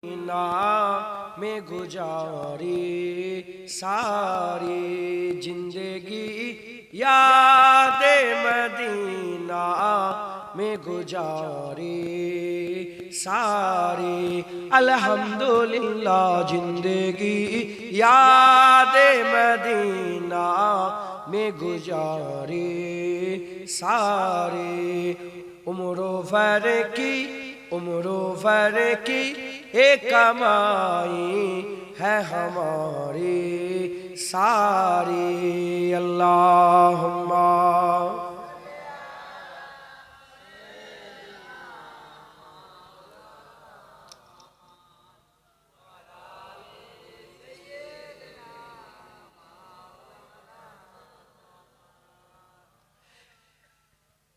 میں گزاری ساری زندگی یاد مدینہ میں گزاری ساری الحمدللہ زندگی یاد مدینہ میں گزاری ساری عمر و فر کی ایک کمائی ہے ہماری ساری اللہم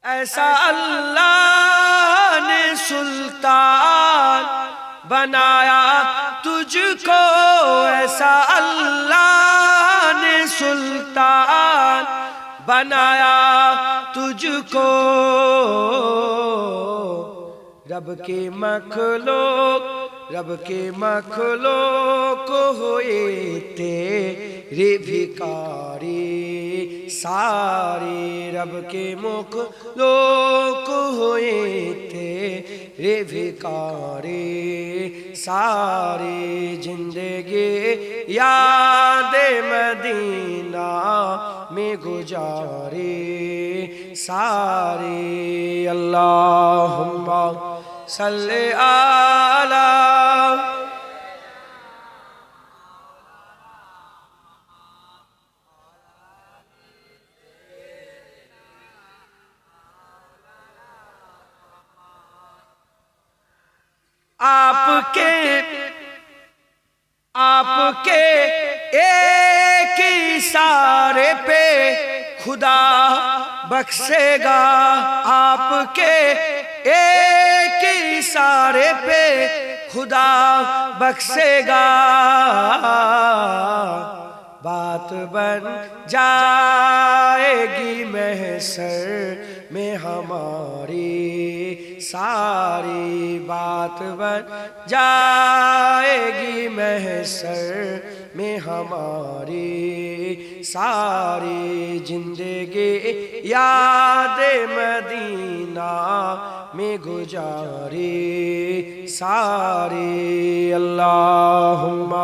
ایسا اللہ نے سلطان بنایا تجھ کو ایسا اللہ نے سلطان بنایا تجھ کو رب کے مخلوق ہوئے تیرے بھکاری سارے رب کے مخلوق ہوئے تیرے بھکاری ساری زندگی یاد مدینہ میں گزاری ساری اللہم صلی علی آپ کے ایک اشارے پہ خدا بخشے گا آپ کے ایک اشارے پہ خدا بخشے گا بات بن جائے گی محشر میں ہماری ساری بات بن جائے گی محشر میں ہماری ساری زندگی یاد مدینہ میں گزاری ساری اللہم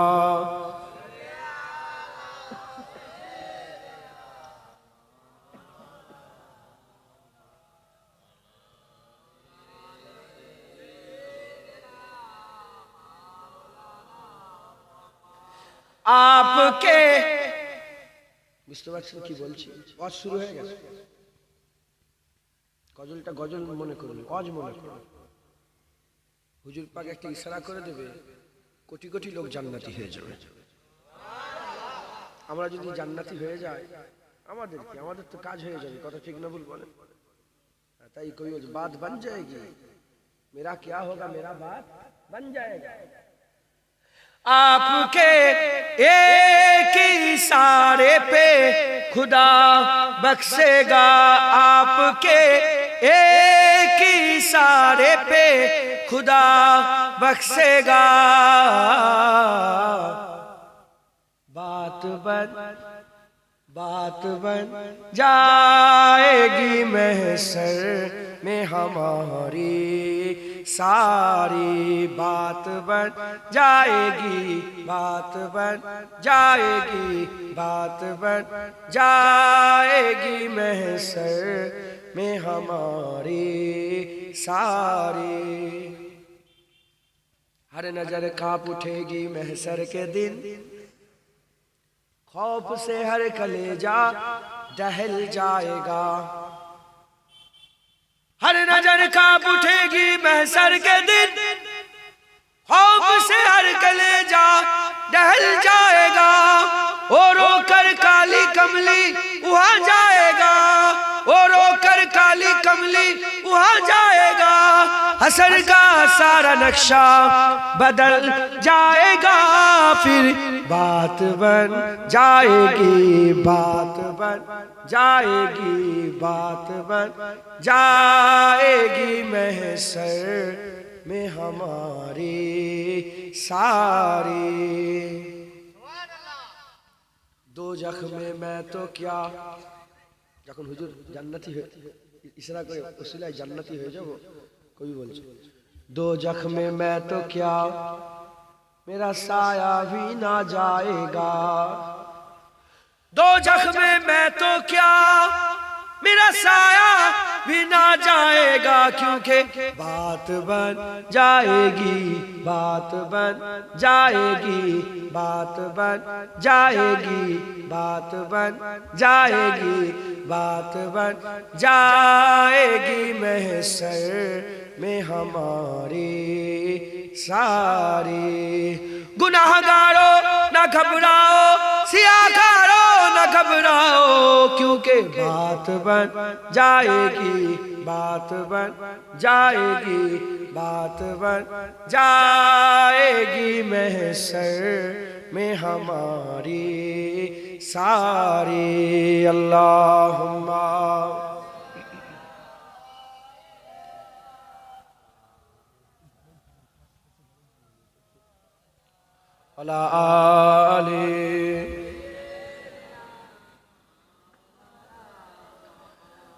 آپ کے বুঝতে পারছেন কি বলছি ওয়াজ শুরু হয়ে গেছে গজলটা গজল মনে করুন ওয়াজ মনে করুন হুজুর পাক একটা ইশারা করে দেবে কোটি কোটি লোক জান্নাতি হয়ে যাবে আমরা যদি জান্নাতি হয়ে যাই আমাদের তো কাজ হয়ে যাবে কথা ঠিক না ভুল বলেন তাই कोई बात बन जाएगी मेरा क्या होगा मेरा बात बन जाएगा آپ کے ایک اشارے پہ خدا بخشے گا آپ کے ایک اشارے پہ خدا بخشے گا بات بن جائے گی محشر میں ہماری ساری بات بن جائے گی بات بن جائے گی محشر میں ہماری ساری ہر نظر کانپ اٹھے گی محشر کے دن خوف سے ہر کلیجہ دہل جائے گا ہر نظر کانپ اٹھے گی محشر کے دن خوف سے ہر کلیجہ دہل جائے گا اور رو کر کالی کملی وہاں جائے گا اور رو کر کالی کملی وہاں جائے گا حشر کا سارا نقشہ بدل جائے گا پھر بات بن جائے گی بات بن جائے گی بات بن جائے گی محشر میں ہماری सारे। दो जख्मे मैं तो क्या, যখন হুজুর জান্নাতি হয়ে ইশারা করে ওসিলায় জান্নাতি হয়ে যাব, কবি বলছে दो जख्मे मैं तो क्या मेरा साया भी ना जाएगा, दो जख्मे मैं तो क्या मेरा साया भी ना जाएगा, क्योंकि बात बन जाएगी, बात बन जाएगी, बात बन जाएगी, बात बन जाएगी, बात बन जाएगी महशर में हमारे सारे। गुनाहगारों ना घबराओ, सियाकारों ना घबराओ, क्योंकि बात बन जाएगी, बात बन जाएगी, बात बन जाएगी महशर में हमारी सारी। अल्लाहुम्मा अला आले।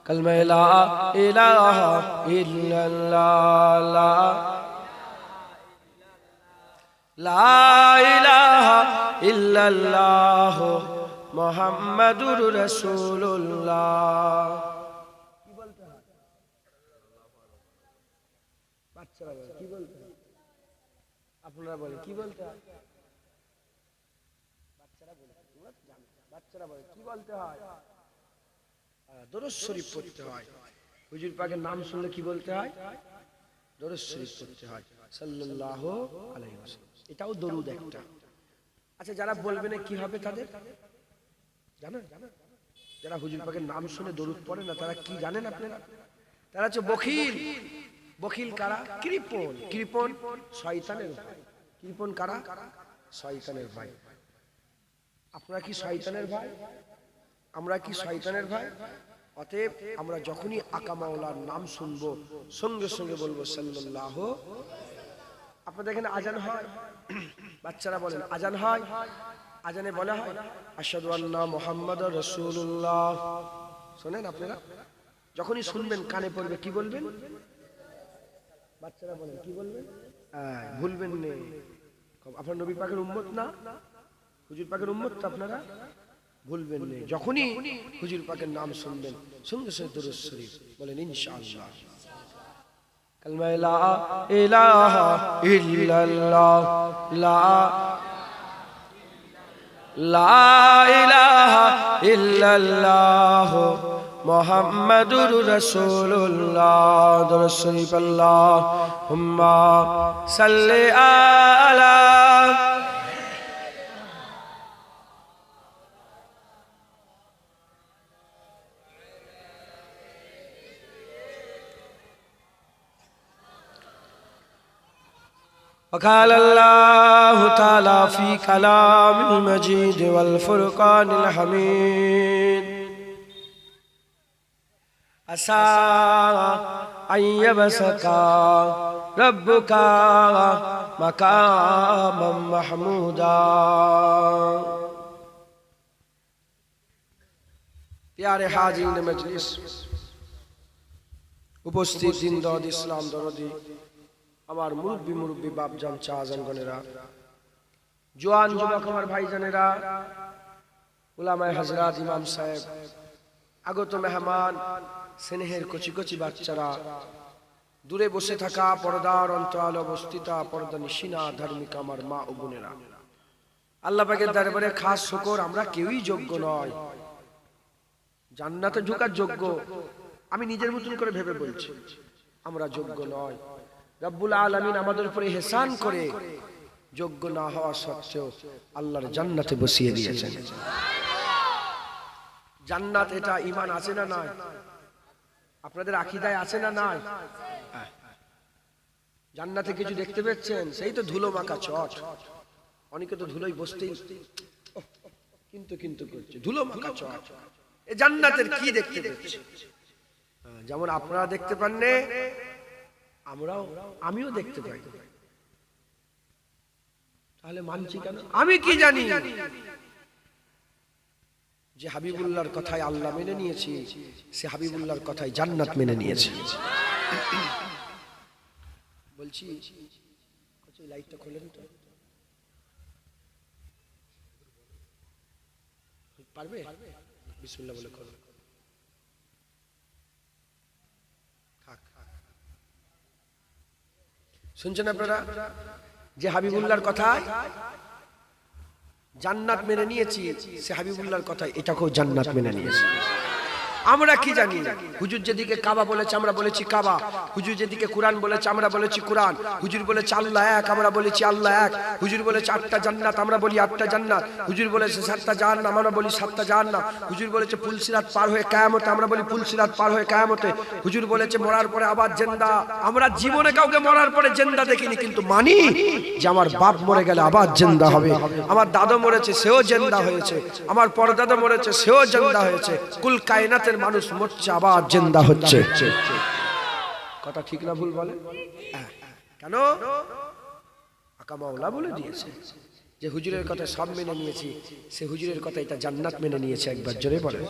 कलमे ला इलाहा इल्लल्लाह, ला इलाहा इल्लल्लाह मुहम्मदुर रसूलुल्लाह। কি বলতে হয় বাচ্চারা বলে, কি বলতে হয় আপনারা বলেন, কি বলতে হয় বাচ্চারা বলে, বাচ্চারা বলে কি বলতে হয়? দরুদ শরীফ পড়তে হয়। হুজুর পাকের নাম শুনলে কি বলতে হয়? দরুদ শরীফ পড়তে হয় সাল্লাল্লাহু আলাইহি ওয়াসাল্লাম। এটাও দরুদ একটা। আচ্ছা, যারা বলবে না কি হবে তাদের জানেন? যারা হুজুর পাকের নাম শুনে দরুদ পড়ে না তারা কি জানেন আপনারা? তারা হচ্ছে বখিল। বখিল কারা? কৃপণ। কৃপণ শয়তানের ভাই। কৃপণ কারা? শয়তানের ভাই। আপনারা কি শয়তানের ভাই? আমরা কি শয়তানের ভাই? অতএব আমরা যখনই আকা মাওলার নাম শুনবো সঙ্গে সঙ্গে বলবো সাল্লাল্লাহু। আপনাদের এখানে আজান হয়, বাচ্চারা বলেন আজান হয়, আজানে বলা হয় আশহাদু আন্না মুহাম্মাদুর রাসূলুল্লাহ। শুনেন আপনারা, যখনই শুনবেন কানে পড়বে কি বলবেন? বাচ্চারা বলেন কি বলবেন? ভুলবেন না, আপনার নবী পাকের উম্মত না, হুজুর পাকের উম্মত তো আপনারা, ভুলবেন না। যখনই হুজুর পাকের নাম শুনবেন সঙ্গে সঙ্গে দরুদ শরীফ বলেন ইনশাআল্লাহ। কালমা লা ইলাহা ইল্লাল্লাহ, লা ইলাহা ইল্লাল্লাহ মুহাম্মাদুর রাসূলুল্লাহ। দরুদ শরীফ আল্লাহুম্মা সাল্লি আলা। وقال الله تعالى في كلام المجيد والفرقان الحميد عسى أن يبعثك ربك مقاما محمودا। प्यारे हाज़रीन मजलिस, उपस्थित जिंदाद इस्लाम दरदी আমার মুরব্বী মুরব্বী বাপজান চাচাগণেরা, জওয়ান যুবক আমার ভাইজানেরা, উলামায়ে হযরত, ইমাম সাহেব, আগত মেহমান, স্নেহের কচি কচি বাচ্চারা, দূরে বসে থাকা পর্দার অন্তরালে অবস্থিতা পর্দা নিশিনা ধার্মিক আমার মা ও বোনেরা, আল্লাহ পাকের দরবারে খাস শুকর, আমরা কেউই যোগ্য নয় জান্নাতে ঢোকার যোগ্য। আমি নিজের মতন করে ভেবে বলছি, আমরা যোগ্য নয়। রব্বুল আলামিন আমাদের উপরে ইহসান করে যোগ্য না হওয়া সত্ত্বেও আল্লাহর জান্নাতে বসিয়ে দিয়েছেন। জান্নাত এটা ঈমান আছে না নাই? আপনাদের আকীদায় আছে না নাই? জান্নাতে কিছু দেখতে পাচ্ছেন? সেই তো ধুলো মাখা চট। অনেকে তো ধুলোয় বসতেই কিন্তু কিন্তু করছে, ধুলো মাখা চট। এই জান্নাতের কি দেখতে পাচ্ছে? যেমন আপনারা দেখতে পান না, আমিও দেখতে পাই। তাহলে মানছি কেন? আমি কি জানি যে হাবিবুল্লাহর কথায় আল্লাহ মেনে নিয়েছি, সে হাবিবুল্লাহর কথায় জান্নাত মেনে নিয়েছে। বলছি লাইটটা খোলেন তো, পারবে? বিসমিল্লাহ বলে খোলো। শুনছেন আপনারা যে হাবিবুল্লাহর কথায় জান্নাত মেনে নিয়েছি, সে হাবিবুল্লাহর কথায় এটাকেও জান্নাত মেনে নিয়েছে। আমরা কি জানি? হুজুর যেদিকে কাবা বলেছে আমরা বলেছি কাবা, হুজুর যেদিকে কোরআন বলেছে আমরা বলেছি কোরআন, হুজুর বলেছে আল্লাহ এক আমরা বলেছি আল্লাহ এক, হুজুর বলেছে 8টা জান্নাত আমরা বলি 8টা জান্নাত, হুজুর বলেছে 7টা জাহান্নাম আমরা বলি 7টা জাহান্নাম, হুজুর বলেছে পুলসিরাত পার হয়ে কিয়ামতে আমরা বলি পুলসিরাত পার হয়ে কিয়ামতে, হুজুর বলেছে মরার পরে আবার জিন্দা। আমরা জীবনে কাউকে মরার পরে জিন্দা দেখিনি, কিন্তু মানি যে আমার বাপ মরে গেলে আবার জিন্দা হবে, আমার দাদা মরেছে সেও জিন্দা হয়েছে, আমার পরদাদা মরেছে সেও জিন্দা হয়েছে, কুল কায়নাতের মানুষ মরছে আবার জিন্দা হচ্ছে। কথা ঠিক না ভুল বলে? কেন? আকা মাওলা বলে দিয়েছে যে হুজুরের কথা সব মেনে নিয়েছি, সে হুজুরের কথা এটা জান্নাত মেনে নিয়েছে। একবার জোরে বলে।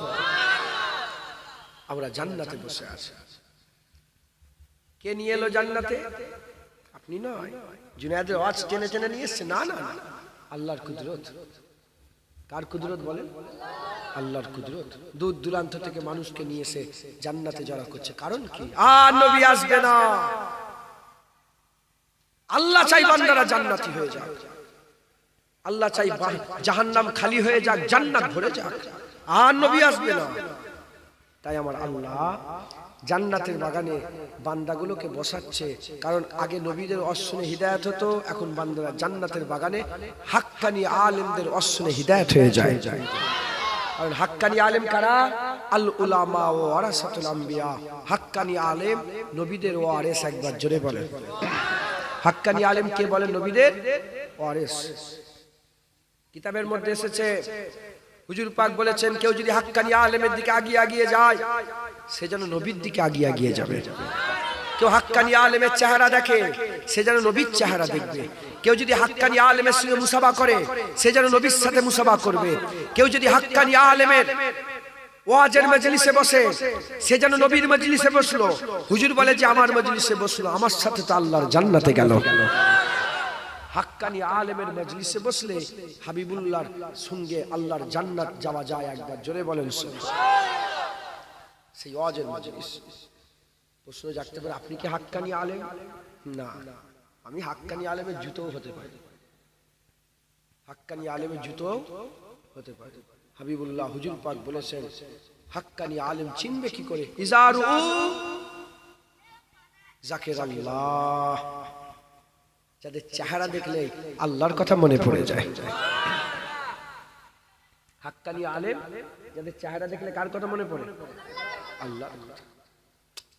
আমরা জান্নাতে বসে আছি। কে নিয়ে এলো জান্নাতে? আপনি নয়, জুনায়েদের ওয়াজ টেনে টেনে নিয়ে এসছে? না না, আল্লাহর কুদরত। কার কুদরত বলেন? আল্লাহর কুদরত। দূর দূরান্ত থেকে মানুষকে নিয়ে এসে জান্নাতে জড়া করছে। কারণ কি? আর নবী আসবে না। আল্লাহ চাই বান্দারা জান্নাতি হয়ে যাক, আল্লাহ চাই জাহান্নাম খালি হয়ে যাক, জান্নাত ভরে যাক। আর নবী আসবে না। তাই আমার আল্লাহ জান্নাতের বাগানে বান্দাগুলোকে বসাচ্ছে। কারণ আগে নবীদের অশ্বনে হিদায়াত হতো, এখন বান্দারা জান্নাতের বাগানে হাক্কানি আলেমদের অশ্বনে হিদায়াত হয়ে যায়। কারণ হাক্কানি আলেম কারা? আল উলামা ও ওয়ারাসাতুল আম্বিয়া। হাক্কানি আলেম নবীদের ওয়ারিস। একবার জোরে বলেন। হাক্কানি আলেম কে বলেন? নবীদের ওয়ারিস। কিতাবের মধ্যে এসেছে, হুজুর পাক বলেছেন কেউ যদি হাক্কানি আলেমের দিকে আগিয়ে আগিয়ে যায়, সে যেন নবীর দিকে আগিয়ে আগিয়ে যাবে। কেউ হাক্কানি আলেমের চেহারা দেখে, সে যেন নবীর চেহারা দেখবে। কেউ যদি হাক্কানি আলেমের সঙ্গে মুসাফা করে, সে যেন নবীর সাথে মুসাফা করবে। কেউ যদি হাক্কানি আলেমের ওয়াজের মজলিসে বসে, সে যেন নবীর মজলিসে বসলো। হুজুর বলে যে আমার মজলিসে বসলো, আমার সাথে তো আল্লাহর জান্নাতে গেল। হাক্কানি আলেমের মজলিসে বসলে হাবিবুল্লাহর সঙ্গে আল্লাহর জান্নাত যাওয়া যায়। একবার জোরে বলেন। সেই ওয়াজের মজলিস। প্রশ্ন জাগতে পারে, আপনি কি হাক্কানি আলেম? না, আমি হাক্কানি আলেমের জুতোও হতে পারি, হাক্কানি আলেমের জুতোও হতে পারি। হাবিবুল্লাহ হুজুর পাক বলেছেন হাক্কানি আলেম চিনবে কি করে? ইজারু যাকিরাল্লাহ, যাদের চেহারা দেখলে আল্লাহর কথা মনে পড়ে যায়। হাক্কানি আলেম যাদের চেহারা দেখলে কার কথা মনে পড়ে? আল্লাহ।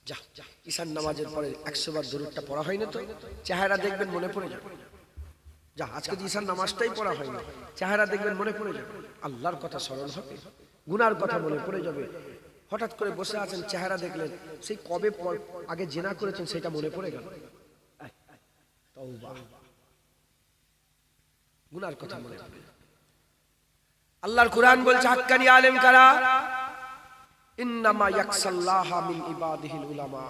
যা ঈশান নামাজের পরে 100 বার দরুদটা পড়া হয় না তো? চেহারা দেখবেন মনে পড়ে যাবে। যা আজকে ঈশান নামাজটাই পড়া হয় না, চেহারা দেখবেন মনে পড়ে যাবে। আল্লাহর কথা স্মরণ হবে, গুনার কথা মনে পড়ে যাবে। হঠাৎ করে বসে আছেন, চেহারা দেখলেন, সেই কবে আগে জেনা করেছেন সেটা মনে পড়ে গেল। তওবা, গুনার কথা মনে পড়ে। আল্লাহর কুরআন বলছে হাক্কানি আলেম কারা? ইন্নামা ইয়াকসাল্লাহা মিন ইবাদিহিল উলামা।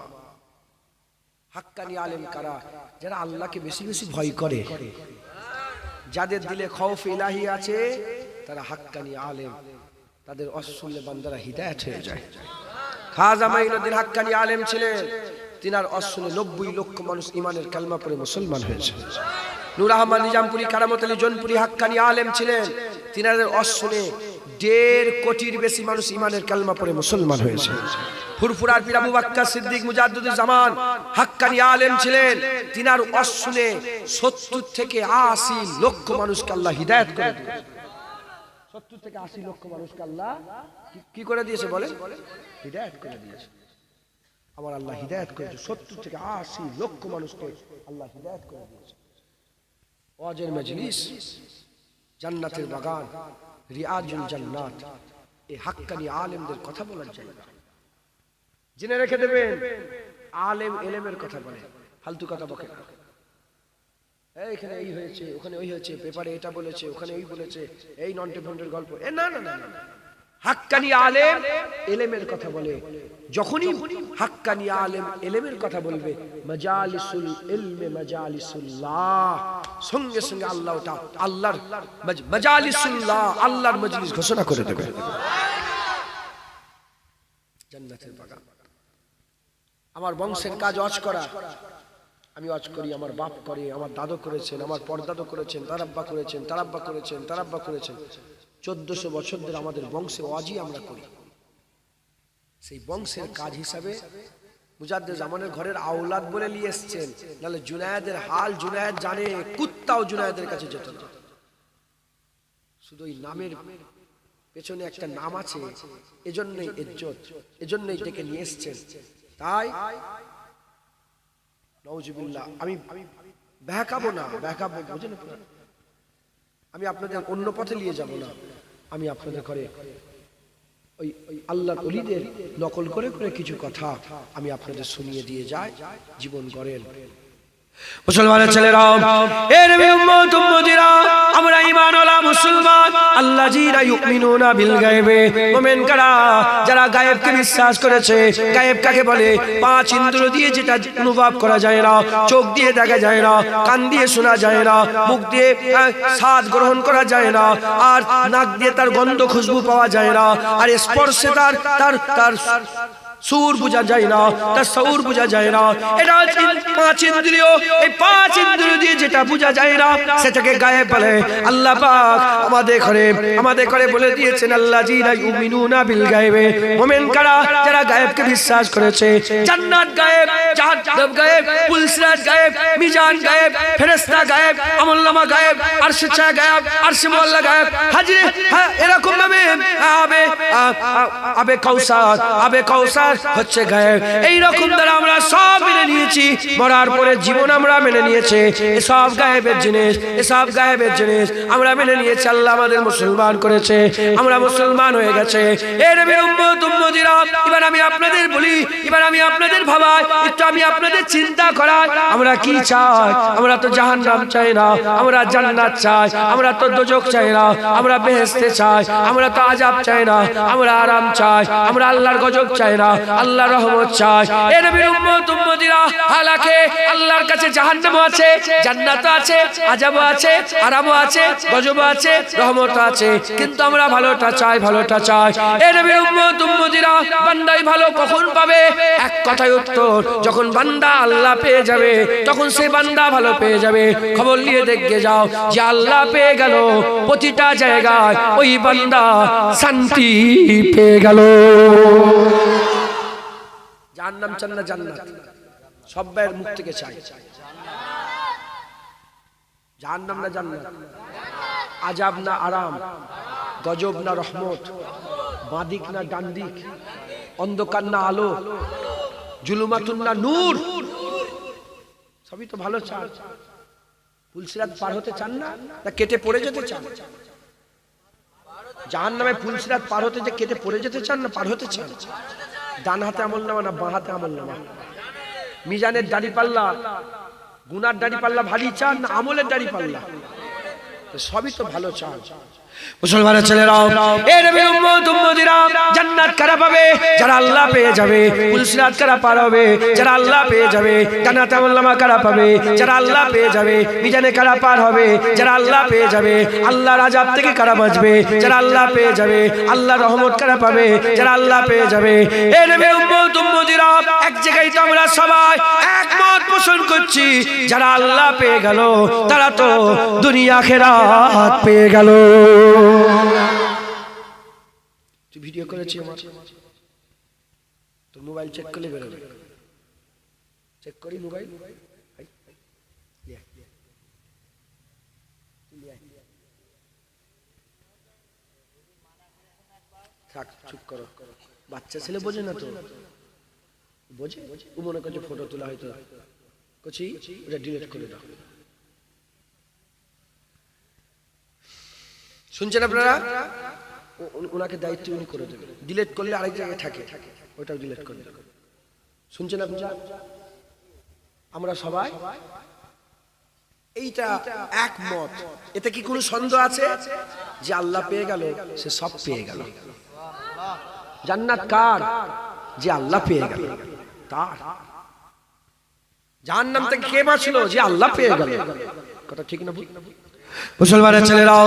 হাক্কানি আলেম কারা? যারা আল্লাহকে বেশি বেশি ভয় করে, যাদের দিলে খৌফ ইলাহি আছে, তারা হাক্কানি আলেম। তাদের অশুনলে বান্দারা হিদায়াত হয়ে যায়। খাজা মাইনুদ্দিন হাক্কানি আলেম ছিলেন। তিনার অশুনে 90 লক্ষ মানুষ ইমানের কালমা পড়ে মুসলমান হয়েছে। নূর আহমদ নিজামপুরি, কারামত আলী জোনপুরি হাক্কানি আলেম ছিলেন। তিনাদের অশুনে 1.5 কোটির বেশি মানুষ ইমানের কালমা পড়ে মুসলমান হয়েছে। ফুরফুরার পীর আবু বকর সিদ্দিক মুজাদ্দিদুজ জামান হাক্কানি আলেম ছিলেন। তিনার অশুনে 70 থেকে 80 লক্ষ মানুষকে আল্লাহ হিদায়াত করে দিয়েছে। 70 থেকে 80 লক্ষ মানুষকে আল্লাহ কি করে দিয়েছে বলেন? হিদায়াত করে দিয়েছে। আমার আল্লাহ হিদায়াত করেছে 70 থেকে 80 লক্ষ মানুষকে আল্লাহ হিদায়াত করে দিয়েছে। ওয়াজের মজলিস, জান্নাতের বাগান, রিয়াজুল জান্নাত, এই হাক্কানি আলেমদের কথা বলার জায়গা। জেনে রেখে দেবেন, আলেম এলেমের কথা বলে, ফালতু কথা বকে না। এইখানে এই হয়েছে, ওখানে ওই হয়েছে, পেপারে এটা বলেছে, ওখানে ওই বলেছে, এই নন্টে ফন্টের গল্প। না না না না, হাক্কানি আলেম এলেমের কথা বলে। যখনই হাক্কানি আলেম এলেমের কথা বলবে, মাজালিসুল ইলমে মাজালিসুল্লাহ, সঙ্গে সঙ্গে আল্লাহ ওটা আল্লাহর মাজালিসুল্লাহ, আল্লাহর মজলিস ঘোষণা করে দেবে, জান্নাতের বাগান। আমার বংশের কাজ ওয়াজ করা, আমি ওয়াজ করি, আমার বাপ করে, আমার দাদু করেছেন, আমার পরদাদু করেছেন, তার আব্বা করেছেন, তার আব্বা করেছেন, তার আব্বা করেছেন। 1400 বছর ধরে আমাদের বংশে ওয়াজই আমরা করি। সেই বংশের কাজ হিসাবে মুজাদ্দেদ জামানের ঘরের আওলাদ বলে নিয়ে এসছেন, নাহলে জুনায়েদের হাল জুনায়েদ জানে, কুত্তাও জুনায়েদের কাছে যেত না। শুধু ওই নামের পেছনে একটা নাম আছে, এজন্যই ইজ্জত, এজন্যই ডেকে নিয়ে এসছেন। তাই নাউজুবিল্লাহ, আমি বেহকাবো না, বেহকাবো বুঝেন, আমি আপনাদের অন্য পথে নিয়ে যাব না, আমি আপনাদের ঘরে ওই আল্লাহর ওলিদের নকল করে করে কিছু কথা আমি আপনাদের শুনিয়ে দিয়ে যাই, জীবন গড়েন। মুসলমানের ছেলেরা, এ নবী উম্মত উম্মতিরা, আমরা ঈমানওয়ালা মুসলমান, আল্লাযীনা ইউমিনুনা বিল গায়বে, মুমিন কারা, যারা গায়েবকে বিশ্বাস করেছে। গায়েব কাকে বলে? 5 ইন্দ্রিয় দিয়ে যেটা অনুভব করা যায় না, চোখ দিয়ে দেখা যায় না, কান দিয়ে শোনা যায় না, মুখ দিয়ে স্বাদ গ্রহণ করা যায় না, আর নাক দিয়ে তার গন্ধ খুশবু পাওয়া যায় না, আর স্পর্শে তার সুর বোঝা যায় না, তার সৌর বোঝা যায় না। এটা 5 ইন্দ্রিয়, এই 5 ইন্দ্রিয় দিয়ে যেটা বোঝা যায় না সেটাকে গায়েব বলে। আল্লাহ পাক আমাদের করে বলে দিয়েছেন, আল্লাযীনা ইউমিনুনা বিল গায়বে, মুমিন কারা, যারা গায়েবকে বিশ্বাস করেছে। জান্নাত গায়েব, জাহান্নাম গায়েব, পুলসিরাত গায়েব, মিজান গায়েব, ফেরেশতা গায়েব, আমলনামা গায়েব, আরশে ছায়া গায়েব, আরশে মোয়াল্লা গায়েব, হাজরে এরকম ভাবে আবে কাউসার হচ্ছে গায়েব। এই রকম দ্বারা আমরা সব মেনে নিয়েছি, মরার পরে জীবন আমরা মেনে নিয়েছি, এসব গায়েবের জিনিস, এসব গায়েবের জিনিস আমরা মেনে নিয়েছি। আল্লাহ আমাদের মুসলমান করেছে, আমরা মুসলমান হয়ে গেছে। এ নবীর উম্মত উম্মতিরা, এবার আমি আপনাদের বলি, এবার আমি আপনাদের ভাবাই, একটু আমি আপনাদের চিন্তা করাই, আমরা কি চাই? আমরা তো জাহান্নাম চাই না, আমরা জান্নাত চাই, আমরা তো দোজখ চাই না, আমরা বেহেশতে চাই, আমরা তো আযাব চাই না, আমরা আরাম চাই, আমরা আল্লাহর গজব চাই না, আল্লাহর রহমত চাই। এ নবীর উম্মত উম্মতিরা, হালাকে আল্লাহর কাছে জাহান্নামও আছে, জান্নাতও আছে, আযাবও আছে, আরামও আছে, গজবও আছে, রহমতও আছে, কিন্তু আমরা ভালোটা চাই, ভালোটা চাই। এ নবীর উম্মত উম্মতিরা, বান্দাই ভালো কখন পাবে? এক কথায় উত্তর, যখন বান্দা আল্লাহ পেয়ে যাবে, তখন সে বান্দা ভালো পেয়ে যাবে। খবর নিয়ে দেখে যাও যে আল্লাহ পেয়ে গেল, প্রতিটা জায়গায় ওই বান্দা শান্তি পেয়ে গেল। জাহান্নাম চান না জান্নাত? সব ভাইয়ের মুখ থেকে চাই জাহান্নাম না জান্নাত, আযাব না আরাম, গজব না রহমত, বাদিক না ডানদিক, অন্ধকার না আলো, জুলুমাতুন না নূর, সবই তো ভালো চান। পুলসিরাত পার হতে চান না, তা কেটে পড়ে যেতে চান? জাহান্নামে পুলসিরাত পার হতে যে কেটে পড়ে যেতে চান না পার হতে চান? ডান হাতে আমলনামা না বাঁ হাতে আমলনামা? মিজানের দাড়ি পাল্লা, গুনার দাড়ি পাল্লা ভারী চান না আমলের দাড়ি পাল্লা? সবই তো ভালো চান। মুসলমানের ছেলেরা, এ নবীর উম্মত উম্মতিরা, জান্নাত কারা পাবে? যারা আল্লাহ পেয়ে যাবে। পুলসিরাত কারা পার হবে? যারা আল্লাহ পেয়ে যাবে। জান্নাত আমলনামা কারা পাবে? যারা আল্লাহ পেয়ে যাবে। মিজানে কারা পার হবে? যারা আল্লাহ পেয়ে যাবে। আল্লাহর আযাব থেকে কারা বাঁচবে? যারা আল্লাহ পেয়ে যাবে। আল্লাহর রহমত কারা পাবে? যারা আল্লাহ পেয়ে যাবে। এ নবীর উম্মত উম্মতিরা, এক জায়গায় তো আমরা সবাই একমত পোষণ করছি, যারা আল্লাহ পেয়ে গেল তারা তো দুনিয়া আখিরাত পেয়ে গেল। ভিডিও করেছি আমার, তো মোবাইল চেক করলে বেরোবে। চেক করি মোবাইল, থাক চুপ করো, বাচ্চা ছেলে বোঝে না তো, বোঝে ও মনে করছে ফটো তোলা হয়তো, কচি ওটা ডিলিট করে দাও। শুনছেন আপনারা? ওনাকে দায়িত্ব উনি করে দেবেন, ডিলিট করলে আরেক জায়গায় থাকে, ওটাও ডিলিট করে দেবেন। শুনছেন আপনারা? আমরা সবাই এইটা একমত। এতে কি কোনো সন্দেহ আছে? যে আল্লাহ পেয়ে গেল সে সব পেয়ে গেল। জান্নাত কার? যে আল্লাহ পেয়ে গেল তার। জাহান্নাম থেকে কে বাঁচলো? যে আল্লাহ পেয়ে গেল। কথা ঠিক না? মুসলমানের ছেলেরাও,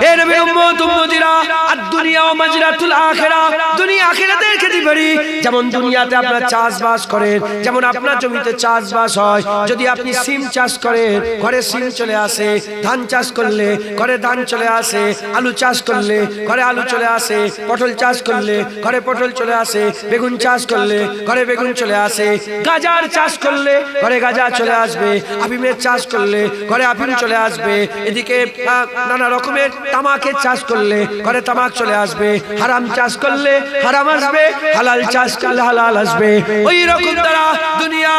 এ নবীর উম্মত উম্মতিরা, আর দুনিয়া ও মাজরাতুল আখিরা, দুনিয়া আখিরাতের খেতিবাড়ি। যেমন দুনিয়াতে আপনারা চাষবাস করেন, যেমন আপনার জমিতে চাষবাস হয়, যদি আপনি সিম চাষ করেন ঘরে সিম চলে আসে, ধান চাষ করলে ঘরে ধান চলে আসে, আলু চাষ করলে ঘরে আলু চলে আসে, পটল চাষ করলে ঘরে পটল চলে আসে, বেগুন চাষ করলে ঘরে বেগুন চলে আসে, গাজার চাষ করলে ঘরে গাজা চলে আসবে, আফিমের চাষ করলে ঘরে আফিম চলে আসবে, এদিকে নানা রকমের তামাকের চাষ করলে ঘরে তামাক চলে আসবে, হারাম চাষ করলে হারাম আসবে, হালাল চাষ করলে হালাল আসবে। ওই রকম দ্বারা দুনিয়া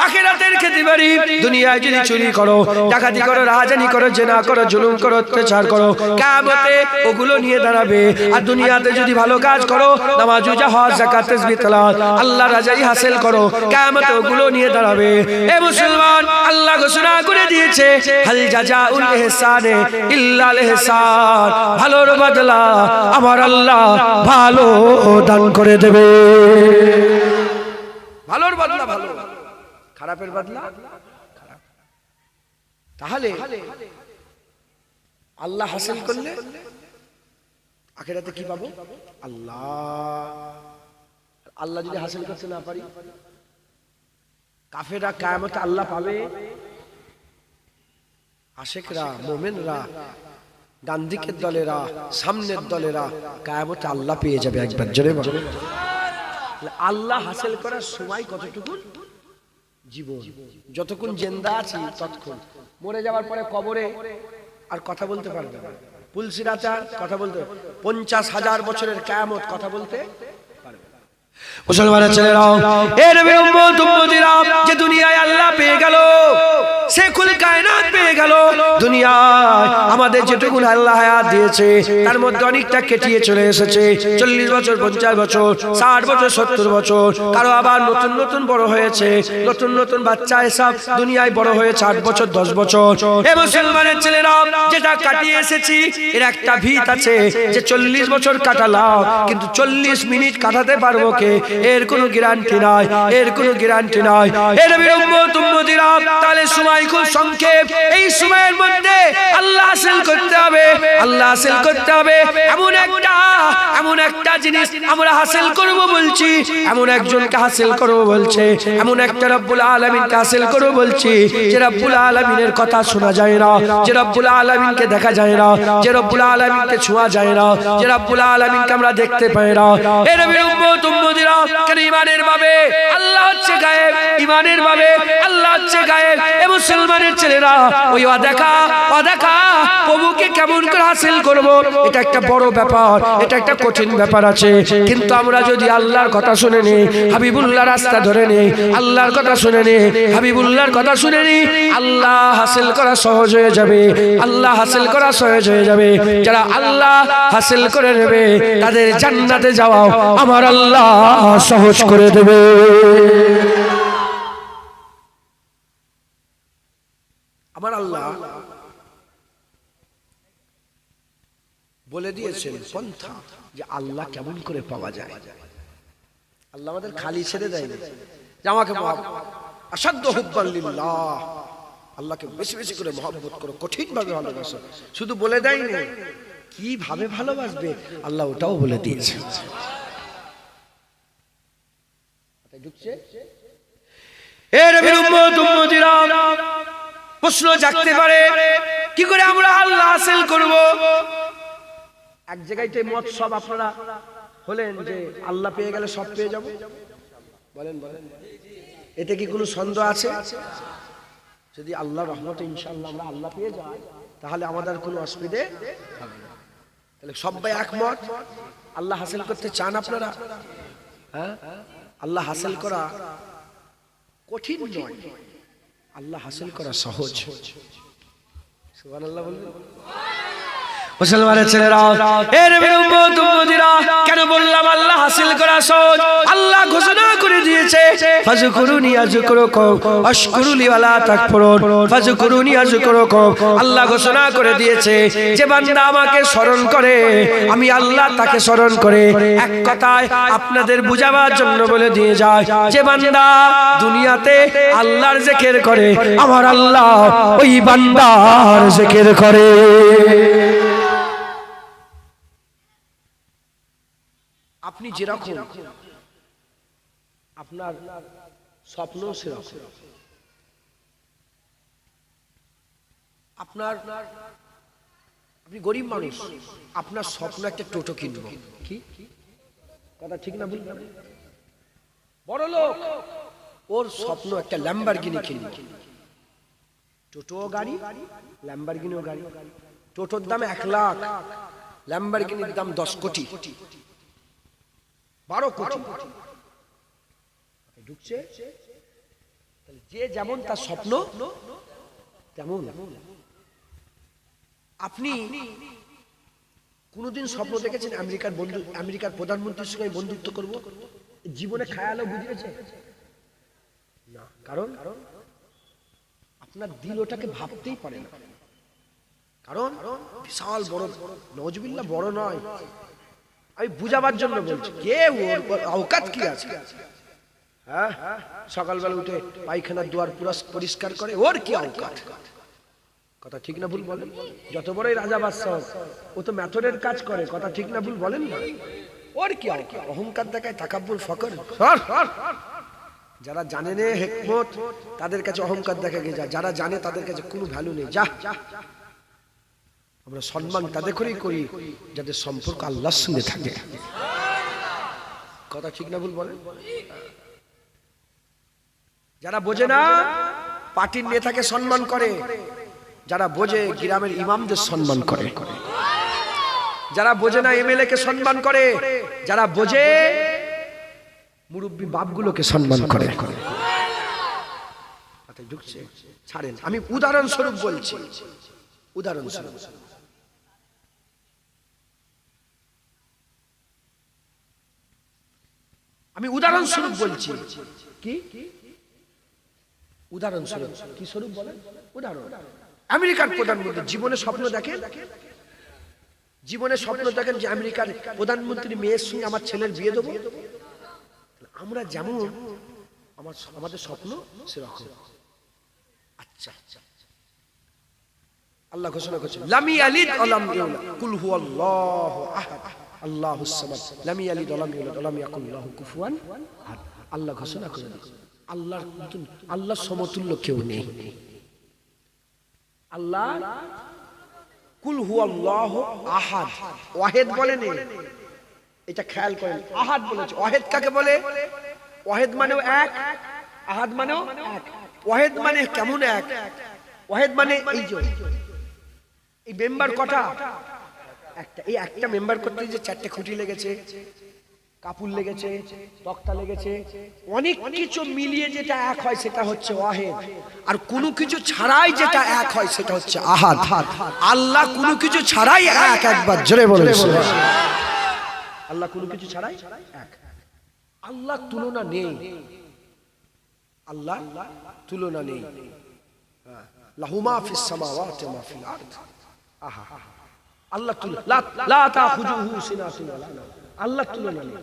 আখিরাতের খেতিবাড়ি। দুনিয়ায় যদি চুরি করো, ডাকাতি করো, রাহাজানি করো, জেনা করো, জুলুম করো, অত্যাচার করো, কিয়ামতে ওগুলো নিয়ে দাঁড়াবে। আর দুনিয়াতে যদি ভালো কাজ করো, নামাজ, রোজা, হজ, যাকাত, তাসবিহ, তেলাওয়াত, আল্লাহর রাজাই হাসিল করো, কিয়ামতে ওগুলো নিয়ে দাঁড়াবে। এ মুসলমান, আল্লাহ ঘোষণা করে দিয়েছে, হাল জাযাউল ইহসানে ইল্লাল ইহসান, ভালোর বদলা আমার আল্লাহ ভালো দান করে দেবে। ভালোর বদলা ভালো, খারাপের বদলা খারাপ। তাহলে আল্লাহ হাসিল করলে আখিরাতে কি পাবো? আল্লাহ। আল্লাহ যদি হাসিল করতে না পারি, কাফেররা কিয়ামতে আল্লাহ পাবে, আশিকরা, মুমিনরা, ডান দিকের দলেরা, সামনের দলেরা কিয়ামতে আল্লাহ পেয়ে যাবে। একবার জোরে বলো। আল্লাহ হাসিল করার সময় কতটুকু? জীবন যতক্ষণ জিন্দা আছি ততক্ষণ। মরে যাওয়ার পরে কবরে আর কথা বলতে পারবে না। পুলসিরাতে কথা বলতে, 50,000 বছরের কিয়ামত কথা বলতে পারবে না। মুসলমানের ছেলেরাও, এ নবীর উম্মত উম্মতিরা, যে দুনিয়ায় আল্লাহ পেয়ে গেল, সে কুল কায়নাত পেয়ে গেল। দুনিয়ায় আমাদের যেটুকু আল্লাহ হায়াত দিয়েছে তার মধ্যে অনেকটা কেটিয়ে চলে এসেছে। 40 বছর, 50 বছর, 60 বছর, 70 বছর, কারো আবার নতুন নতুন বড় হয়েছে, নতুন নতুন বাচ্চা এসব দুনিয়ায় বড় হয়েছে 8 বছর, 10 বছর। এ মুসলমানের ছেলেরা, যেটা কাটিয়ে এসেছি এর একটা ভিত আছে, যে 40 বছর কাটালাম কিন্তু 40 মিনিট কাটাতে পারবো কে? এর কোনো গ্যারান্টি নাই, এর কোনো গ্যারান্টি নাই। এ নবীর উম্মত উম্মতিরা, তাহলে সময় খুব সংক্ষেপ। এই সময়ের মধ্যে আল্লাহ হাসিল করতে হবে, আল্লাহ হাসিল করতে হবে। এমন একটা জিনিস আমরা হাসিল করব বলছি, এমন একজনকে হাসিল করব বলছে, এমন একটা রব্বুল আলামিনকে হাসিল করব বলছি, যে রব্বুল আলামিনের কথা শোনা যায় না, যে রব্বুল আলামিনকে দেখা যায় না, যে রব্বুল আলামিনকে ছোঁয়া যায় না, যে রব্বুল আলামিনকে আমরা দেখতে পাই না। এ নবীর উম্মত উম্মতিরা, কেন ইমানের ভাবে আল্লাহ হচ্ছে গায়েব, ইমানের ভাবে আল্লাহ হচ্ছে গায়েব। এ মুসলমানের ছেলেরা, ওই অদেখা প্রভুকে কেমন করে হাসিল করব, এটা একটা বড় ব্যাপার, এটা একটা কঠিন ব্যাপার আছে। কিন্তু আমরা যদি আল্লাহর কথা শুনে নিই, হাবিবুল্লাহর রাস্তা ধরে নিই, আল্লাহর কথা শুনে নিই, হাবিবুল্লাহর কথা শুনে নিই, আল্লাহ হাসিল করা সহজ হয়ে যাবে, আল্লাহ হাসিল করা সহজ হয়ে যাবে। যারা আল্লাহ হাসিল করে নেবে তাদের জান্নাতে যাওয়া আমার আল্লাহ সহজ করে দেবে। আমার আল্লাহ বলে দিয়েছেন পন্থা, যে আল্লাহ কেমন করে পাওয়া যায়। আল্লাহ আমাদের খালি ছেড়ে দেয়নি যে আমাকে আসাধ্য হুব্বান লিল্লাহ, আল্লাহকে বেশি বেশি করে মহব্বত করো, কঠিন ভাবে ভালোবাসো, শুধু বলে দেয়নি কিভাবে ভালোবাসবে, আল্লাহ ওটাও বলে দিয়েছে। প্রশ্ন জাগতে পারে, কি করে আমরা আল্লাহ হাসিল করব? এক জায়গায় মত সব আপনারা হলেন যে আল্লাহ পেয়ে গেলে সব পেয়ে যাব, বলেন বলেন, এতে কি কোনো সন্দেহ আছে? যদি আল্লাহর রহমতে ইনশাআল্লাহ আমরা আল্লাহ পেয়ে যাই, তাহলে আমাদের কোনো অসুবিধে হবে না। তাহলে সবাই একমত, আল্লাহ হাসিল করতে চান আপনারা? হ্যাঁ, আল্লাহ হাসিল করা কঠিন নয়, আল্লাহ হাসিল করা সহজ। সুবহানাল্লাহ বলবেন। মুসলমানের ছেলেরা, এর উম্মত উম্মতিরা, কেন বললাম আল্লাহ হাসিল করা সহজ? আল্লাহ ঘোষণা করে দিয়েছে ফাযকুরুনি আযকুরুকুম আশকুরুলি ওয়ালা তাকফুরুন, ফাযকুরুনি আযকুরুকুম। আল্লাহ ঘোষণা করে দিয়েছে যে বান্দা আমাকে স্মরণ করে আমি আল্লাহ তাকে স্মরণ করে। এক কথায় আপনাদের বুঝাবার জন্য বলে দিয়ে যায় যে বান্দা দুনিয়াতে আল্লাহর জিকির করে আমার আল্লাহ ওই বান্দার জিকির করে। আপনি যেরকম আপনার স্বপ্ন সেরকম। আপনার আপনি গরিব মানুষ, আপনার স্বপ্ন একটা টোটো কিনব, কি কথা ঠিক না বলি? বড় লোক ওর স্বপ্ন একটা ল্যাম্বরগিনি কিনব। টোটো গাড়ি, ল্যাম্বরগিনিও গাড়ি। টোটোর দাম 1 লাখ, ল্যাম্বরগিনির দাম 10 কোটি, 12 কোটি ঢুকছে। যে যেমন তার স্বপ্ন তেমন। আপনি কোনদিন স্বপ্ন দেখেছেন আমেরিকার প্রধানমন্ত্রীর সঙ্গে বন্ধুত্ব করব? জীবনে খেয়ালও বুঝিয়েছে না, কারণ আপনার দিল ওটাকে ভাবতেই পারে না। কারণ বিশাল বড়, নওয়াজবিল্লাহ বড় নয়, আমি বুঝাবার জন্য বলছি। কে ওর অওকাত কি আছে? হ্যাঁ, সকালবেলা উঠে পায়খানার দুয়ার পরিষ্কার করে, ওর কি অওকাত? কথা ঠিক না ভুল বলেন? যত বড়ই রাজা বাদশাহ ও তো মেথডের কাজ করে। কথা ঠিক না ভুল বলেন না? ওর কি অওকাত? অহংকার দেখায়, তাকাব্বুর, ফকর। যারা জানে না হিকমত তাদের কাছে অহংকার দেখা গিয়ে যায়, যারা জানে তাদের কাছে কোনো ভ্যালু নেই। যা, আমরা সম্মান তাদের করেই করি যাদের সম্পর্ক আল্লাহর সঙ্গে থাকে। কথা ঠিক না ভুল বলেন? যারা বোঝে না পার্টির নেতাকে সম্মান করে, যারা বোঝে গ্রামের ইমামদের সম্মান করে, যারা বোঝে না এমএলএ কে সম্মান করে, যারা বোঝে মুরব্বী বাপগুলোকে সম্মান করে। ঢুকছে ছাড়েন, আমি উদাহরণস্বরূপ বলছি, উদাহরণস্বরূপ। আমি উদাহরণস্বরূপ বলছি। কি উদাহরণস্বরূপ? কি স্বরূপ বলেন? উদাহরণ। আমেরিকার প্রধানমন্ত্রী জীবনে স্বপ্ন দেখেন, জীবনে স্বপ্ন দেখেন যে আমেরিকার প্রধানমন্ত্রী মেয়ের সঙ্গে আমার ছেলের বিয়ে দেবো। আমরা যেমন আমাদের স্বপ্ন সেরকম। আচ্ছা, আল্লাহ ঘোষণা করছেন লাম ইয়ালিদ ওয়া লাম ইউলাদ কুল হুয়াল্লাহু আহাদ আল্লাহুস সামাদ লাম ইয়ালিদ ওয়া লাম ইউলাদ ওয়া লাম ইয়াকুল লাহু কুফুয়ান আহাদ। আল্লাহ ঘোষণা করে দিয়েছেন আল্লাহর সমতুল্য কেউ নেই। আল্লাহ কুল হুয়াল্লাহু আহাদ, ওয়াহিদ বলেন, এটা খেয়াল করেন। আহাদ বলেছে। ওয়াহিদ কাকে বলে? ওয়াহিদ মানেও এক, আহাদ মানেও এক। ওয়াহিদ মানে কেমন এক? ওয়াহিদ মানে এই যে এই মেম্বার কটা? একটা। এই একটা মেম্বার করতে যে 4টে খুঁটি লেগেছে, কাপুর লেগেছে, তক্তা লেগেছে, অনেক কিছু মিলিয়ে যেটা এক হয় সেটা হচ্ছে ওয়াহিদ। আর কোনো কিছু ছাড়াই যেটা এক হয় সেটা হচ্ছে আহাদ। আল্লাহ কোনো কিছু ছাড়াই এক। একবার জোরে বলেন আল্লাহ কোনো কিছু ছাড়াই এক। আল্লাহ তুলনা নেই, আল্লাহ তুলনা নেই। লাহু মা ফিস সামাওয়াতি ওয়া মা ফিল আরদ। আহা, আল্লাহ তুলনা লা তাখুযুহু সিনাতুন ওয়া লা নাওম। আল্লাহ তুলনা নেই।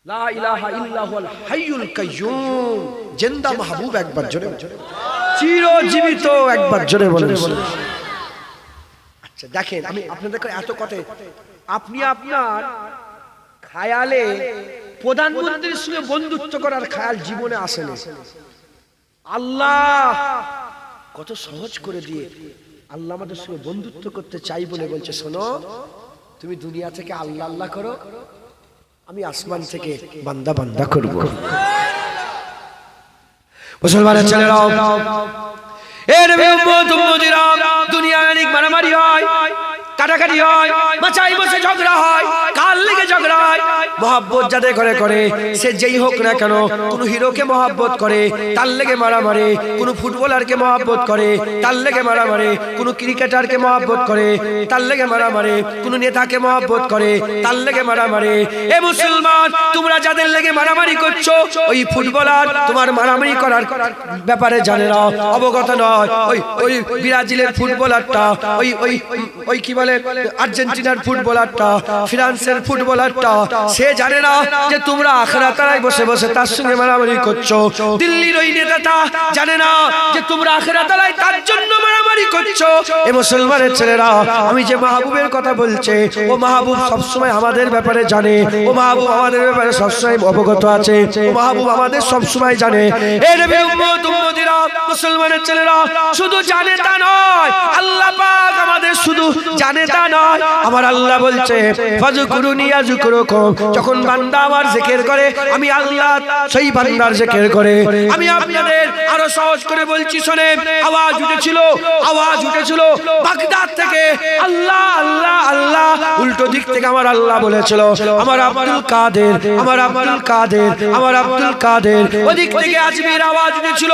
লা ইলাহা ইল্লা হুয়াল হাইয়ুল কাইয়্যুম, জিন্দা মাহবুব। একবার জোরে চিরজীবিত। একবার জোরে বলেন। আচ্ছা দেখেন, আমি আপনাদেরকে এত কথা, আপনি আপনার খায়ালে প্রধানমন্ত্রীর সঙ্গে বন্ধুত্ব করার খায়াল জীবনে আসে না। আল্লাহ কত সহজ করে দিয়ে আল্লাহ আমাদের সঙ্গে বন্ধুত্ব করতে চাই বলে বলছে, শোনো তুমি দুনিয়া থেকে আল্লাহ আল্লাহ করো, আমি আসমান থেকে বান্দা বান্দা করব। মুসলমানের ছেলেরাও, এর উম্মত উম্মতিরা, দুনিয়ায় অনেক মারামারি হয়, কাটাকাটি হয়, মাচাই বসে ঝগড়া হয়, কার লেগে ঝগড়া হয়? মহব্বত যাদের ঘরে করে, সে যেই হোক না কেন, কোন হিরোকে মহব্বত করে তার লেগে মারামারি, কোন ফুটবলারকে মহব্বত করে তার লেগে মারামারি, কোন ক্রিকেটারকে মহব্বত করে তার লেগে মারামারি, কোন নেতাকে মহব্বত করে তার লেগে মারামারি। এ মুসলমান, তোমরা যাদের লেগে মারামারি করছো, ওই ফুটবলার তোমার মারামারি করার ব্যাপারে জানে না, অবগত নয়। ওই ব্রাজিলের ফুটবলারটা, ওই কি বলে আর্জেন্টিনার ফুটবলারটা, ফ্রান্সের ফুটবলারটা, সে জানে না যে তোমরা আখিরাতে বসে বসে তার সঙ্গে মারামারি করছো। দিল্লির ওই নেতাটা জানে না যে তোমরা আখিরাতে তার জন্য মারামারি করছো। এ মুসলমানের ছেলেরা, আমি যে মাহবুবের কথা বলছে, ও মাহবুব সবসময় আমাদের ব্যাপারে জানে, ও মাহবুব আমাদের ব্যাপারে সবসময় অবগত আছে, ও মাহবুব আমাদের সবসময় জানে। এ নবী উম্মত উম্মতিরা, মুসলমানের ছেলেরা, শুধু জানে তা নয়, আল্লাহ পাক আমাদের শুধু জানে তা নয়, আমার আল্লাহ বলছে ফাযকুরুনি আযকুরুকুম, যখন বান্দা আমার জিকির করে আমি আল্লাহ সেই বান্দার জিকির করে। আমি আপনাদের আরো সহজ করে বলছি, শুনেন। আওয়াজ উঠেছিল বাগদাদ থেকে, আল্লাহ আল্লাহ আল্লাহ, উল্টো দিক থেকে আমার আল্লাহ বলেছিল আমার আব্দুল কাদের, আমার আব্দুল কাদের, আমার আব্দুল কাদের। ওদিক থেকে আজমির আওয়াজ উঠেছিল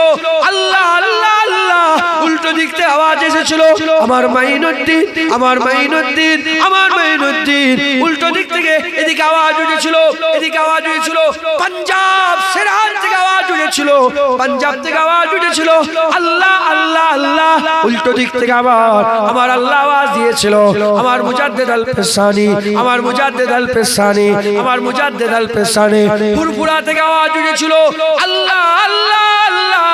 আল্লাহ আল্লাহ আল্লাহ, উল্টো দিক থেকে আওয়াজ এসেছিল আমার মাইনুদ্দিন, আমার মাইনুদ্দিন, আমার মাইনুদ্দিন। উল্টো দিক থেকে এদিকে আওয়াজ উঠেছিল, এদিকে আওয়াজ উঠেছিল পাঞ্জাব, সেরান থেকে আওয়াজ উঠেছিল, পাঞ্জাব থেকে আওয়াজ উঠেছিল আল্লাহ আল্লাহ আল্লাহ। উল্টো দিক থেকে আমার আল্লাহ আওয়াজ দিয়েছিল আমার মুজাদ্দিদ আল পেশানি, আমার মুজাদ্দিদ আল পেশানি, আমার মুজাদ্দিদ আল পেশানি। ফুরফুরা থেকে আওয়াজ উঠেছিল আল্লাহ আল্লাহ আল্লাহ।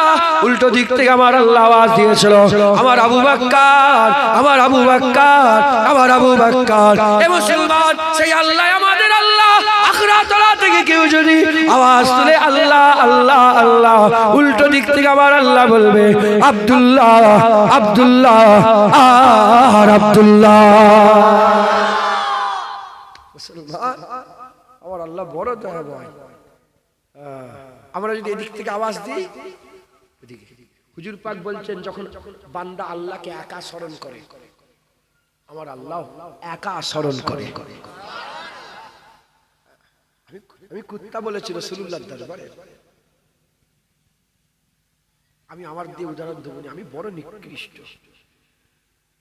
উল্টো দিক থেকে আমার আল্লাহ আওয়াজ দিয়েছিল আমার আবু বকর, আমার আবু বকর, আমার আবু বকর। এ মুসলমান, সেই আল্লাহ আমাদের আল্লাহ। আখিরাতলা থেকে কেউ যদি আওয়াজ তুলে আল্লাহ আল্লাহ আল্লাহ, উল্টো দিক থেকে আমার আল্লাহ বলবে আব্দুল্লাহ আব্দুল্লাহ আর আব্দুল্লাহ। মুসলমান, আমার আল্লাহ বড় দয়াময়। আমরা যদি এদিক থেকে আওয়াজ দিই, হুজুর পাক বলছেন যখন বান্দা আল্লাহকে একা স্মরণ করে, আমার আল্লাহ একা স্মরণ করে। আমি কুত্তা বলেছিল রাসূলুল্লাহর দরবারে, আমি আমার দিয়ে উদাহরণ দেব না, আমি বড় নিকৃষ্ট।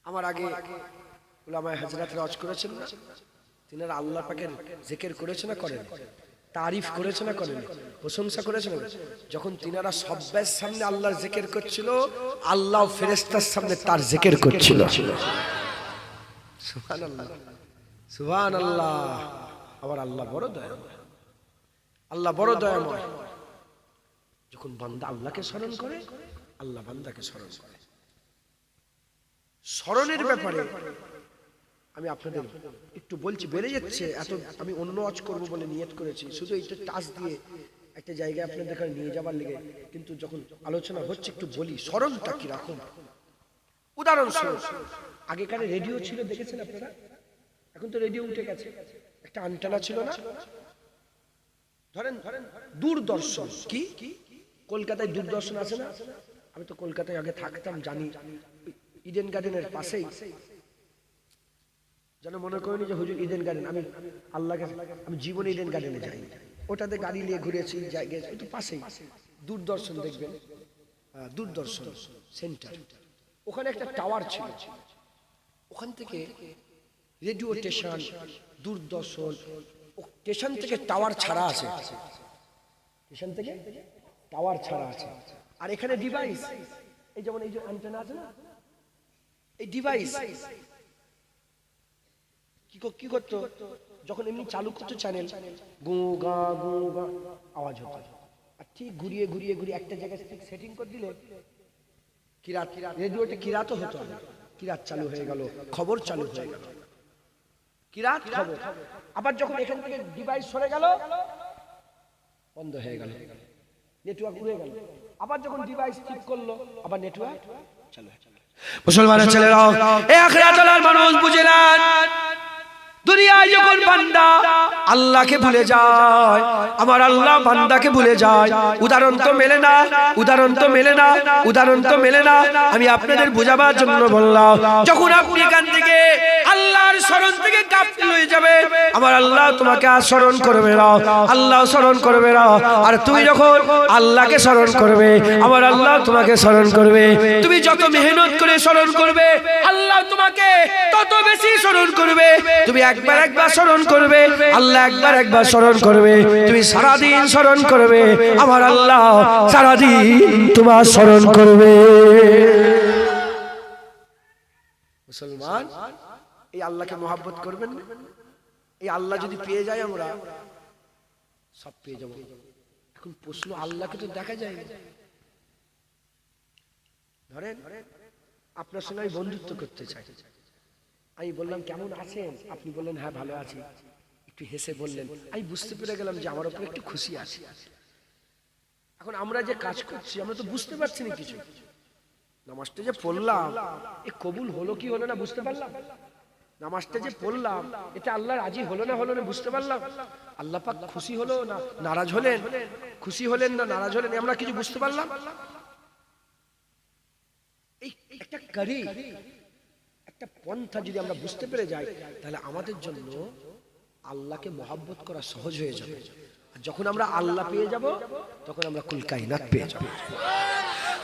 আমার আগে উলামায়ে হযরত রাজ করেছেন না, তিনারা আল্লাহ পাকের জিকির করেছে না করেন, তারিফ করেছে না করেন, প্রশংসা করেছে না। যখন তিনারা সব্বার সামনে আল্লাহর জিকির করছিল, আল্লাহ ফেরেশতার সামনে তার জিকির করছিল। সুবহানাল্লাহ সুবহানাল্লাহ। আমার আল্লাহ বড় দয়াময়, আল্লাহ বড় দয়াময়। যখন বান্দা আল্লাহকে স্মরণ করে, আল্লাহ বান্দাকে স্মরণ করে। স্মরণের ব্যাপারে আমি আপনাদের একটু বলছি, বেড়ে যাচ্ছে এত, আমি অন্য ওয়াজ করব বলে নিয়ত করেছি, শুধু এইটা টাচ দিয়ে একটা জায়গায় আপনাদের কাছে নিয়ে যাবার লেগে, কিন্তু যখন আলোচনা হচ্ছে একটু বলি স্মরণটা কি রকম। উদাহরণস্বরূপ, আগেকার রেডিও ছিল, দেখেছেন আপনারা? এখন তো রেডিও উঠে গেছে, একটা অ্যান্টেনা ছিল না? ধরেন দূরদর্শন, কি কলকাতায় দূরদর্শন আছে না? আমি তো কলকাতায় আগে থাকতাম, জানি। ইডেন গার্ডেনের পাশেই, যেন মনে করিনি যে হুজুর ইডেন গার্ডেন, আমি আল্লাহকে, আমি জীবনে ইডেন গার্ডেনে যাই, ওটাতে গাড়ি নিয়ে ঘুরেছি, একটু পাশেই দূরদর্শন দেখবেন, দূরদর্শন সেন্টার। ওখানে একটা টাওয়ার ছিল, ওখান থেকে রেডিও স্টেশন, দূরদর্শন, স্টেশন থেকে টাওয়ার ছাড়া আছে, স্টেশন থেকে টাওয়ার ছাড়া আছে। আর এখানে ডিভাইস, এই যেমন এই যে অ্যান্টেনা আছে না, এই ডিভাইস কি করতো, যখন এমনি চালু করতো চ্যানেল, গু গা আওয়াজ হতো। আর ঠিক ঘুরিয়ে ঘুরিয়ে ঘুরিয়ে একটা জায়গায় সেটিং করে দিলে কিরাত, রেডিওতে কিরাতও হতো, কিরাত চালু হয়ে গেল, খবর চালু হয়ে গেল, কিরাত খবর। আবার যখন এখান থেকে ডিভাইস সরে গেল, বন্ধ হয়ে গেল, নেটওয়ার্ক উড়ে গেল। আবার যখন ডিভাইস ঠিক করলো, আবার নেটওয়ার্ক চালু হয়ে গেল। মুসলমানের ছেলেরা, এই আখিরাতের মানুষ বুঝে নেন, দুনিয়ায় যখন বান্দা আল্লাহকে ভুলে যায়, আমার আল্লাহ বান্দাকে ভুলে যায়। উদাহরণ তো মেলে না, উদাহরণ তো মেলে না, উদাহরণ তো মেলে না। আমি আপনাদের বোঝাবার জন্য বললাম, যখন আপনি এখান থেকে আল্লাহ আল্লাহর স্মরণ থেকে গাফিল হয়ে যাবে, আমার আল্লাহ তোমাকে আর স্মরণ করবে না, আল্লাহ স্মরণ করবে না। আর তুমি যখন আল্লাহকে স্মরণ করবে, আমার আল্লাহ তোমাকে স্মরণ করবে। তুমি যত মেহনত করে স্মরণ করবে, আল্লাহ তোমাকে তত বেশি স্মরণ করবে। তুমি একবার একবার স্মরণ করবে, আল্লাহ একবার একবার স্মরণ করবে। তুমি সারাদিন স্মরণ করবে, আমার আল্লাহ সারাদিন তোমার স্মরণ করবে। মুসলমান, এই আল্লাহকে মহব্বত করবেন না? এই আল্লাহ যদি পেয়ে যায় আমরা সব পেয়ে যাবো। এখন প্রশ্ন, আল্লাহকে তো দেখা যায় না। ধরেন আপনার সঙ্গে আমি বন্ধুত্ব করতে চাই, আমি বললাম কেমন আছেন, আপনি বললেন হ্যাঁ ভালো আছি, একটু হেসে বললেন, আমি বুঝতে পেরে গেলাম যে আমার উপর একটু খুশি আছে। এখন আমরা যে কাজ করছি আমরা তো বুঝতে পারছি না কিছু। নামাজটা যে পড়লাম এ কবুল হলো কি হলো না বুঝতে পারলাম? নামাজটা যে পড়লাম এটা আল্লাহ রাজি হলো না বুঝতে পারলাম? আল্লাহ পাক খুশি হলো না নারাজ হলেন, খুশি হলেন না নারাজ হলেন, আমরা কিছু বুঝতে পারলাম? এই একটা করি একটা পন্থা যদি আমরা বুঝতে পেরে যাই, তাহলে আমাদের জন্য আল্লাহকে মহব্বত করা সহজ হয়ে যাবে। আর যখন আমরা আল্লাহ পেয়ে যাব, তখন আমরা কুল কায়নাত পেয়ে যাব।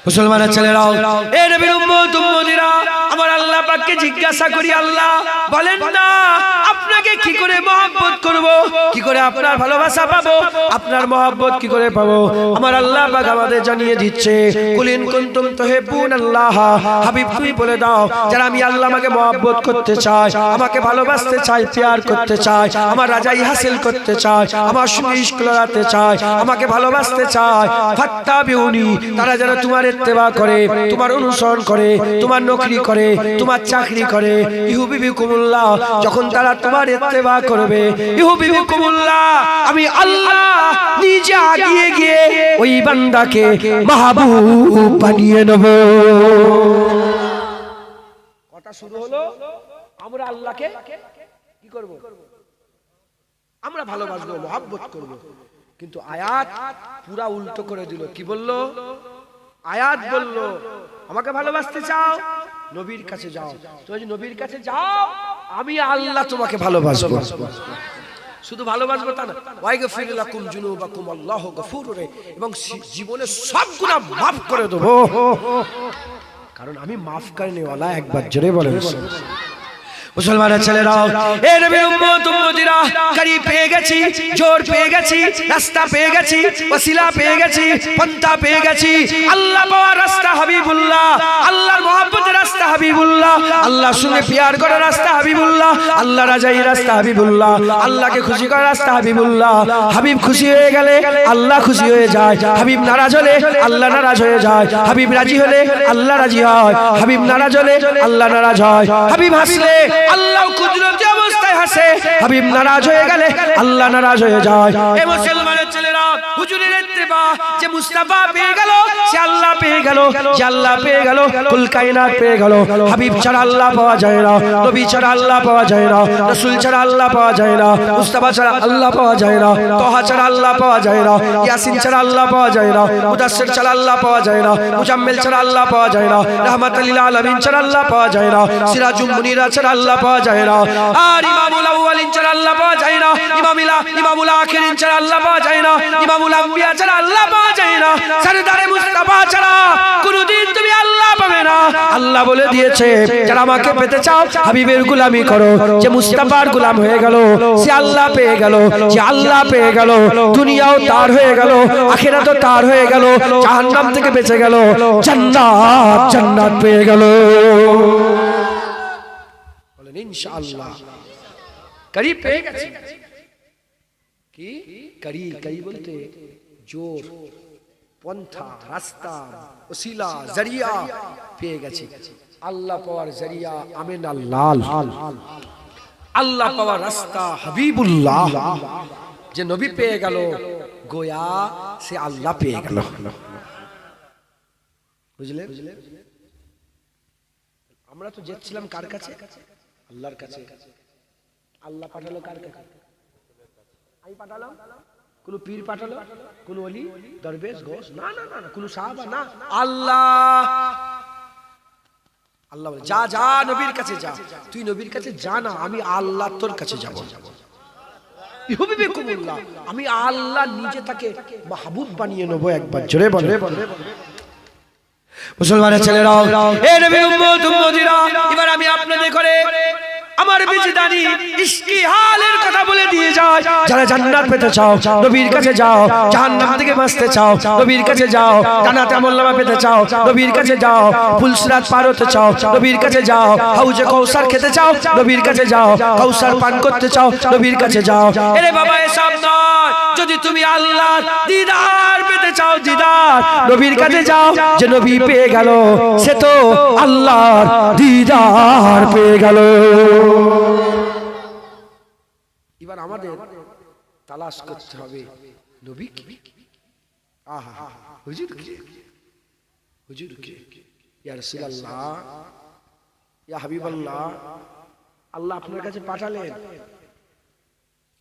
মুসলমানের ছেলেরাও, এ নবীর উম্মত উম্মতিরা, আমার আল্লাহ পাককে জিজ্ঞাসা করি, আল্লাহ বলেন না আপনাকে কি করে মহব্বত করব, কি করে আপনার ভালোবাসা পাবো, আপনার মহব্বত কি করে পাবো? আমার আল্লাহ পাক আমাদের জানিয়ে দিচ্ছে, কুল ইন কুনতুম তুহিব্বুনাল্লাহ, হাবিব তুমি বলে দাও, যারা আমি আল্লাহ আমাকে মহব্বত করতে চাই, আমাকে ভালোবাসতে চাই, প্যার করতে চাই, আমার রাজাই হাসিল করতে চাই, আমার সঙ্গে ইশক লাগাতে চাই, আমাকে ভালোবাসতে চাই, ফাত্তাবিউনি, তারা যারা তোমার ইত্তেবা করে, তোমার অনুসরণ করে, তোমার নকরি করে, তোমার চাকরি করে, ইহুবিবিকুমুল্লাহ, যখন তারা তোমার ইত্তেবা করবে, ইহুবিবিকুমুল্লাহ, আমি আল্লাহ নিজে আগিয়ে গিয়ে ওই বান্দাকে মাহবুব বানিয়ে নেব। কথা শুরু হলো, আমরা আল্লাহকে কি করব? আমরা ভালোবাসবো, মহব্বত করব। কিন্তু আয়াত পুরা উল্টো করে দিল। কি বললো? আয়াত বলল আমাকে ভালোবাসতে চাও, নবীর কাছে যাও। তুমি যদি নবীর কাছে যাও, আমি আল্লাহ তোমাকে ভালোবাসবো। শুধু ভালোবাসবো তা না, ওয়াইগফির লাকুম যুনুবাকুম, আল্লাহু গফুরুর, এবং জীবনে সব গুনাহ মাফ করে দেব, কারণ আমি মাফ করনেওয়ালা। একবার জোরে বলেন মুসলমানের ছেলেরাও, এ নবীর উম্মত উম্মতিরা, করি পেয়ে গেছি, জোর পেয়ে গেছি, রাস্তা পেয়ে গেছি, ওসিলা পেয়ে গেছি, পন্থা পেয়ে গেছি। আল্লাহ পাওয়ার রাস্তা হাবিবুল্লাহ, আল্লাহর মহব্বতের রাস্তা হাবিবুল্লাহ, আল্লাহর সঙ্গে প্যার করার রাস্তা হাবিবুল্লাহ, আল্লাহ রাজাই রাস্তা হাবিবুল্লাহ, আল্লাহকে খুশি করার রাস্তা হাবিবুল্লাহ। হাবিব খুশি হয়ে গেলে আল্লাহ খুশি হয়ে যায়, হাবিব নারাজ হলে আল্লাহ নারাজ হয়ে যায়, হাবিব রাজি হলে আল্লাহ রাজি হয়, হাবিব নারাজ হলে আল্লাহ নারাজ হয়, হাবিব হাসলে আল্লাহ কুদরতি অবস্থায় হাসে, হাবিব নারাজ হয়ে গেলে আল্লাহ নারাজ হয়ে যায়। এ মুসলমানের ছেলেরা, হুজুরের ইত্তেবা, যে মুস্তাফা পেয়ে গেল সে আল্লাহ পেয়ে গেল, যে আল্লাহ পেয়ে গেল কুল কায়নাত পেয়ে গেল। হাবিব ছাড়া আল্লাহ পাওয়া যায় না, নবী ছাড়া আল্লাহ পাওয়া যায় না, রাসূল ছাড়া আল্লাহ পাওয়া যায় না, মুস্তাফা ছাড়া আল্লাহ পাওয়া যায় না, তাহা ছাড়া আল্লাহ পাওয়া যায় না, ইয়াসিন ছাড়া আল্লাহ পাওয়া যায় না, মুদাসসির ছাড়া আল্লাহ পাওয়া যায় না, মুজাম্মিল ছাড়া আল্লাহ পাওয়া যায় না, রাহমাতুল লিল আলামিন ছাড়া আল্লাহ পাওয়া যায় না, সিরাজুল মুনিরা ছাড়া আল্লাহ পাওয়া যায় না, আর ইমামুল আউয়ালিন ছাড়া আল্লাহ পাওয়া যায় না, ইমামুল আখিরিন ছাড়া আল্লাহ পাওয়া যায় না, ইমামুল আম্বিয়া ছাড়া আল্লাহ পাওয়া যায় না, সরদারে মুস্তাফা ছাড়া কোনদিন তুমি আল্লাহ পাবে না। আল্লাহ বলে দিয়েছে, যারা আমাকে পেতে চাও হাবিবের গোলামি করো। যে মুস্তাফার গোলাম হয়ে গেল সে আল্লাহ পেয়ে গেল, যে আল্লাহ পেয়ে গেল দুনিয়াও তার হয়ে গেল, আখিরাতও তার হয়ে গেল, জাহান্নাম থেকে বেঁচে গেল, জান্নাত পেয়ে গেল। বলেন ইনশাআল্লাহ। করিব পেয়ে গেছে। কি করি বলতে জোর, পন্থা, রাস্তা, ওসিলা, জরিয়া পেয়ে গেছে। আল্লাহ পাওয়ার জরিয়া আমিন আল্লাহ, আল্লাহ পাওয়ার রাস্তা হাবিবুল্লাহ। যে নবী পেয়ে গেল গোয়া সে আল্লাহ পেয়ে গেল। বুঝলে? আমরা তো যেছিলাম কার কাছে? আল্লাহর কাছে। আল্লাহ পাঠালো কার কাছে? আমি পাঠালাম? কোন পীর পাঠালো? কোন ওলি, দরবেশ, গোস? না না না, কোন সাহাবা না, আল্লাহ। আল্লাহ বলে যা যা নবীর কাছে যা, তুই নবীর কাছে যা না, আমি আল্লাহ তোর কাছে যাব। আমি আল্লাহ নিজে তাকে মাহবুব বানিয়ে নেবো। একবার জোরে বলে মুসলমানের ছেলেরা, এ নবীর উম্মত উম্মতিরা, এবার আমি আপনাদের করে আমার বিজদানি ইশকি হালের কথা বলে দিয়ে যায়। যারা জান্নাত পেতে চাও নবীর কাছে যাও, জাহান্নাম থেকে বাঁচতে চাও নবীর কাছে যাও, জান্নাতে আমলনামা পেতে চাও নবীর কাছে যাও, ফুলসিরাত পার হতে চাও নবীর কাছে যাও, হাউজে কাউসার খেতে চাও নবীর কাছে যাও, কাউসার পান করতে চাও নবীর কাছে যাও। আরে বাবা এসব নয়, যদি তুমি আল্লাহর দিদার পেতে চাও, দিদার নবীর কাছে যাও। যে নবী পেয়ে গেল সে তো আল্লাহর দিদার পেয়ে গেল। এবার আমাদের তালাশ করতে হবে নবী কি। আহা হুজুর কে, হুজুর কে, ইয়া রাসূলুল্লাহ, ইয়া হাবিবাল্লাহ, আল্লাহ আপনার কাছে পাঠালেন,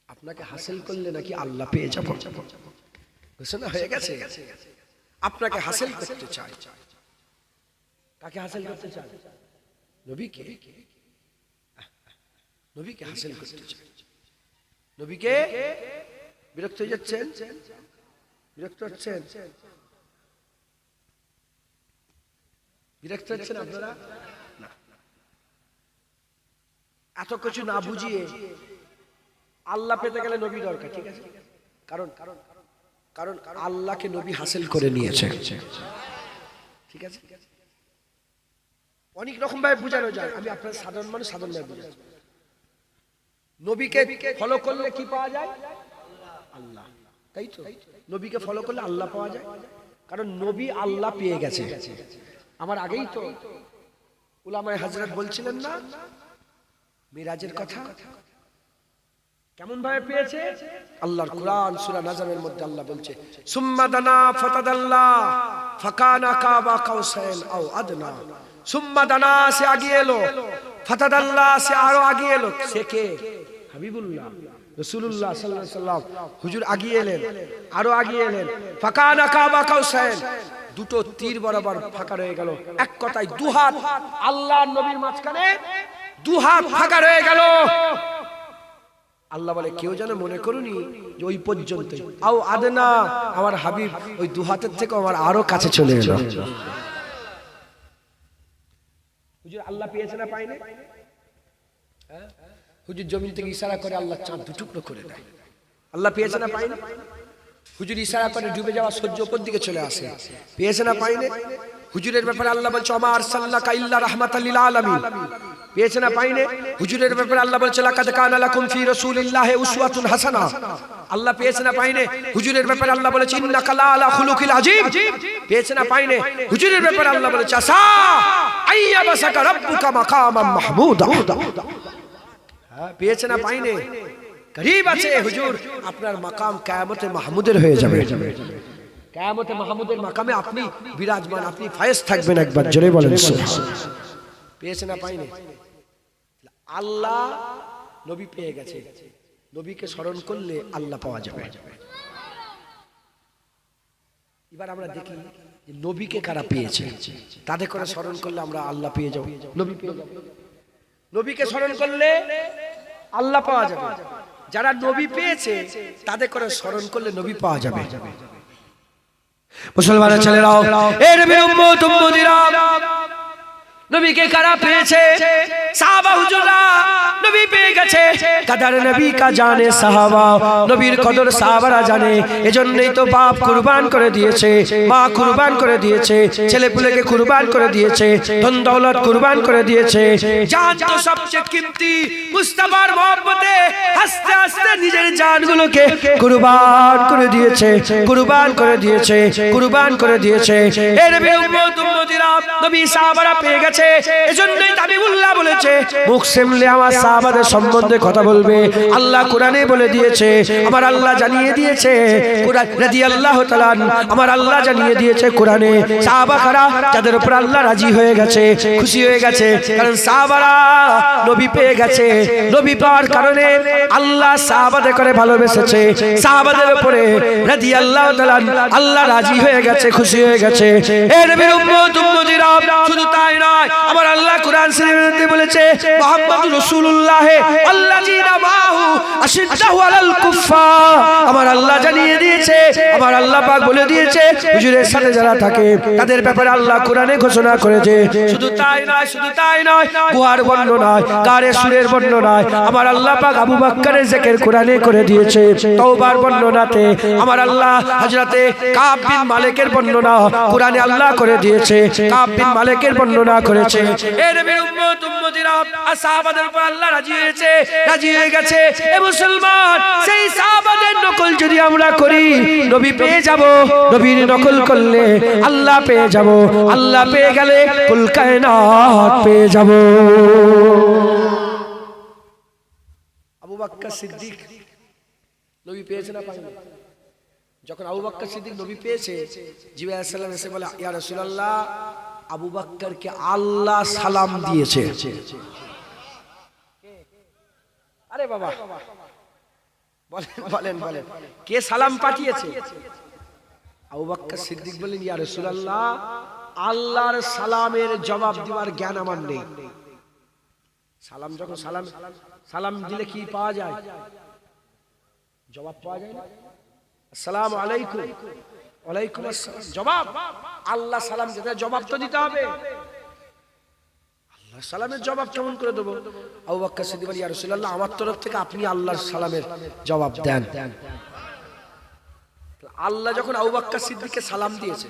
আপনাকে হাসিল করলে নাকি আল্লাহ পেয়ে যাব। ঘোষণা হয়ে গেছে, আপনাকে হাসিল করতে চাই। কাকে হাসিল করতে চাই? নবীকে, নবীকে হাসিল করতে চাই। নবীকে বিরক্ত হয়ে যাচ্ছেন, বিরক্ত হচ্ছেন, বিরক্ত হচ্ছেন আপনারা না। এত কিছু না বুঝিয়ে আল্লাহ পেতে গেলে নবী দরকার, ঠিক আছে? কারণ কারণ কারণ আল্লাহকে নবী হাসিল করে নিয়েছে, ঠিক আছে? অনেক রকম ভাবে বোঝানো যায়, আমি আপনার সাধারণ মানুষ সাধারণ ভাবে বুঝাচ্ছি। নবীকে ফলো করলে কি পাওয়া যায়? আল্লাহ, তাই তো? নবীকে ফলো করলে আল্লাহ পাওয়া যায়, কারণ নবী আল্লাহ পেয়ে গেছে। আমার আগেই তো উলামায়ে হযরত বলছিলেন না মিরাজের কথা, কেমন ভাবে পেয়েছে? আল্লাহর কুরআন সূরা নাজমের মধ্যে আল্লাহ বলছে সুম্মা দানা ফাতাদাল্লা ফাকানা কাবা কাউসাইন আও আদনা। সুম্মা দানা সে আগিয়ে এলো, ফাতাদাল্লা সে আরো আগিয়ে এলো। সে কে? হাবিবুল্লাহ রাসূলুল্লাহ সাল্লাল্লাহু আলাইহি ওয়াসাল্লাম। হুজুর আগিয়ে এলেন, আরো আগিয়ে এলেন। ফাকানা কাবা কাউসাইন, দুটো তীর বরাবর ফাঁকা রয়ে গেল। এক কথায় দু হাত আল্লাহর নবীর মাঝখানে, দু হাত ফাঁকা রয়ে গেল। আল্লাহ বলে কেউ যেন মনে করুনি যে ওই পর্যন্ত, আও আদনা, আমার হাবিব ওই দু হাতের থেকে আমার আরো কাছে চলে এলো। হুজুর আল্লাহ পেয়েছে না পায়নি? হুজুর জমিন থেকে ইশারা করে আল্লাহ চাঁদ দু টুকরো করে দেয়। আল্লাহ পেয়েছে না পায়নি? হুজুর ইশারা করে ডুবে যাওয়া সূর্য উপর দিকে চলে আসে, পেয়েছে না পায়নি? হুজুরের ব্যাপারে আল্লাহ বলছে ওমা আরসালনাকা ইল্লা রাহমাতাল লিল আলামিন, পেয়েছে না পায়নি? হুজুরের ব্যাপারে আল্লাহ বলছে লাকাদ কানা লাকুম ফি রাসূলিল্লাহি উসওয়াতুন হাসানাহ, আল্লাহ পেয়েছে না পায়নি? হুজুরের ব্যাপারে আল্লাহ বলেছে ইন্নাকা লা আলা খুলুকিল আযীম, পেয়েছে না পায়নি? হুজুরের ব্যাপারে আল্লাহ বলেছে আসা আইয়াবাসাকা রাব্বুকা মাকামাম মাহমুদা, পেয়েছে না পায়নি? করিব আছে হুজুর আপনার মাকাম কিয়ামতে মাহমুদের হয়ে যাবে। কিয়ামতে মাহমুদের মাকামে আপনি বিরাজমান, আপনি ফায়েজ থাকবেন। একবার জোরে বলেন সুবহানাল্লাহ। পেয়েছে না পায়নি? আল্লাহ নবী পেয়ে গেছে, নবীকে স্মরণ করলে আল্লাহ পাওয়া যাবে। এবার আমরা দেখি যে নবীকে কারা পেয়েছে, তাদের করে স্মরণ করলে আমরা আল্লাহ পেয়ে যাব, নবী পেয়ে যাব। নবীকে স্মরণ করলে আল্লাহ পাওয়া যাবে। যারা নবী পেয়েছে তাদের করে স্মরণ করলে নবী পাওয়া যাবে। মুসলমানের ছেলেরাও, এই নবীর উম্মত উম্মতিরা, নবীকে কারা পেয়েছে? সাহাবা হুজুররা নবী পেয়ে গেছে। কদর নবী কা জানে সাহাবা, নবীর কদর সাহাবারা জানে। এজন্যই তো বাপ কুরবান করে দিয়েছে, মা কুরবান করে দিয়েছে, ছেলেপুলেকে কুরবান করে দিয়েছে, ধন দৌলত কুরবান করে দিয়েছে। জান তো সবচেয়ে কিমতি, মুস্তাফার মহব্বতে হাসতে হাসতে নিজের জানগুলোকে কুরবান করে দিয়েছে, কুরবান করে দিয়েছে, কুরবান করে দিয়েছে। এই নবীর উম্মত উম্মতিরা, নবী সাহাবারা পেয়ে গেছে। এজন্যই হাবিবুল্লাহ বলেছে মুখ সামলে আমার সাহাবাদের সম্বন্ধে কথা বলবে। আল্লাহ কোরআনে বলে দিয়েছে, আমার আল্লাহ জানিয়ে দিয়েছে কোরআন রাদিয়াল্লাহু তাআলা, আমার আল্লাহ জানিয়ে দিয়েছে কোরআনে, সাহাবারা যাদের উপর আল্লাহ রাজি হয়ে গেছে, খুশি হয়ে গেছে, কারণ সাহাবারা নবী পেয়ে গেছে। নবী পাওয়ার কারণে আল্লাহ সাহাবাদের করে ভালোবেসেছে, সাহাবাদের উপরে রাদিয়াল্লাহু তাআলা আল্লাহ রাজি হয়ে গেছে, খুশি হয়ে গেছে। এর নবীর উম্মত উম্মতিরা শুধু তাই নয়, আমার আল্লাহ কোরআন শরীফে বলেছে মুহাম্মদুর রাসূলুল্লাহ আল্লাযীনা মাহু আশিদ্দাহু আলাল কুফফার, আমার আল্লাহ জানিয়ে দিয়েছে, আমার আল্লাহ পাক বলে দিয়েছে হুজুরের সাথে যারা থাকে তাদের ব্যাপারে আল্লাহ কোরআনে ঘোষণা করেছে। শুধু তাই নয়, শুধু তাই নয়, গুহার বর্ণনায়, গারে সুরের বর্ণনায় আমার আল্লাহ পাক আবু বকরের জিকির কোরআনে করে দিয়েছে। তওবার বর্ণনাতে আমার আল্লাহ হযরতে কাব বিন মালিকের বর্ণনা কোরআনে আল্লাহ করে দিয়েছে, কাব বিন মালিকের বর্ণনা করেছে। এর নবীর উম্মত উম্মতিরা সাহাবাদের উপর আল্লাহ রাজি হয়েছে, রাজি হয়ে গেছে। এ মুসলমান, সেই সাহাবাদের নকল যদি আমরা করি নবী পেয়ে যাব, নবীর নকল করলে আল্লাহ পেয়ে যাব, আল্লাহ পেয়ে গেলে কুল কায়নাত পেয়ে যাব। আবু বকর সিদ্দিক নবী পেয়েছে না পায়নি? যখন আবু বকর সিদ্দিক নবী পেয়েছে, জিবরাইল আলাইহিস সালাম এসে বলে, ইয়া রাসূলুল্লাহ, আবু বকরকে আল্লাহ সালাম দিয়েছে। আরে বাবা, বলেন বলেন কে সালাম পাঠিয়েছে? আবু বকর সিদ্দিক বলেন, ইয়া রাসূলুল্লাহ, আল্লাহর সালামের জবাব দেওয়ার জ্ঞান আমার নেই। সালাম যখন সালাম দিলে কি পাওয়া যায়? জবাব পাওয়া যায় না? আসসালামু আলাইকুম, ওয়ালাইকুম আসসালাম, জবাব। আল্লাহ সালাম দিতে জবাব তো দিতে হবে। আল্লাহ সালামের জবাব কেমন করে দেব? আবু বকর সিদ্দিক বলেন, ইয়া রাসূলুল্লাহ, আমার তরফ থেকে আপনি আল্লাহর সালামের জবাব দেন। আল্লাহ যখন আবু বকর সিদ্দিককে সালাম দিয়েছে,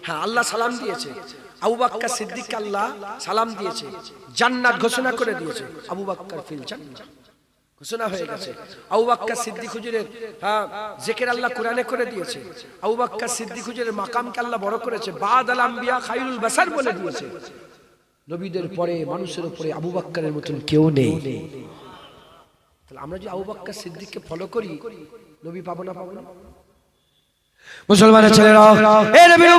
হ্যাঁ আল্লাহ সালাম দিয়েছে, আবু বকর সিদ্দিককে আল্লাহ সালাম দিয়েছে, জান্নাত ঘোষণা করে দিয়েছে, আবু বকর ফিল জান্নাহ ঘোষণা হয়ে গেছে। আবু বকর সিদ্দিক হুজুরের জিকির আল্লাহ কোরআনে করে দিয়েছে, আবু বকর সিদ্দিক হুজুরের মাকামকে আল্লাহ বড় করেছে, বাদাল আম্বিয়া খায়রুল বাশার বলে দিয়েছে। নবীদের পরে মানুষের উপরে আবু বকরের মতন কেউ নেই। তাহলে আমরা যদি আবু বকর সিদ্দিককে ফলো করি, নবী পাবো না পাবো না? মুসলমানের ছেলেরা, এ নবীর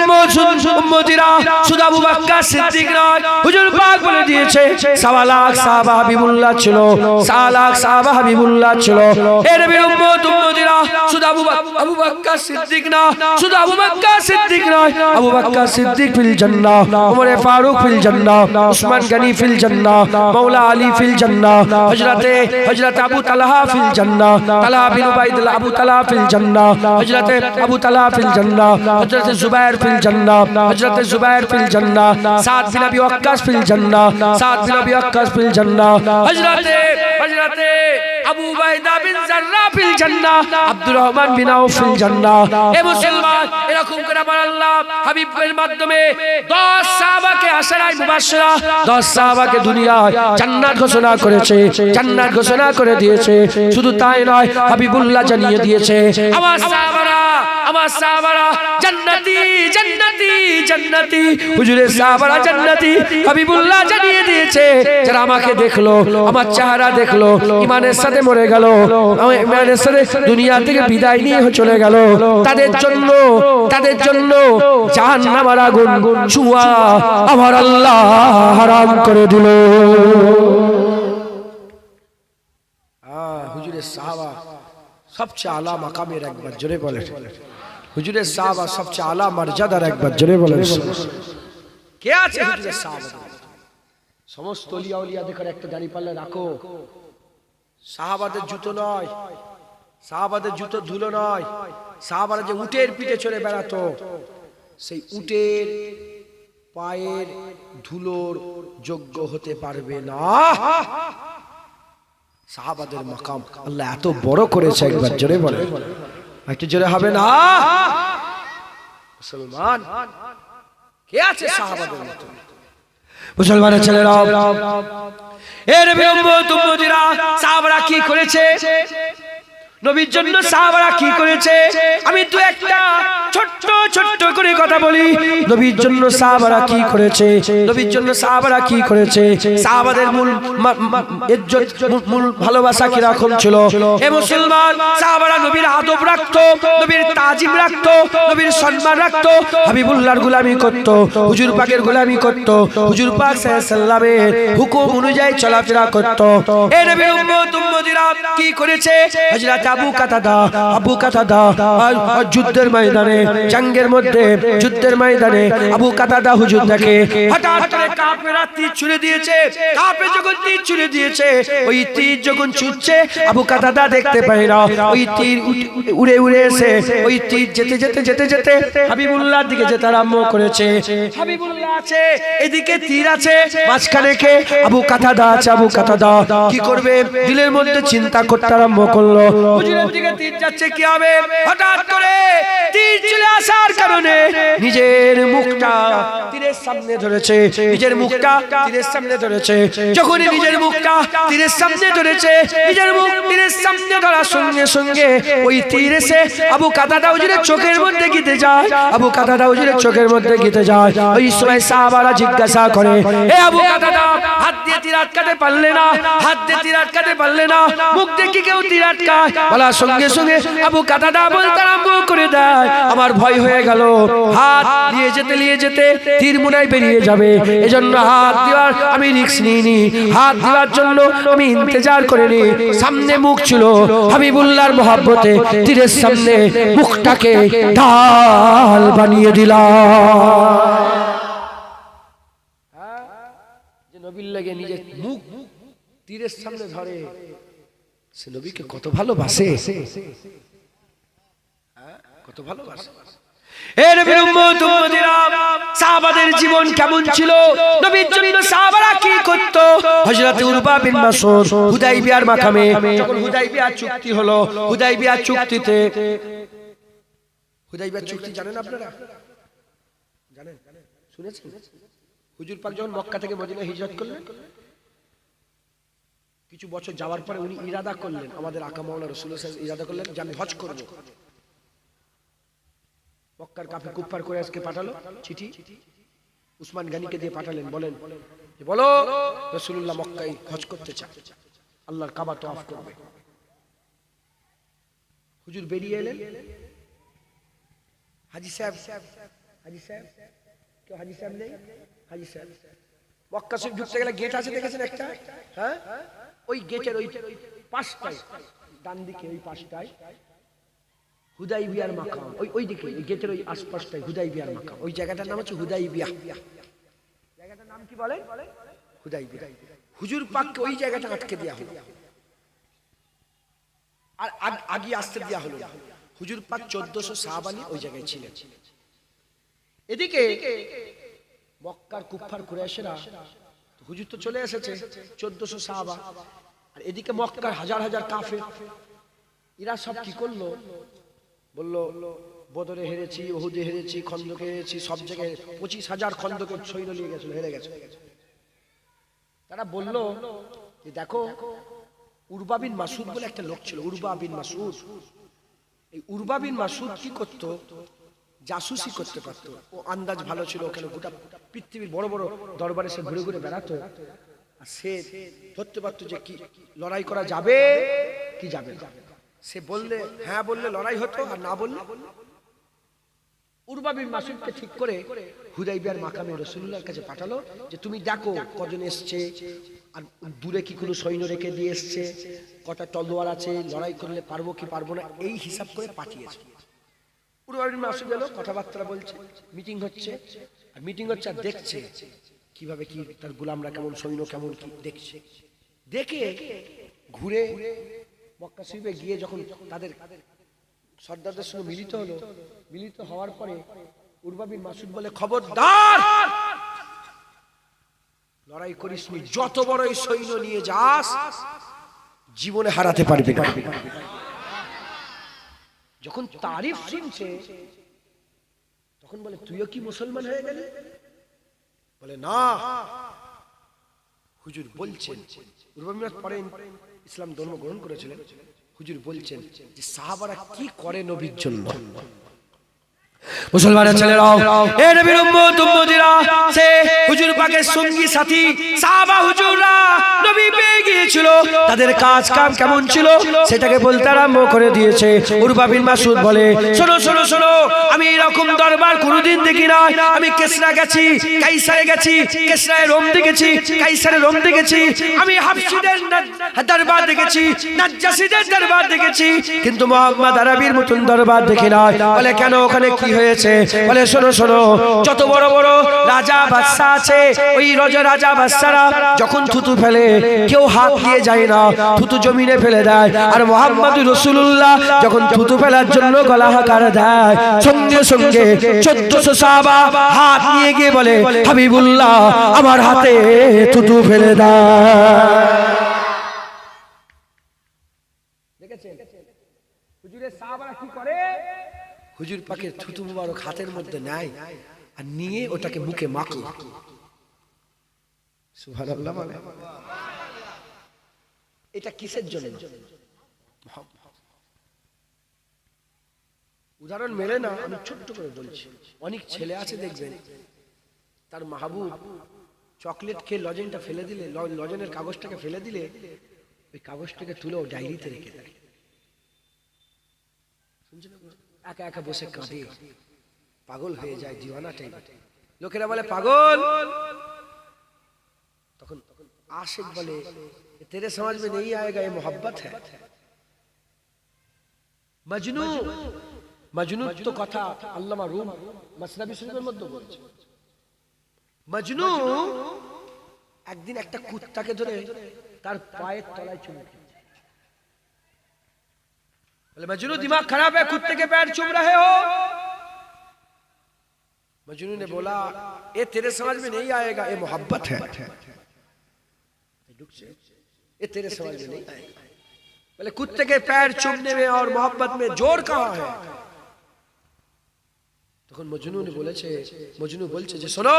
উম্মতিরা শুধু আবু বকর সিদ্দিক নয়, হুজুর পাক বলে দিয়েছে সাওয়া লাখ সাহাবা হাবিবুল্লাহ ছিল, সাওয়া লাখ সাহাবা হাবিবুল্লাহ ছিল। এ নবীর উম্মতিরা শুধু আবু বকর সিদ্দিক না, শুধু আবু বকর সিদ্দিক নয়, আবু বকর সিদ্দিক ফিল জান্নাহ, ওমর ফারুক ফিল জান্নাহ, উসমান গনি ফিল জান্নাহ, মাওলা আলী ফিল জান্নাহ, হযরত আবু তালহা ফিল জান্নাহ, তালহা বিন উবাইদুল্লাহ আবু তালহা ফিল জান্নাহ, হযরত আবু তালহা ফিল জান্নাহ, হযরত জুবায়ের ফিল জান্নাহ, হযরত জুবায়ের ফিল জান্নাহ, সাদ বিন আবি ওয়াক্কাস ফিল জান্নাহ, সাদ বিন আবি ওয়াক্কাস ফিল জান্নাহ, হযরত আবু উবাইদা বিন জাররাহ ফিল জান্নাহ, আব্দুর রহমান বিন আউফ ফিল জান্নাহ। এ মুসলমান, এরকম করে আমার আল্লাহ হাবিবের মাধ্যমে 10 সাহাবাকে আশরায়ে মুবাশশিরা, 10 সাহাবাকে দুনিয়ায় জান্নাত ঘোষণা করেছে, জান্নাত ঘোষণা করে দিয়েছে। শুধু তাই নয়, হাবিবুল্লাহ জানিয়ে দিয়েছে আমার সাহাবারা জান্নাতি জান্নাতি জান্নাতি, হুজুরের সাহাবারা জান্নাতি। হাবিবুল্লাহ জানিয়ে দিয়েছে যারা আমাকে দেখলো, আমার চেহারা দেখলো, ঈমানের সাথে মরে গেল, ঈমানের সাথে দুনিয়া থেকে বিদায় নিয়ে চলে গেল, তাদের জন্য জাহান্নামের আগুন ছোঁয়া আমার আল্লাহ হারাম করে দিল। হুজুরের সাহাবা সবচেয়ে আলা মাকামের, একবার জোরে বলে হুজুরের সাহাবা সবচেয়ে আলা মর্যাদার, একবার জোরে বলেন কে আছে হুজুরের সাহাবা? সমস্ত ওলিয়া ওলিয়াদের করে একটা দাড়ি পাল্লা রাখো। সাহাবাদের জুতো নয়, সাহাবাদের জুতো ধুলো নয়, সাহাবারা যে উটের পিঠে চড়ে বেড়াতো, সেই উটের পায়ের ধুলোর যোগ্য হতে পারবে না। সাহাবাদের মাকাম আল্লাহ এত বড় করেছে, একবার জোরে বলে, একটু জোরে হবে না? মুসলমান কে আছে সাহাবাদের মতো? মুসলমানের ছেলেরা, এর উম্মতিরা সাহাবারা কি করেছে? নবীর জন্য সাহাবারা কি করেছে আমি তো একটা ছোট্ট ছোট্ট করে কথা বলি। নবীর জন্য সাহাবারা কি করেছে, নবীর জন্য সাহাবারা কি করেছে, সাহাবাদের মূল ইজ্জত মূল ভালোবাসা কি রকম ছিল। এ মুসলমান, সাহাবারা নবীর আদব রাখতো, নবীর তাজিম রাখতো, নবীর সম্মান রাখতো, হাবিবুল্লাহর গোলামি করত, হুজুর পাকের গোলামি করত, হুজুর পাক সাল্লাল্লাহু আলাইহি সাল্লামের হুকুম অনুযায়ী চলাফেরা করত। এ নবীর উম্মতিরা কি করেছে, হযরত আবু কাতাদা যুদ্ধের ময়দানে, জঙ্গের মধ্যে যুদ্ধের ময়দানে আবু কাতাদা হুজুর দেখে হঠাৎ করে কাফেররা তীর ছুঁড়ে দিয়েছে। কাফের যখন তীর ছুঁড়ে দিয়েছে, ওই তীর যখন ছুটছে আবু কাতাদা দেখতে পায় না, ওই তীর উড়ে উড়ে এসে ওই তীর যেতে যেতে যেতে যেতে হাবিবুল্লাহর দিকে যেতে আরম্ভ করেছে। হাবিবুল্লাহ আছে, এদিকে তীর আছে, মাঝখানে কে আবু কাতাদা আছে। আবু কাতাদা কি করবে দিলের মধ্যে চিন্তা করতে আরম্ভ করলো, হুজুরের দিকে তীর যাচ্ছে, কি হবে। হঠাৎ করে তীর চলে আসার কারণে নিজের মুখটা তীরের সামনে ধরেছে, নিজের মুখটা তীরের সামনে ধরেছে। যখনই নিজের মুখটা তীরের সামনে ধরেছে, নিজের মুখ তীরের সামনে ধরার সঙ্গে সঙ্গে ওই তীর এসে আবু কাতাদা হুজুরের চোখের মধ্যে গিতে যায়। আবু কাতাদা হুজুরের চোখের মধ্যে গিতে যায়। ওই সময় সাহাবারা জিজ্ঞাসা করে, এ আবু কাতাদা, হাত দিয়ে তীর আটকাতে পারলে না, হাত দিয়ে তীর আটকাতে পারলে না, মুখ দেখি কেউ তীর আটকায়। বলার সঙ্গে সঙ্গে আবু কাতাদা বলতে আরম্ভ করে দেয়, আমার ভয় হয়ে গেল, হাত নিয়ে যেতে তীর মুনায় বেরিয়ে যাবে, এজন্য হাত দেওয়ার আমি রিস্ক নিইনি, হাত দেওয়ার জন্য আমি ইন্তজার করিনি। সামনে মুখ ছিল, হাবিবুল্লাহর মহব্বতে তীরের সামনে মুখটাকে ঢাল বানিয়ে দিলাম। যে নবীর লাগে নিজের মুখ তীরের সামনে ধরে, সে নবীকে কত ভালোবাসে, কত ভালোবাসে। এর সাহাবাদের জীবন কেমন ছিল, নবীর জন্য সাহাবারা কি করত। হযরত উরবা বিন মাসউদ হুদাইবিয়ার মাকামে যখন হুদাইবিয়া চুক্তি হলো, হুদাইবিয়া চুক্তিতে, হুদাইবিয়া চুক্তি জানেন আপনারা, জানেন, শুনেছেন? হুজুর পাক যখন মক্কা থেকে মদিনা হিজরত করলেন, কিছু বছর যাওয়ার পরে উনি ইরাদা করলেন, আমাদের আকা মাওলানা রাসূলুল্লাহ সাল্লাল্লাহু আলাইহি ওয়াসাল্লাম ইরাদা করলেন যে আমি হজ করব। মক্কার কাফের কুফার কুরাইশকে পাঠালো চিঠি, উসমান গনিকে দিয়ে পাঠালেন, বলেন যে বলো রাসূলুল্লাহ মক্কায় হজ করতে চায়, আল্লাহর কাবা তওয়াফ করবে। হুজুর বেরিয়ে এলেন, হাজী সাহেব কেউ হাজী সাহেব নেই, হাজী সাহেব মক্কা শরীফ ঢুকতে গেলে গেট আছে, দেখেছেন একটা, হ্যাঁ, ওই গেটের ওই পাশটায় ডান দিকে ওই পাশটায় হুদাইবিয়ার মাকাম, ওই দিকে ওই গেটের ওই আশপাশটায় হুদাইবিয়ার মাকাম, ওই জায়গাটার নাম হচ্ছে হুদাইবিয়া। জায়গাটার নাম কি বলে? হুদাইবিয়া। হুজুর পাককে ওই জায়গাটা আটকে দেওয়া হলো, আর আগে আসতে দেওয়া হলো। হুজুর পাক 1400 সাহাবা নিয়ে ওই জায়গায় ছিলেন। এদিকে মক্কার কুফার কুরাইশরা, হুজুর তো চলে এসেছে, 1400 সাহাবা, আর এদিকে মক্কার হাজার হাজার কাফের। এরা সব কি করলো, বললো বদরে হেরেছি, উহুদে হেরেছি, খন্দকে হেরেছি, সব জায়গায় 25,000 খন্দকের সৈন্য নিয়ে গেছিল, হেরে গেছে। তারা বলল যে দেখো, উরবা বিন মাসউদ বলে একটা লোক ছিল, উরবা বিন মাসউদ। এই উরবা বিন মাসউদ কি করত, জাসুসি করতে পারতো, ও আন্দাজ ভালো ছিল, ওখানে গোটা পৃথিবীর বড় বড় দরবারে সে ঘুরে ঘুরে বেড়াতো, আর সে ধরতে পারতো যে কি লড়াই করা যাবে কি যাবে না। সে বললে হ্যাঁ বললে লড়াই হতো, আর না বললে। উরবা বিন মাসউদকে ঠিক করে হুদাইবিয়ার মাকামে রাসূলুল্লাহর কাছে পাঠালো যে তুমি দেখো কজন এসছে, আর দূরে কি কোনো সৈন্য রেখে দিয়ে এসছে, কটা তলোয়ার আছে, লড়াই করলে পারবো কি পারবো না, এই হিসাব করে পাঠিয়েছে। উরবা বিন মাসউদ এলো, কথাবার্তা বলছে, মিটিং হচ্ছে, আর মিটিং হচ্ছে আর দেখছে কিভাবে কি তার গোলামরা কেমন, সৈন্য কেমন, কি দেখছে। দেখে ঘুরে মক্কা শরীফে গিয়ে যখন তাদের সর্দারদের সঙ্গে মিলিত হলো, মিলিত হওয়ার পরে উরবা বিন মাসউদ বলে, খবরদার লড়াই করিস নি, যত বড়ই সৈন্য নিয়ে যাস জীবনে হারাতে পারবি না। যখন তারিফ শুনছে তখন বলে, তুইও কি মুসলমান হয়ে গেলি? বলে না, হুজুর বলছেন। উরবা বিন মাসউদ পরে ইসলাম ধর্ম গ্রহণ করেছিলেন। হুজুর বলছেন যে সাহাবারা কি করে নবীর জন্য। মুসলমানের ছেলেরাও, এ নবীর উম্মত উম্মতিরা, সে হুজুর পাকের সঙ্গী সাথী সাহাবা হুজুররা নবী পেয়ে গিয়েছিল, তাদের কাজ কাম কেমন ছিল সেটাকে বলতে আরম্ভ করে দিয়েছে। উরওয়া বিন মাসউদ বলে, শোনো শোনো শোনো, আমি এরকম দরবার কোনোদিন দেখি না। আমি কেসরা গেছি, কাইসারে গেছি, কেসরায় রোম দেখেছি, কাইসারে রোম দেখেছি, আমি হাবশীদের দরবার দেখেছি, নাজ্জাশীদের দরবার দেখেছি, কিন্তু মুহাম্মদ আরবির মতন দরবার দেখি না। বলে কেন, ওখানে কি হয়েছে? বলে শোনো শোনো, যত বড় বড় রাজা বাদশা আছে, ওই রাজা বাদশারা যখন থুতু ফেলে কেউ হাত দিয়ে যায় না, থুতু জমিনে ফেলে দেয়। আর মুহাম্মদুর রাসূলুল্লাহ যখন থুতু ফেলার জন্য গলা হাঁকার দেয়, সঙ্গে সঙ্গে 1400 সাহাবা হাত নিয়ে গিয়ে বলে, হাবিবুল্লাহ আমার হাতে থুতু ফেলে দেয়। দেখেছেন হুজুরের সাহাবারা কি করে? হুজুর পাকের থুতু মুবারক হাতের মধ্যে নেয় আর নিয়ে ওটাকে মুখে মাখে। সুবহানাল্লাহ। মানে এটা কিসের জন্য? উদাহরণ মেলে না, আমি ছোট্ট করে বলছি। অনেক ছেলে আছে দেখবেন, তার মাহবুব চকলেট খেয়ে লজেনটা ফেলে দিলে, লজেনের কাগজটাকে ফেলে দিলে, ওই কাগজটাকে তুলে ও ডায়েরিতে রেখে দেয়। একা একা বসে কাঁদে, পাগল হয়ে যায়, দিওয়ানা টাইপ। লোকেরা বলে পাগল, তখন আশিক বলে तेरे समझ में नहीं आएगा, ये मोहब्बत है। মজনু, মজনু তো কথা আল্লামা রুম মাসনাবি শরীফের মধ্যে বলছে। মজনু একদিন একটা কুত্তাকে ধরে তার পায়ের তলায় চুমু খেয়েছে। बोले मजनू दिमाग खराब है, कुत्ते के पैर चूम रहे हो। मजनू ने बोला ये तेरे समझ में नहीं आएगा, ये मोहब्बत है। ये तेरे समझ में नहीं आएगा। बोले कुत्ते के पैर चूमने में और मोहब्बत में जोर कहाँ है? तখন मजनू ने बोलेছে, मजनू बोलছে যে सुनो,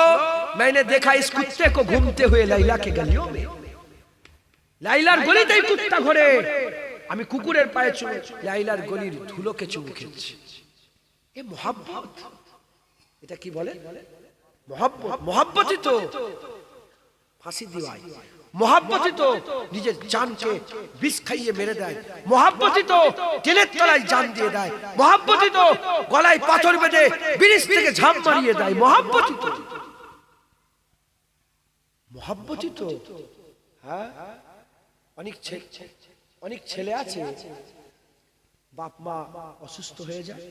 मैंने देखा इस कुत्ते को घूमते हुए लैला के गलियों में। লাইলার গলিতেই কুত্তা ঘোরে, আমি কুকুরের পায়ে চুমু, লাইলার গলির ধুলোকে চুমু খেয়েছি। এ মোহাব্বত। এটা কি বলে? মোহাব্বত। মোহাব্বতই তো ফাঁসি দিওয়ায়, মোহাব্বতই তো নিজের জানকে বিষ খাইয়ে মেরে দেয়, মোহাব্বতই তো তেলের তলায় জান দিয়ে দেয়, মোহাব্বতই তো গলায় পাথর বেঁধে ব্রিজ থেকে ঝাঁপ মারিয়ে দেয়, মোহাব্বতই তো, মোহাব্বতই তো। হ্যাঁ, অনেক ছেলে আছে বাপ মা অসুস্থ হয়ে যায়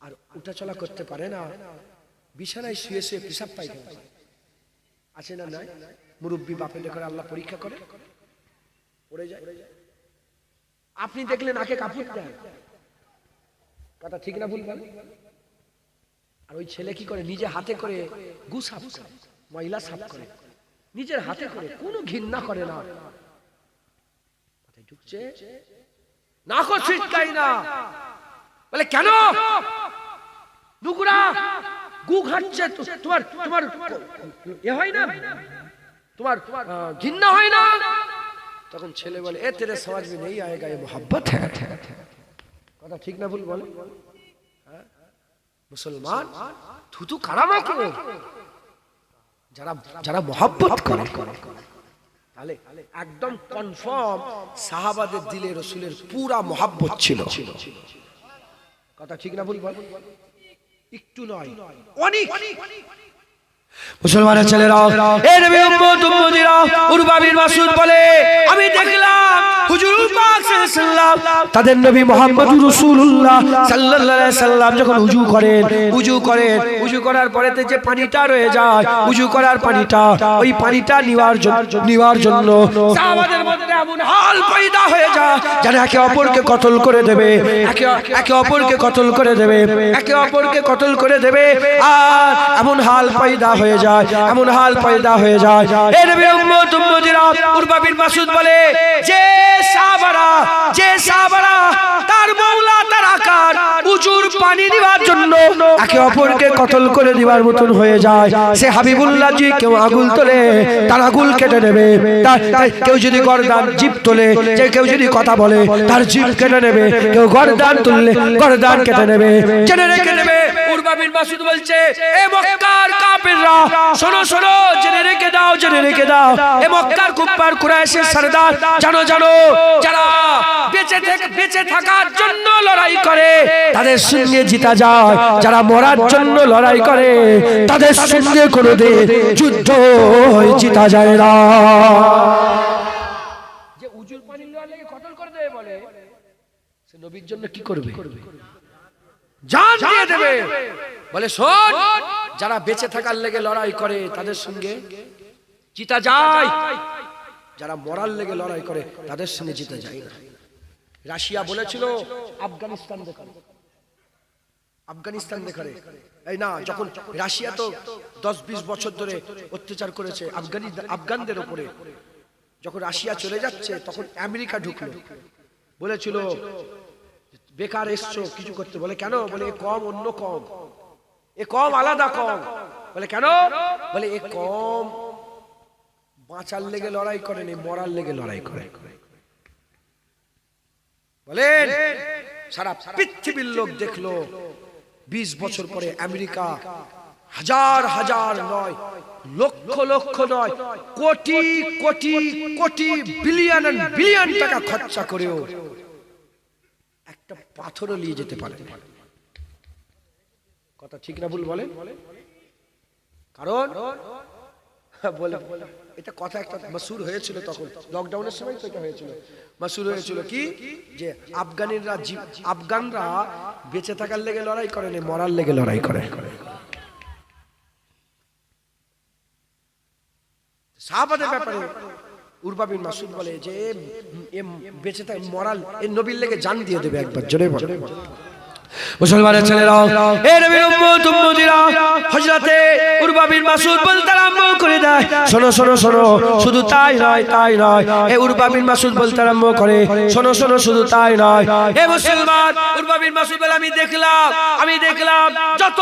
আর উঠা চলা করতে পারে না, বিছানায় শুয়ে শুয়ে পেশাব পায়খানা করে। আছে না নাই? মুরব্বী বাপের করে আল্লাহ পরীক্ষা করে, পড়ে যায়। আপনি দেখলেন নাকে কাপড় দেয়, কথা ঠিক না ভুল বলেন? আর ওই ছেলে কি করে? নিজে হাতে করে গু সাফ করে, ময়লা সাফ করে, নিজের হাতে করে, কোনো ঘৃণা করে না। ঢুকছে না, ছিটকাই না। বলে কেন? নুকুরা গু ঘাটছে, তোমার তোমার এ হয় না, তোমার ঘৃণা হয় না? তখন ছেলে বলে এ তেরে সমাজ में नहीं आएगा, ये मोहब्बत है। কথা ঠিক না ভুল বলে? মুসলমান থুতু কারামা করে যারা যারা মোহাব্বত করে, তাহলে একদম কনফার্ম সাহাবাদের দিলে রাসূলের পুরা মোহাব্বত ছিল। কথা ঠিক না ভুল বল? একটু নয়, অনেক। মুসলমানের ছেলেরা, এ নবীর উম্মত উম্মতিরা, উরওয়া বিন মাসউদ বলে আমি দেখলাম হুজুর পাক সাল্লাল্লাহু আলাইহি ওয়াসাল্লাম, তাদের নবী মুহাম্মদুর রাসূলুল্লাহ সাল্লাল্লাহু আলাইহি ওয়াসাল্লাম যখন উযু করেন, উযু করার পরেতে যে পানিটা রয়ে যায়, উযু করার পানিটা, ওই পানিটা নিওয়ার জন্য সাহাবাদের মধ্যে এমন হাল পয়দা হয়ে যায় যেন একে অপরকে কতল করে দেবে, একে অপরকে কতল করে দেবে, একে অপরকে কতল করে দেবে। আর এমন হাল পয়দা হয়ে যায়, এমন হাল পয়দা হয়ে যায়। এ নবীর উম্মত উম্মতিরা, উরওয়া বিন মাসউদ বলে যে সাহাবারা তার মওলা তার আকার উজুর পানি দিবার জন্য একে অপরকে কতল করে দিবার মতন হয়ে যায়। সে হাবিবুল্লাহ জি কেউ আগুল তোলে তার আগুল কেটে নেবে, কেউ যদি গর্দান জিভ তোলে, যে কেউ যদি কথা বলে তার জিভ কেটে নেবে, কেউ গর্দান তুললে গর্দান কেটে নেবে, জেনে রেখে নেবে। উরওয়া বিন মাসউদ বলছে, এ মক্কার কাফেররা শোনো শোনো, জেনে রেখে দাও, জেনে রেখে দাও, এ মক্কার কুফার কুরাইশের সরদার, জানো জানো, যারা বেঁচে থাকার জন্য লড়াই করে তাদের সঙ্গে জিতা যায়, যারা মরার জন্য লড়াই করে তাদের সঙ্গে কোনোদিন যুদ্ধ জিতা যায় না। যে উজুর পানি লওয়ার লাগে কতল করে দেবে বলে, সে নবীর জন্য কি করবে? জান দিয়ে দেবে। বলে শোন, যারা বেঁচে থাকার লেগে লড়াই করে তাদের সঙ্গে জিতা যায়, যারা মরার লেগে লড়াই করে তাদের সঙ্গে জিতা যায় না। রাশিয়া বলেছিল আফগানিস্তান দেখারে, আফগানিস্তান দেখারে, এই না, যখন রাশিয়া তো 10-20 বছর ধরে অত্যাচার করেছে আফগানদের উপরে, যখন রাশিয়া চলে যাচ্ছে তখন আমেরিকা ঢুকলো, বলেছিল বেকার এসছো কিছু করতে। বলে কেন? বলে এ কম অন্য কম, এ কম আলাদা কম। বলে কেন? বলে এ কম বাঁচার লেগে লড়াই করে নি, মরার লেগে লড়াই করে। বলেন সারা পৃথিবীর লোক দেখলো 20 বছর পরে আমেরিকা হাজার হাজার নয়, লক্ষ লক্ষ নয়, কোটি কোটি কোটি বিলিয়ন বিলিয়ন টাকা খরচা করেও একটা পাথরও নিয়ে যেতে পারে। কথা ঠিক না ভুল বলেন? কারণ বলে এটা কথা একটা মাসুর হয়েছিল, তখন লকডাউনের সময় তো এটা হয়েছিল, মাসুর হয়েছিল কি যে আফগানরা বেঁচে থাকার লেগে লড়াই করে না, মরার লেগে লড়াই করে। সাহাবাদের ব্যাপারে উরওয়া বিন মাসউদ বলে যে বেঁচে থাকে মরাল এ নবীর লেগে জান দিয়ে দেবে একবার। জোরে বলে মুসলমানের ছেলেরা, এ নবীর উম্মত উম্মতিরা, হযরতে উরওয়া বিন মাসউদ বলতে আরম্ভ করে দেয়, শোনো শোনো শোনো, শুধু তাই নয়, তাই নয়। এ উরওয়া বিন মাসউদ বলতে আরম্ভ করে, শোনো শোনো, শুধু তাই নয়। এ মুসলমান, উরওয়া বিন মাসউদ বলে আমি দেখলাম যত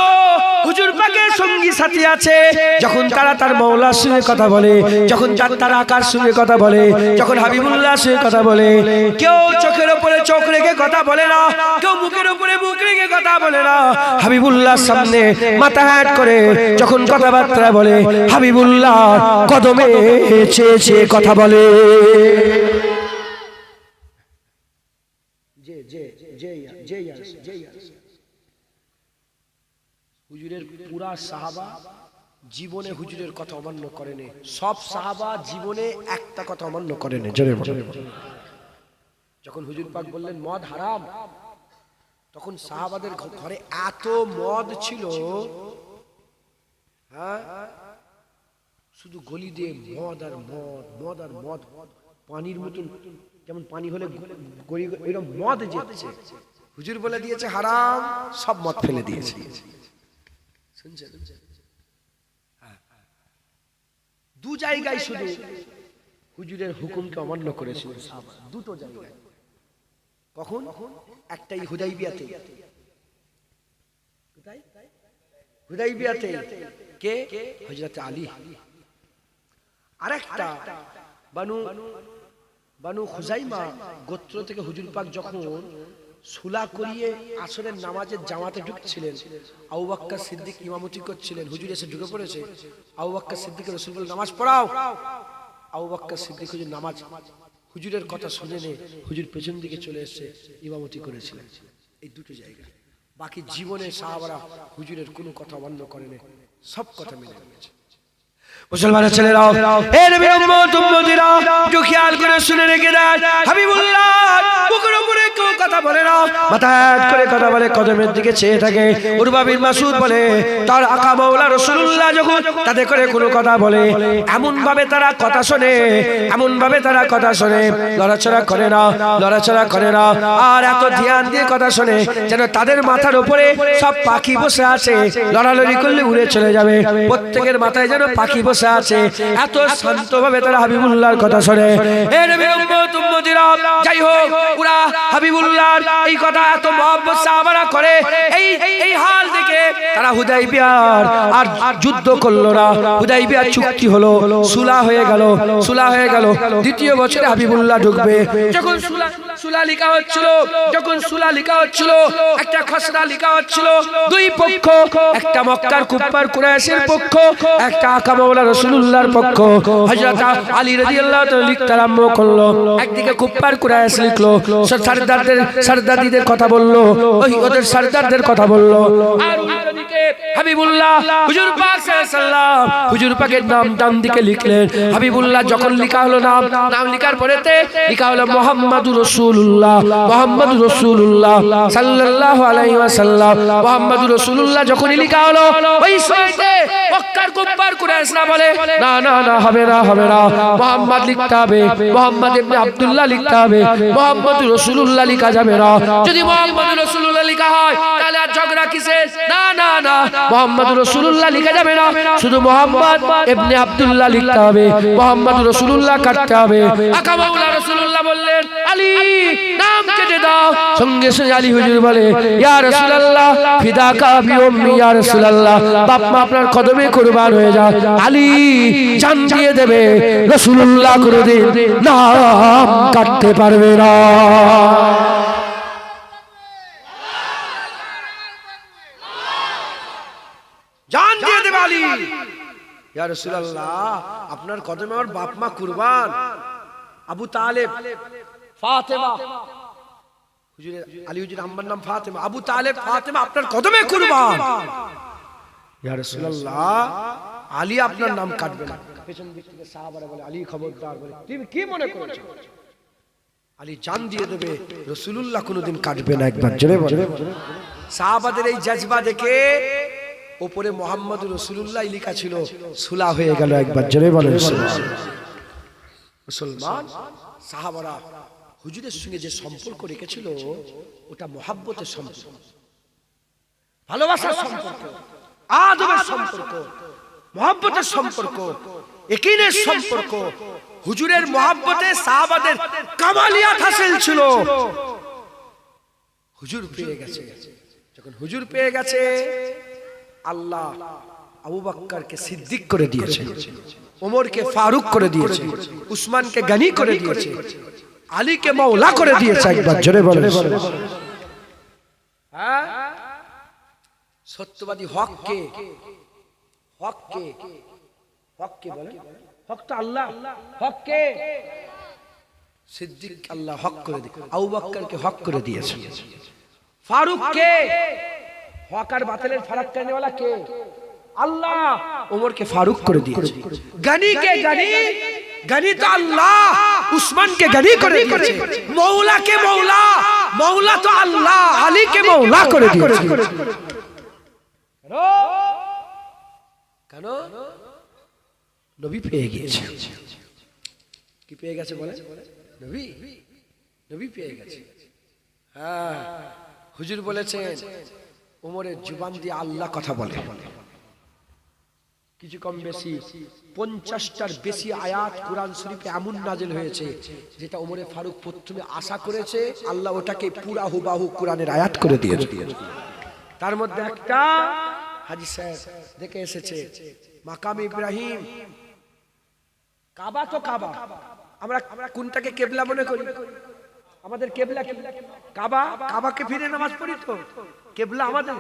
হুজুর পাকের সঙ্গী সাথী আছে, যখন তারা তার মাওলার সঙ্গে কথা বলে, যখন তারা আকার সঙ্গে কথা বলে, যখন হাবিবুল্লাহর সঙ্গে কথা বলে, কেউ চোখের উপরে চোখ রেখে কথা বলে না, কেউ মুখের উপরে মুখ রেখে কথা বলে না। হাবিবুল্লাহর সামনে মাথা হ্যাট করে যখন কথাবার্তা বলে, হাবিবুল্লাহ কদমে চেয়ে চেয়ে কথা বলে। হুজুরের পুরা সাহাবা জীবনে হুজুরের কথা অমান্য করেনি, সব সাহাবা জীবনে একটা কথা অমান্য করেনি। যখন হুজুর পাক বললেন মদ হারাম, তখন সাহাবাদের ঘরে এত মদ ছিল, হ্যাঁ, শুধু গলি দিয়ে মদ আর মদ, মদ আর মদ, পানির মতন, যেমন পানি হলে গড়ি এরকম মদ যেতেছে। হুজুর বলে দিয়েছে হারাম, সব মদ ফেলে দিয়েছে। শুনছেন? দু জায়গায় শুধু হুজুরের হুকুমকে অমান্য করেছিল সাহাবা, দুটো জায়গায়। কখন? একটাই হুদাইবিয়াতে। হুদাইবিয়াতে কে? হযরত আলী। আরেকটা বানু খুজাইমা গোত্র থেকে হুজুর পাক যখন সুলা করিয়ে আসরের নামাজের জামাতে ঢুকছিলেন, আবু বকর সিদ্দিক ইমামতি করছিলেন, হুজুর এসে ঢুকে পড়েছে। আবু বকর সিদ্দিক রাসূল বলে নামাজ পড়াও। আবু বকর সিদ্দিক হুজুর নামাজ, হুজুরের কথা শুনে নে হুজুর পেছন দিকে চলে এসে ইমামতি করেছিলেন। এই দুটো জায়গা। বাকি জীবনে সাহাবারা হুজুরের কোনো কথা অমান্য করেনি, সব কথা মেনে নিয়েছে। মুসলমানের ছেলেরা, এ নবীর উম্মত উম্মতিরা, একটু খেয়াল করে শুনে রেখে দেন, হাবিবুল্লাহ মুখের উপরে কেউ কথা বলে না, মাথা হাত করে কথা বলে, কদমের দিকে চেয়ে থাকে। উরওয়া বিন মাসউদ বলে তার আকা মাওলা রাসূলুল্লাহ যখন তাদের করে কোনো কথা বলে, এমন ভাবে তারা কথা শোনে, এমন ভাবে তারা কথা শোনে, লড়াচড়া করে না, লড়াচড়া করে না, আর এত ধ্যান দিয়ে কথা শোনে যেন তাদের মাথার উপরে সব পাখি বসে আছে, লড়ালড়ি করলে উড়ে চলে যাবে। প্রত্যেকের মাথায় যেন পাখি বসে আছে, এত শান্তভাবে তারা হাবিবুল্লাহর কথা শোনে। এ নবীর উম্মত উম্মতিরা, যাই হোক পুরা হাবিবুল্লাহর এই কথা এত মহব্বত সাহাবারা করে এই হাল দেখে তারা হুদাইবিয়ার আর যুদ্ধ করলো না। হুদাইবিয়ার চুক্তি হলো, সুলাহ হয়ে গেল। দ্বিতীয় বছরে হাবিবুল্লাহ ঢুকবে। যখন সুলা লিখা হচ্ছিল একটা খসড়া লিখা হচ্ছিল, দুই পক্ষ, একটা মক্কার কুফার কুরাইশের পক্ষ, একটা আকা মাওলা রাসূলুল্লাহর পক্ষ। হযরত আলী রাদিয়াল্লাহু তাআলা লিখতে আরম্ভ করলো। একদিকে কুফার কুরাইশ লিখলো, সরদারদের কথা বললো, ওদের সরদারদের কথা বললো, আর ওইদিকে হাবিবুল্লাহ হুজুর পাক সাল্লাল্লাহু আলাইহি ওয়াসাল্লাম হুজুর পাকের নাম ডান দিকে লিখলেন। হাবিবুল্লাহ যখন লিখা হলো নাম লিখার পরেতে লিখা হলো মুহাম্মাদুর রাসূলুল্লাহ সাল্লাল্লাহু আলাইহি ওয়াসাল্লাম। মুহাম্মাদুর রাসূলুল্লাহ যখনই লিখা হলো, ওই সময়তে মক্কার কুফার কুরাইশরা বলে না না না, হবে না মুহাম্মদ লিখতে হবে, মুহাম্মদ ইবনে আব্দুল্লাহ লিখতে হবে, মুহাম্মাদুর রাসূলুল্লাহ লিখা যাবে না। যদি মুহাম্মাদুর রাসূলুল্লাহ লিখা হয় তাহলে আর ঝগড়া কিসের? না না না, মুহাম্মাদুর রাসূলুল্লাহ লিখা যাবে না, শুধু মুহাম্মদ ইবনে আব্দুল্লাহ লিখতে হবে, মুহাম্মাদুর রাসূলুল্লাহ কাটতে হবে। আকা মাওলা রাসূলুল্লাহ বললেন, আলী নাম কেটে দাও। সঙ্গে সঙ্গে আলী হুজুর বলে, ইয়া রাসূলুল্লাহ ফিদাকা বিউম্মি, ইয়া রাসূলুল্লাহ বাপ মা আপনার কদমে কুরবান হয়ে যায়। আলী জান দিয়ে দেবে, রাসূলুল্লাহ কোনদিন নাম কাটতে পারবে না। জান দিয়ে দেবে আলী, ইয়া রাসূলুল্লাহ আপনার কদমে আমার বাপ মা কুরবান। আবু তালেব, ফাতেমা, হুজুরের আলী হুজুর আম্মার নাম ফাতেমা, আবু তালেব ফাতেমা আপনার কদমে কুরবান। ইয়া রাসূলুল্লাহ আলী আপনার নাম কাটবে না। পেছন দিক থেকে সাহাবারা বলে, আলী খবরদার, বলে তুমি কি মনে করছো? আলী জান দিয়ে দেবে, রাসূলুল্লাহ কোনোদিন কাটবে না। একবার জোরে বলে। সাহাবাদের এই জজবা দেখে উপরে মুহাম্মদুর রাসূলুল্লাহ লেখা ছিল, সুলা হয়ে গেল। একবার জোরে বলে মুসলমান। সাহাবারা হুজুরের সঙ্গে যে সম্পর্ক রেখেছিল ওটা মহব্বতের সম্পর্ক, ভালোবাসার সম্পর্ক, আদবের সম্পর্ক, মহব্বতের সম্পর্ক, ইয়াকিনের সম্পর্ক। হুজুরের মহব্বতে সাহাবাদের কামালিয়াত হাসিল ছিল। হুজুর পেয়ে গেছে, যখন হুজুর পেয়ে গেছে, আল্লাহ আবু বকরকে সিদ্দিক করে দিয়েছে, ওমরকে ফারুক করে দিয়েছে, উসমানকে গনি করে দিয়েছে, আলীকে মাওলা করে দিয়েছে। একবার জোরে বলেন। হ্যাঁ, সত্যবাদী হক কে? হক কে? হক কে বলেন? হক তো আল্লাহ। হক কে? সিদ্দিক আল্লাহ হক করে দিয়েছে, আবু বকরকে হক করে দিয়েছে। ফারুক কে? হক আর বাতিলের ফারাক করনে वाला কে? আল্লাহ। ওমরকে ফারুক করে দিয়েছে। গনি কে? গনি তো আল্লাহ। উসমানকে গনি করে দিয়েছে। মওলা কে? মওলা তো আল্লাহ। আলীকে মওলা করে দিয়েছে। কেন? নবী পেয়ে গেছে। কি পেয়ে গেছে বলে? নবী পেয়ে গেছে। হ্যাঁ, হুজুর বলেছেন ওমরের জুবান দিয়ে আল্লাহ কথা বলে। কিছু কম বেশি 50টার বেশি আয়াত কোরআন শরীফে এমন নাজিল হয়েছে যেটা ওমরে ফারুক প্রথমে আশা করেছে, আল্লাহ ওটাকে পুরা হুবাহু কোরআনের আয়াত করে দিয়েছে। তার মধ্যে একটা হাজী সাহেব দেখে এসেছে, মাকাম ইব্রাহিম, কাবা তো কাবা, আমরা কোনটাকে কিবলা মনে করি? আমাদের কিবলা কাবা, কাবাকে ফিরে নামাজ পড়ি তো কিবলা আমাদের।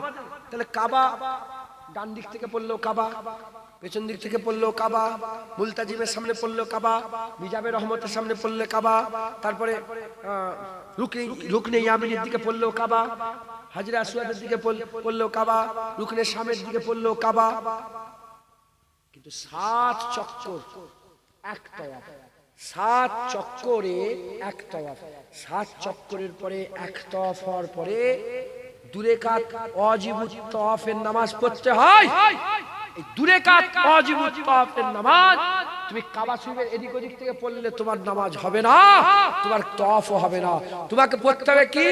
তাহলে কাবা ডান দিক থেকে পড়লো কাবা, পেছন দিক থেকে পড়লো কাবা, মুলতাজিমের সামনে পড়লো কাবা, মিজাবের রহমতের সামনে পড়লে কাবা, তারপরে রুকনে ইয়ামিনের দিকে পড়লো কাবা, হাজরা আসওয়াদের দিকে পড়লো কাবা, রুকনে শামের দিকে পড়লো কাবা। কিন্তু 7 চক্কর এক তওয়াফ, 7 চক্করে এক তওয়াফ, 7 চক্করের পরে এক তওয়াফ হওয়ার পরে 2 রাকাত ওয়াজিবুত তওয়াফের নামাজ পড়তে হয়। এই 2 রাকাত ওয়াজিবুত তওয়াফের নামাজ তুমি কাবা শরীফের এদিক ওদিক থেকে পড়লে তোমার নামাজ হবে না, তোমার তওয়াফও হবে না। তোমাকে পড়তে হবে কি?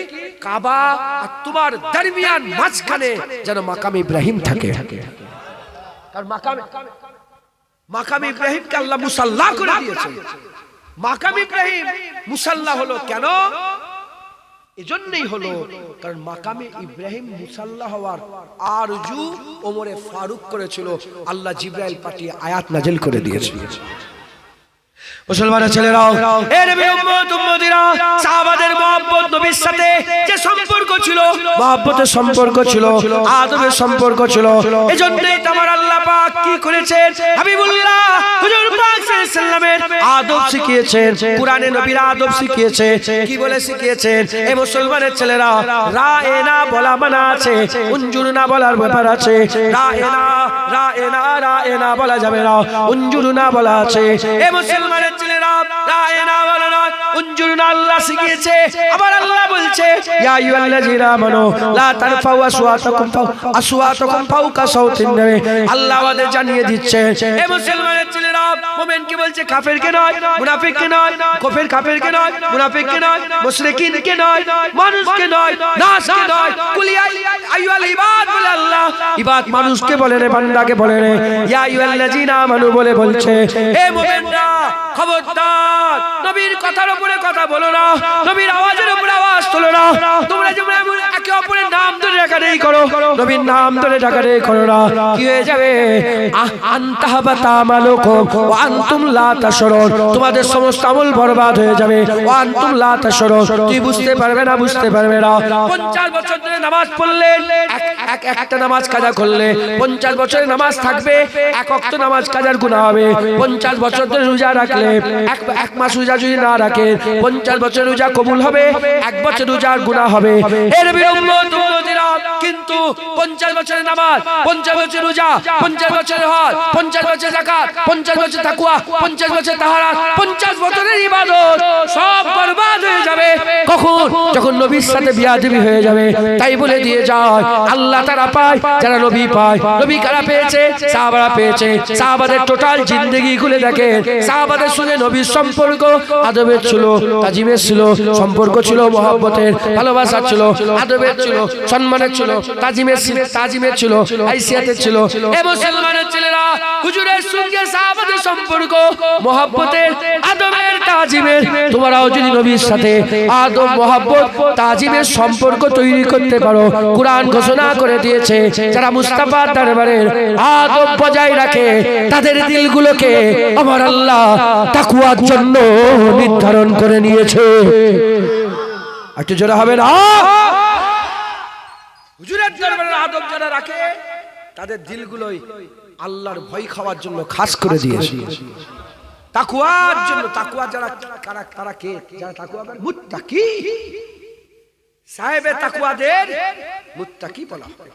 কাবা আর তোমার দরমিয়ান মাঝখানে যেন মাকাম ইব্রাহিম থাকে। কারণ মাকাম ইব্রাহিমকে আল্লাহ মুসাল্লা করে দিয়েছে। মাকাম ইব্রাহিম মুসাল্লা হলো কেন? এজন্যই হলো কারণ মাকামে ইব্রাহিম মুসাল্লা হওয়ার আরজু ওমরে ফারুক করেছিল, আল্লাহ জিবরাইল পাঠিয়ে আয়াত নাজিল করে দিয়েছে। মুসলমানের ছেলেরাও, এ নবীর উম্মত উম্মতিরা, সাহাবাদের মহব্বত নবীর সাথে যে সম্পর্ক ছিল, মহব্বতের সম্পর্ক ছিল, আদবের সম্পর্ক ছিল, এজন্যই তোমার আল্লাহ পাক কি করেছেন? হাবিবুল্লাহ হুজুর পাক সাল্লাল্লাহু আলাইহি সাল্লামের আদব শিখিয়েছেন, কোরআনে নবীর আদব শিখিয়েছে। কি বলে শিখিয়েছেন? এ মুসলমানের ছেলেরা, রায়না বলা মানা আছে, উনজুর না বলার ব্যাপার আছে। রায়না বলা যাবে না, উনজুর না বলা আছে। এ মুসলমানের ছেলেরা, রায়না বলা না, উনজুর না আল্লাহ শিখিয়েছে। আবার আল্লাহ বলছে, ইয়া আইয়ুহাল্লাযীনা আমানু লা তারফাউ আসওয়াতাকুম ফাওকা সাওতিন নবী। আল্লাহ আমাদের জানিয়ে দিচ্ছে, এ মুসলমানের ছেলেরা, মুমিনকে বলছে, কাফেরকে নয়, মুনাফিককে নয়, কাফেরকে নয়, মুনাফিককে নয়, মুশরিকিনকে নয়, মানুষকে নয়, নাসকে নয়, কুল ইয়া আইয়ুহাল ইবাদ বলে আল্লাহ ইবাদ মানুষকে বলে রে, বান্দাকে বলে রে। ইয়া আইয়ুহাল্লাযীনা আমানু বলে বলছে, এ মুমিনরা খবরদার নবীর কথার উপরে কথা বলো না, নবীর আওয়াজের উপরে আওয়াজ তোলো না। তোমরা যেমন একে অপরের নাম ধরে ডাকাডাকি করো, নবীর নাম ধরে ডাকাডাকি করো না। কি হয়ে যাবে? আনতাহাবাতা আমালুকুম ওয়া আনতুম লা তাশউরুন। তোমাদের সমস্ত আমল বরবাদ হয়ে যাবে। ওয়া আনতুম লা তাশউরুন। তুই বুঝতে পারবে না, বুঝতে পারবে না। 50 বছর ধরে নামাজ পড়লে, একটা নামাজ কাজা করলে 50 বছরের নামাজ থাকবে, এক ওয়াক্ত নামাজ কাজার গুনাহ হবে। 50 বছর ধরে রোজা রাখলে, এক মাস রোজা যদি না রাখে, 50 বছর রোজা কবুল হবে, এক বছর রোজার গুনাহ হবে। এর উম্মত উম্মতিরা, কিন্তু 50 বছরের নামাজ, 50 বছর রোজা, 50 বছরের হজ, 50 বছর যাকাত, 50 বছর তাকওয়া, 50 বছর তাহারাত, 50 বছরের ইবাদত সব বরবাদ হয়ে যাবে। কখন? যখন নবীর সাথে বিয়াদবি হয়ে যাবে। তাই বলে দিয়ে যায়, আল্লাহ তারা পায় যারা নবী পায়। নবী কারা পেয়েছে? সাহাবারা পেয়েছে। সাহাবাদের টোটাল জিন্দেগি খুলে দেখেন, সাহাবাদের সঙ্গে নবীর সম্পর্ক আদবের ছিল, তাজিমের ছিল, সম্পর্ক ছিল, মহব্বতের, ভালোবাসা ছিল, আদবের ছিল, সম্মানের ছিল, তাজিমের ছিল, হাইসিয়াতের ছিল। এ মুসলমানের ছেলেরা, হুজুরের সঙ্গে সাহাবাদের সম্পর্ক মহব্বতের, আদবের, তাজিমের, তোমরাও যদি নবীর সাথে আদব, মহব্বত, তাজিমের সম্পর্ক তৈরি করতে পারো, কুরআন ঘোষণা করে দিয়েছে, যারা মুস্তাফার দরবারে আদব বজায় রাখে, তাদের দিলগুলোকে আমার আল্লাহ তাকওয়ার জন্য নির্ধারণ করে নিয়েছে। একটু জোরে হবে না? হুজুরের দরবারে আদব যারা রাখে, তাদের দিলগুলোই আল্লাহর ভয় খাওয়ার জন্য খাস করে দিয়েছে, তাকওয়ার জন্য। তাকওয়া যারা তারা কে? যারা তাকওয়া করে, মুত্তাকি। সাহেবে তাকওয়াদের মুত্তাকি বলা হয়।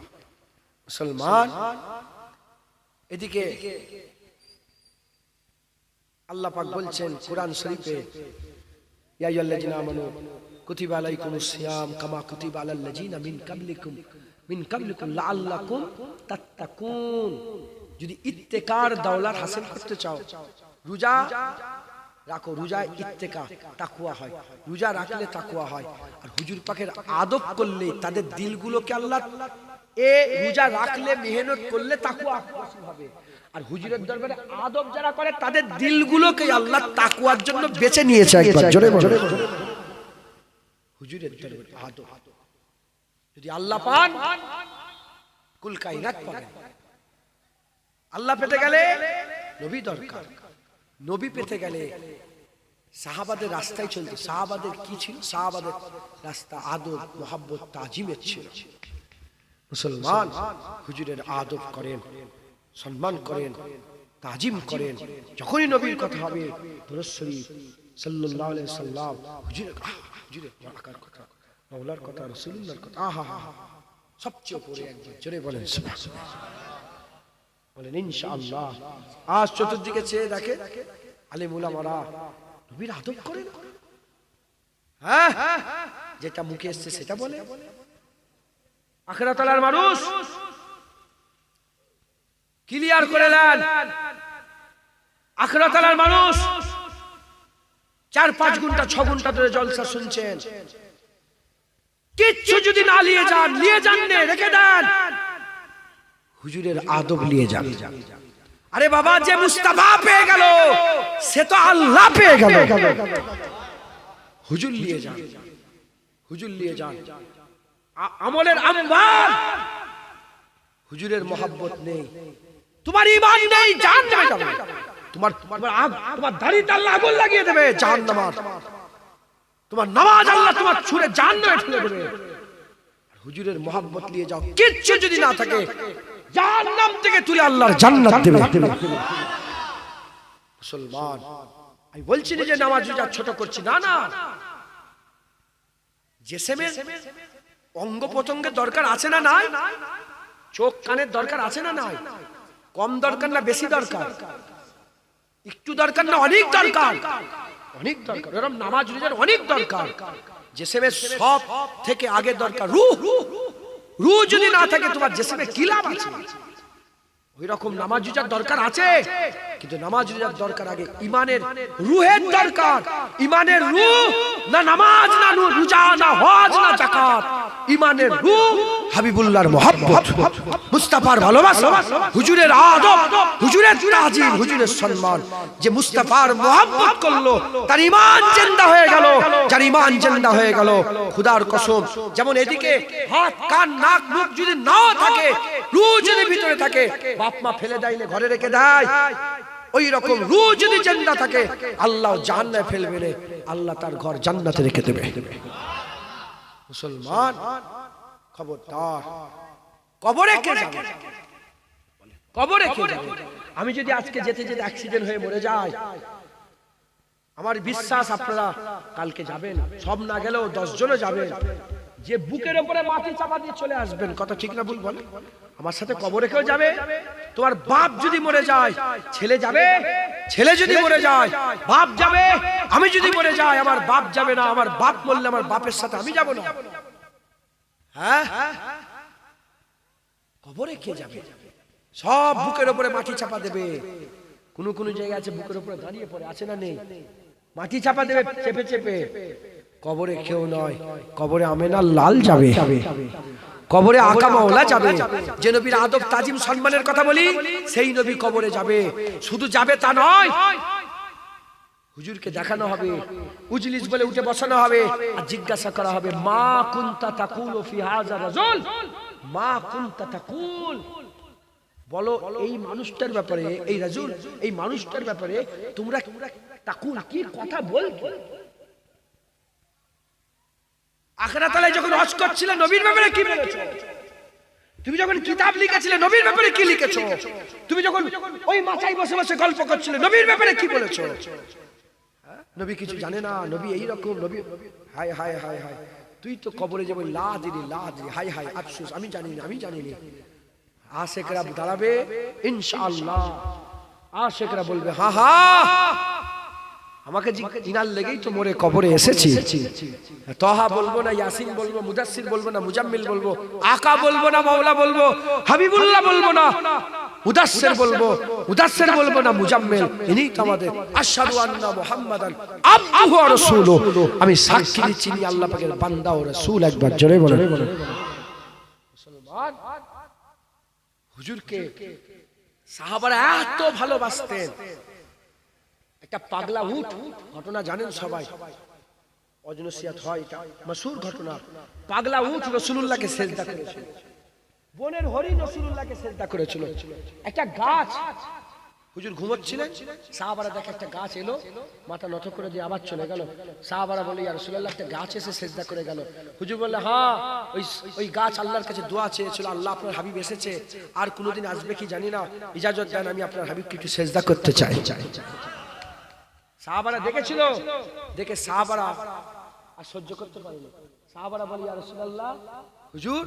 মুসলমান, এদিকে আল্লাহ পাক বলছেন কোরআন শরীফে, ইয়া আইয়ুহাল্লাযীনা আমানু কুতিবা আলাইকুমুস সিয়াম কামা কুতিবা আলাল্লাযীনা মিন কাবলিকুম লাআল্লাকুম তাত্তাকুন। যদি ইত্তেকার দৌলত হাসিল করতে চাও, রোজা রাখো, রোজা ইত্তেকা তাকওয়া হয়, রোজা রাখলে তাকওয়া হয়। আর হুজুর পাকের আদব করলে তাদের দিলগুলোকে আল্লাহ, এ রোজা রাখলে, মেহনত করলে তাকওয়া হবে। আর হুজুরের দরবারে আদব যারা করে, তাদের দিলগুলোকে আল্লাহ তাকওয়ার জন্য বেছে নিয়েছে। একবার জোরে বলো, হুজুরের দরবারে আদব যদি আল্লাহ পান, কুল কায়নাত পাবেন। আল্লাহ পেতে গেলে নবী দরকার, নবী পেতে গেলে সাহাবাদের রাস্তায় চলতে। সাহাবাদের কি ছিল? সাহাবাদের রাস্তা আদব, মহব্বত, তাজিমের ছিল। মুসলমান, হুজুরের আদব করেন, সম্মান করেন, তাজিম করেন। যখনই নবীর কথা হবে, দরুদ শরীফ সাল্লাল্লাহু আলাইহি সাল্লাম, হুজুরের আকার কথা, মাওলার কথা, রাসূলুল্লাহর কথা, আহা সবচেয়ে উপরে। একবার জোরে বলেন সুবহানাল্লাহ, বলেন ইনশাআল্লাহ। আজ চতুর্দিকে চেয়ে দেখে আলেম উলামারা নবীর আদব করেন। হ্যাঁ, যেটা মুখে এসছে সেটা বলে। আখিরাতের মানুষ ক্লিয়ার করে নেন। আখিরাতের মানুষ 4-5 ঘন্টা 6 ঘন্টা ধরে জলসা শুনছেন, কিচ্ছু যদি না নিয়ে যান, রেখে দেন, হুজুরের আদব নিয়ে যান। আরে বাবা, যে মুস্তাফা পেয়ে গেল সে তো আল্লাহ পেয়ে গেল। হুজুর নিয়ে যান, হুজুর নিয়ে যান। আমলের আম্বার, হুজুরের মোহাব্বত নেই, তোমার ঈমান নেই, জাহান্নামে যাবে। তোমার দাড়িতে আল্লাহ আগুন লাগিয়ে দেবে জাহান্নামের। তোমার নামাজ আল্লাহ তোমার ছুঁড়ে জাহান্নামে ঠেলে দেবে। হুজুরের মোহাব্বত নিয়ে যাও, কিচ্ছু যদি না থাকে জাহান্নাম থেকে তুলে আল্লাহর জান্নাত দেবে। মুসলমান, আমি বলছি না যে নামাজ রোজা ছোট করছি, না না। জিসমের অঙ্গ প্রত্যঙ্গের দরকার আছে না নাই? চোখ কানের দরকার আছে না নাই? কম দরকার না বেশি দরকার? একটু দরকার না অনেক দরকার? অনেক দরকার। এরকম নামাজ রোজার অনেক দরকার। জিসমের সব থেকে আগে দরকার রূহ। রূহ যদি না থাকে তোমার জিসমে কি লাভ আছে? ওই রকম নামাজ রোজার দরকার আছে, কিন্তু নামাজ রোজার দরকার আগে ঈমানের রূহের দরকার। ঈমানের রূহ, না নামাজ, না রোজা, না হজ, না যাকাত। ঈমানের রূহ হাবিবুল্লাহর মোহাব্বত, মুস্তাফার ভালোবাসা, হুজুরের আদব, হুজুরের তাজিম, হুজুরের সম্মান। যে মুস্তাফার মোহাব্বত করলো তার ঈমান জিন্দা হয়ে গেল। যার ঈমান জিন্দা হয়ে গেল, খোদার কসম, যেমন এদিকে হাত কান নাক মুখ যদি নাও থাকে, রূহ যদি ভিতরে থাকে, বাপ মা ফেলে দেয়নি, ঘরে রেখে দেয়, ওই রকম রূহ যদি জিন্দা থাকে আল্লাহ জান্নাতে ফেলবে না, আল্লাহ তার ঘর জান্নাতে রেখে দেবে। মুসলমান খবরদার, কবরে কে যাবে? কবরে কে যাবে? আমি যদি আজকে যেতে যেতে অ্যাক্সিডেন্ট হয়ে মরে যাই, আমার বিশ্বাস আপনারা কালকে যাবেন, সব না গেলেও 10 জনও যাবেন, যে বুকের উপরে মাটি চাপা দিয়ে চলে আসবেন। কথা ঠিক না ভুল বলেন? আমার সাথে কবরে কেউ যাবে? তোমার বাপ যদি মরে যায় ছেলে যাবে, ছেলে যদি মরে যায় বাপ যাবে। আমি যদি মরে যাই আমার বাপ যাবে না, আমার বাপ মরলে আমার বাপের সাথে আমি যাব না। হ্যাঁ, কবরে কে যাবে? সব বুকের উপরে মাটি চাপা দেবে। কোন কোন জায়গা আছে বুকের উপরে দাঁড়িয়ে পড়ে, আছে না নেই? মাটি চাপা দেবে চেপে চেপে। কবরে কেউ নয়, কবরে আমেনার লাল যাবে, কবরে আকা মাওলা যাবে। যে নবীর আদব তাজিম সম্মানের কথা বলি, সেই নবী কবরে যাবে। শুধু যাবে তা নয়, হুজুরকে দেখানো হবে, উজলিস বলে উঠে বসানো হবে, আর জিজ্ঞাসা করা হবে, মা কুনতা তাকুলু ফি হাযা রাজুল, মা কুনতা তাকুল, বলো এই মানুষটার ব্যাপারে, এই রাজুল, এই মানুষটার ব্যাপারে তোমরা তাকুল কি কথা বলছো? আখিরাতে যখন হজ করছিলে নবীর ব্যাপারে কি বলেছো? তুমি যখন কিতাব লিখেছিলে নবীর ব্যাপারে কি লিখেছো? তুমি যখন ওই মাচায় বসে বসে গল্প করছিলে নবীর ব্যাপারে কি বলেছো? নবী কিছু জানে না, নবী এই রকম, নবী হায় হায় হায় হায়, তুই তো কবরে যাবে, লা দিলি হায় হায় আফসোস, আমি জানি না, আমি জানি না। আশেকরা দাঁড়াবে ইনশাআল্লাহ, আশেকরা বলবে হা হা, আমাকে জিনার লেগেই তো মরে কবরে এসেছি। তহা বলবো না, ইয়াসিন বলবো, মুদাসসির বলবো না, মুজাম্মিল বলবো, আকা বলবো না, মাওলা বলবো, হাবিবুল্লাহ বলবো না, মুদাসসির বলবো, মুদাসসির বলবো না, মুজাম্মিল। ইনি তো আমাদের আশহাদু আন্না মুহাম্মাদান আবদুহু ওয়া রাসূলুহু। আমি সাক্ষী দিচ্ছি ইনি আল্লাহ পাকের বান্দা ও রাসূল। একবার জোরে বলেন। মুসলমান, হুজুরকে সাহাবারা এত ভালোবাসতেন। একটা পাগলা উট ঘটনা জানেন সবাই, অজনসিয়াত হয়, এটা মাশহুর ঘটনা। পাগলা উট রাসূলুল্লাহকে সিজদা করেছিল, বনের হরিণ রাসূলুল্লাহকে সিজদা করেছিল। একটা গাছ, হুজুর ঘুমোচ্ছিলেন, সাহাবারা দেখে একটা গাছ এলো, মাথা নত করে দিয়ে আবার চলে গেল। সাহাবারা বলে, ইয়া রাসূলুল্লাহ, একটা গাছ এসে সিজদা করে গেল। হুজুর বললে, হ্যাঁ ওই গাছ আল্লাহর কাছে দোয়া চেয়েছিল, আল্লাহ আপনার হাবিব এসেছে, আর কোনোদিন আসবে কি জানি না, ইজাজত দেন, আমি আপনার হাবিবকে একটু সিজদা করতে চাই। সাহাবারা দেখেছিল, দেখে সাহাবারা আর সহ্য করতে পারেনি। সাহাবারা বলে, ইয়া রাসূলুল্লাহ, হুজুর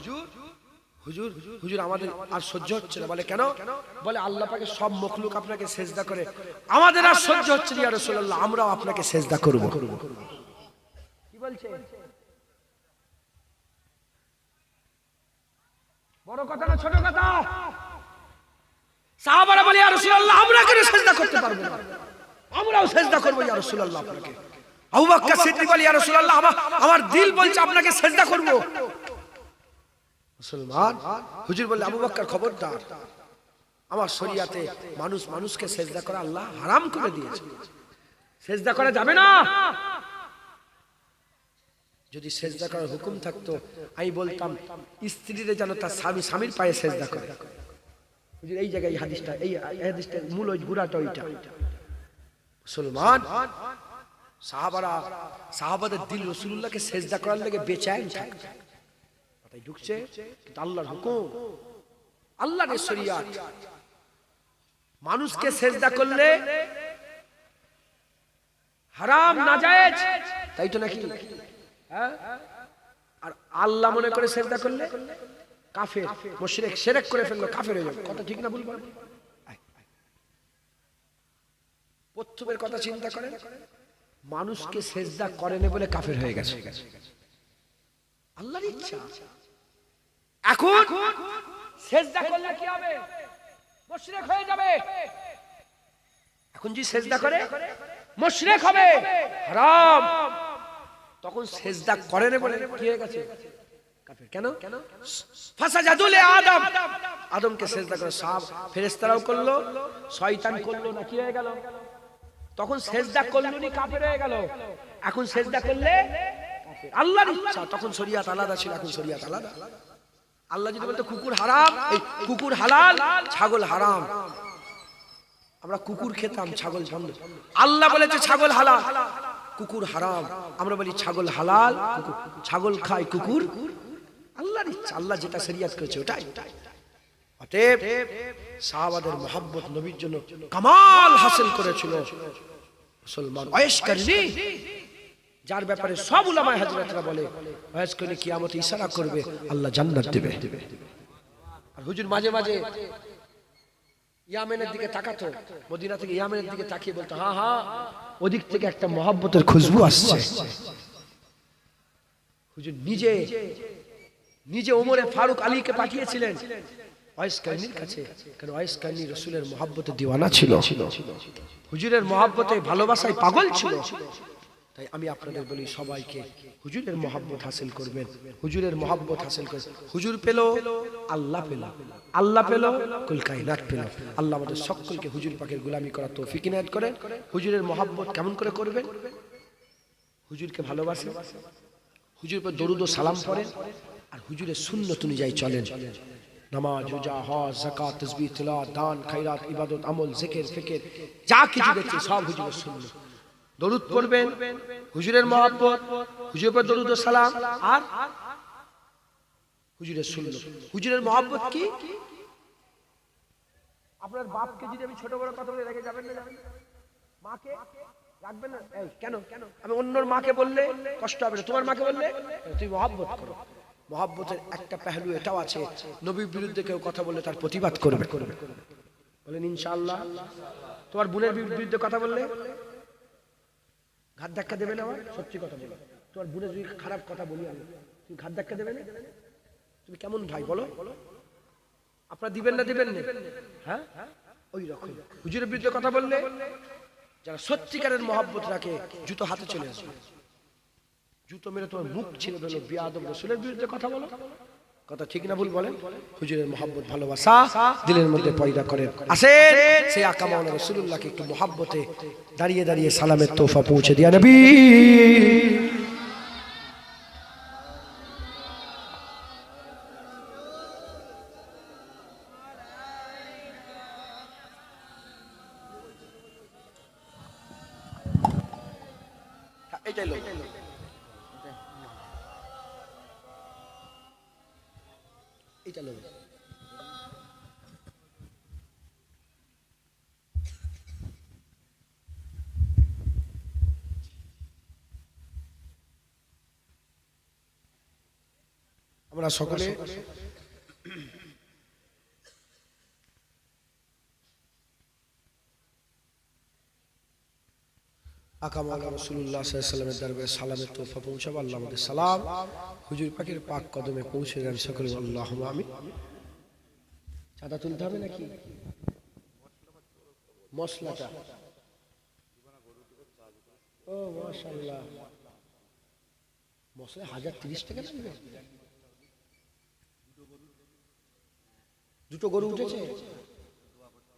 হুজুর হুজুর আমাদের আর সহ্য হচ্ছে না। বলে কেন? বলে আল্লাহ পাকের সব মখলুক আপনাকে সিজদা করে, আমাদের আর সহ্য হচ্ছে না ইয়া রাসূলুল্লাহ, আমরাও আপনাকে সিজদা করব। কি বলছে? বড় কথা না ছোট কথা? সাহাবারা বলে, ইয়া রাসূলুল্লাহ, আমরা কেন সিজদা করতে পারবো না? আমরাও সিজদা করব ইয়া রাসূলুল্লাহ আপনাকে। আবু বকর সিদ্দিক বলে, ইয়া রাসূলুল্লাহ, আমার দিল বলছে আপনাকে সিজদা করব। মুসলমান, হুজুর বলে, আবু বকর খবরদার, আমার শরিয়াতে মানুষ মানুষকে সেজদা করা আল্লাহ হারাম করে দিয়েছে, সেজদা করা যাবে না। যদি সেজদা করার হুকুম থাকতো আমি বলতাম স্ত্রীরা যেন তার স্বামীর পায়ে সেজদা করে। এই জায়গায় এই হাদিসটা মূল ওই গুড়াটা ওইটা। মুসলমান সাহাবাদের দিল রাসূলুল্লাহকে সেজদা করার লাগে বেচैन থাকতো, কথাই ঢুকছে? কিন্তু আল্লাহর হুকুম, আল্লাহর শরিয়াত, মানুষকে সেজদা করলে হারাম নাজায়েজ, তাই তো নাকি? হ্যাঁ, আর আল্লাহ মনে করে সেজদা করলে কাফের, মুশরিক, শিরক করে ফেললো, কাফের হয়ে যাবে। কথা ঠিক না ভুল বল? প্রথমের কথা চিন্তা করেন, মানুষকে সেজদা করে না বলে কাফের হয়ে গেছে, আল্লাহর ইচ্ছা। এখন সেজদা করলে কি হবে? মুশরিক হয়ে যাবে। এখন যে সেজদা করে মুশরিক হবে, হারাম। তখন সেজদা করে না বলে কি হয়ে গেছে? কাফের। কেন? ফাসাজাদু লি আদম, আদমকে সেজদা করে সব ফেরেশতারাও করলো, শয়তান করলো, না কি হয়ে গেল? তখন সেজদা করলনি, কাফের হয়ে গেল। এখন সেজদা করলে কাফের। আল্লাহর ইচ্ছা, তখন শরিয়াত আলাদা ছিল, এখন শরিয়াত আলাদা। আল্লাহ যদি বলতো কুকুর হারাম, এই কুকুর হালাল, ছাগল হারাম, আমরা কুকুর খেতাম, ছাগল বন্ধ। আল্লাহ বলেছে ছাগল হালাল, কুকুর হারাম, আমরা বলি ছাগল হালাল, ছাগল খায় কুকুর। আল্লাহর ইচ্ছা, আল্লাহ যেটা শরিয়াত করেছে ওটাই। অতএব সাহাবাদের মহব্বত নবীর জন্য কামাল হাসিল করেছিল মুসলমান। ওয়াইস করনি, যার ব্যাপারে সব উলামায়ে হযরতরা বলে ওয়াইস করনি কিয়ামতে ইশারা করবে আল্লাহ জান্নাত দেবে। আর হুজুর মাঝে মাঝে ইয়ামেনের দিকে তাকাতো, মদিনা থেকে ইয়ামেনের দিকে তাকিয়ে বলতো, হ্যাঁ হ্যাঁ ওদিক থেকে একটা মহব্বতের খুশবু আসছে। হুজুর নিজে ওমরে ফারুক আলীকে পাঠিয়েছিলেন ওয়াইস কারনির কাছে, কারণ ওয়াইস কারনি রাসূলের মহব্বতে দিওয়ানা ছিল, হুজুরের মহব্বতে ভালোবাসায় পাগল ছিল। তাই আমি আপনাদের বলি সবাইকে হুজুরের মহব্বত হাসিল করবেন, হুজুরের মহব্বত হাসিল করবেন। হুজুর পেল, আল্লাহ পেল, আল্লাহ পেল, কুল কায়নাত পেল। আল্লাহ আমাদের সকলকে হুজুর পাকের গোলামি করার তৌফিক ইনায়াত করেন। হুজুরের মহব্বত কেমন করে করবেন? হুজুরকে ভালোবাসেন, হুজুর পর দরুদ ও সালাম পড়েন, আর হুজুরের সুন্নত অনুযায়ী চলেন। নামাজ, রোজা, হজ, যাকাত, তাসবিহ, তিলাওয়াত, দান, খায়রাত, ইবাদত, আমল, জিকির, ফিকির যা কিছু দেখছি সব হুজুরের সুন্নাত। দরুদ পড়বেন, হুজুরের মহব্বত, হুজুরের পর দরুদ ও সালাম, আর হুজুরের সুন্নাত। হুজুরের মহব্বত কি? আপনার বাপকে যদি আমি ছোট বড় কথা বলে রেখে যাবেন না? যাবেন মাকে রাখবেন না? এই কেন? আমি অন্যর মাকে বললে কষ্ট হবে না, তোমার মাকে বললে তুমি মহব্বত করো। মহব্বতের একটা পেহলু এটাও আছে, নবীর বিরুদ্ধে কেউ কথা বললে তার প্রতিবাদ করবে, বলেন ইনশাআল্লাহ। তোমার বোনের বিরুদ্ধে কথা বললে ঘাত ধাক্কা দেবে না? আমার সত্যি কথা বলো, তোমার বোনের যদি খারাপ কথা বলি আমি, তুমি ঘাত ধাক্কা দেবে না? তুমি কেমন ভাই বলো? আপনারা দিবেন না? দিবেন না? হ্যাঁ, ওই রকম হুজুরের বিরুদ্ধে কথা বললে যারা সত্যিকারের মহব্বত রাখে জুতো হাতে চলে আসবে, জুতো মেরে তোমার মুখ ছিঁড়ে ফেলো। বেয়াদব রাসূলের বিরুদ্ধে কথা বলো, কথা ঠিক না ভুল বলেন? হুজুরের মহব্বত ভালোবাসা দিলের মধ্যে পয়দা করেন। আসেন সেই আকা মাওলানা রাসূলুল্লাহকে একটু মহব্বতে দাঁড়িয়ে দাঁড়িয়ে সালামের তোহফা পৌঁছে দিয়া নবী। এইটাই লোক, এইটা লোক। আমরা সকলে আকা মাওলানা রাসূলুল্লাহ সাল্লাল্লাহু আলাইহি ওয়াসাল্লামের দরবারে সালামের তোহফা পৌঁছাবো। আল্লাহ আমাদের সালাম হুজুর পাকের পাক কদমে পৌঁছে দেন সকলে, আল্লাহুম্মা আমিন। চাঁদা তুলতে হবে নাকি? মশলাটা ও মাশাআল্লাহ, মশলা 1030 টাকা লাগবে। দুটো গরু উঠেছে,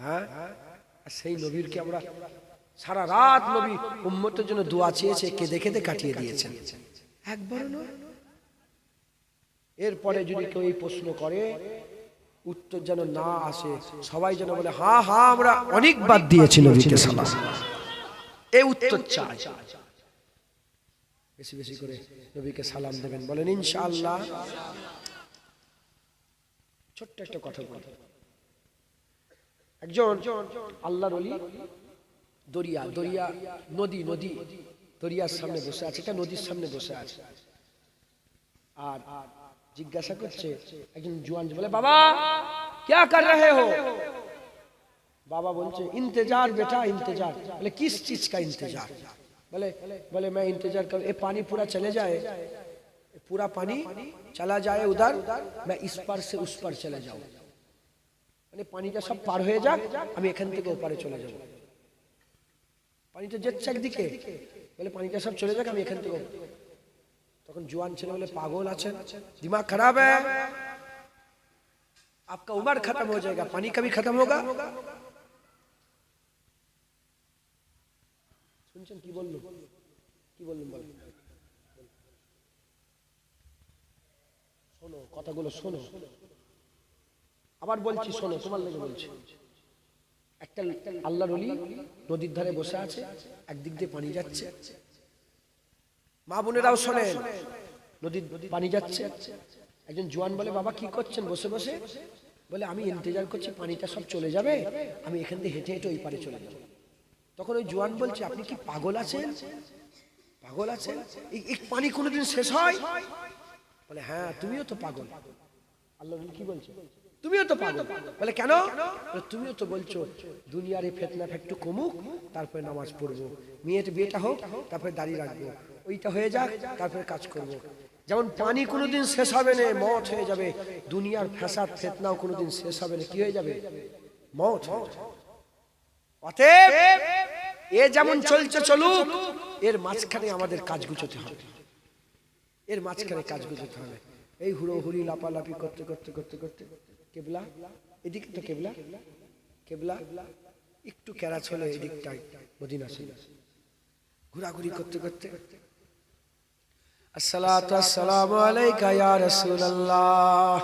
হ্যাঁ, আর সেই নবীর কি আমরা সারা রাত নবী উম্মতের জন্য দোয়া চেয়েছে, কেঁদে কেঁদে কাটিয়ে দিয়েছেন, একবারও নয়। এরপরে যদি কেউ এই প্রশ্ন করে উত্তর যেন না আসে, সবাই যেন বলে হ্যাঁ হ্যাঁ আমরা অনেকবার দিয়েছি নবীকে সালাম, এই উত্তর চাই। বেশি বেশি করে নবীকে সালাম দেবেন, বলেন ইনশাআল্লাহ। ছোট্ট একটা কথা বলি, একজন আল্লাহর ওলি দরিয়া দরিয়া নদী নদী দরিয়ার সামনে বসে আছে, এটা নদীর সামনে বসে আছে, আর জিজ্ঞাসা করছে একজন জওয়ান, বলে বাবা क्या कर रहे हो? बाबा बोलते इंतजार बेटा इंतजार। बोले किस चीज का इंतजार? बोले मैं इंतजार कर, ये पानी पूरा चले जाए, पूरा पानी चला जाए उधर, मैं इस पार से उस पार चले जाऊं, মানে পানিটা সব পার হয়ে যাক, আমি এখান থেকে ওপারে চলে যাব। পানিটা যাচ্ছে একদিকে, বলে পানিটা সব চলে যাক, আমি এখান থেকে। তখন জওয়ান ছেলে বলে পাগল আছেন, दिमाग खराब है, आपका उम्र खत्म हो जाएगा, पानी कभी खत्म होगा? শুনছেন কি বললো, কি বললেন বলেন, শোনো কথাগুলো শোনো, আবার বলছি শোনো, তোমার লেগে বলছি। একটা আল্লাহর ওলি নদীর ধারে বসে আছে, একদিক দিয়ে পানি যাচ্ছে, মা বোনেরাও শোনেন, নদীর পানি যাচ্ছে। একজন জওয়ান বলে বাবা কি করছেন বসে বসে? বলে আমি ইন্তজার করছি, পানিটা সব চলে যাবে, আমি এখান থেকে হেঁটে হেঁটে ওই পারে চলে যাব। তখন ওই জওয়ান বলছে আপনি কি পাগল আছেন? পাগল আছেন? এই পানি কোনোদিন শেষ হয়? বলে হ্যাঁ তুমিও তো পাগল। আল্লাহ কি বলছে? তুমিও তো পাগল। বলে কেন? তুমিও তো বলছো দুনিয়ার এই ফিতনা একটু কমুক, তারপরে নামাজ পড়বো, মেয়ের বিয়েটা হোক, তারপরে দাড়ি রাখবো, ওইটা হয়ে যাক, তারপরে কাজ করব। যেমন পানি কোনোদিন শেষ হবে না, মওত হয়ে যাবে, দুনিয়ার ফাসাদ ফিতনাও কোনোদিন শেষ হবে না, কি হয়ে যাবে? মওত। অতএব এ যেমন চলছে চলুক, এর মাঝখানে আমাদের কাজ গুছোতে হবে, এর মাঝখানে কাজ গুছোতে হবে। এই হুড়োহুড়ি লাপালাপি করতে করতে করতে করতে কেবলা এদিকে তো কেবলা কেবলা একটু ক্যারাচ হলে এদিকটাই মদিনা শরীফ ঘোরাঘুরি করতে করতে আসসালাতু আসসালামু আলাইকা ইয়া রাসূলুল্লাহ,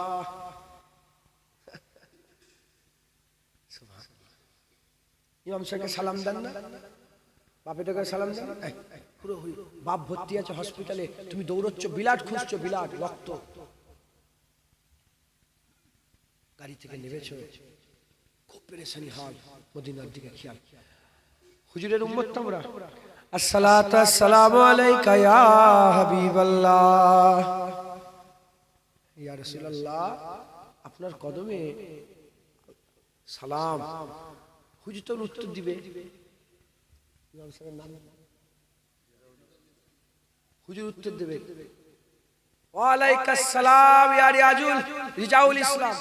ইমাম সাহেবকে সালাম দেন না, বাপেটাকে সালাম দেন, পুরো বাপ ভর্তি আছে হসপিটালে, তুমি দৌড়চ্ছ, বিলাট খুঁজছো, বিলাট রক্ত, গাড়ি থেকে নেমেছো, খুব পেরেশানি হাল, মদিনার দিকে খেয়াল। হুজুরের উম্মত তোমরা, আসসালাতু আসসালামু আলাইকা ইয়া হাবিবাল্লাহ, ইয়া রাসূলুল্লাহ, আপনার কদমে সালাম। হুজুর তো উত্তর দিবে, হুজুর উত্তর দেবে ওয়ালাইকুম সালাম ইয়া রিজাউল ইসলাম,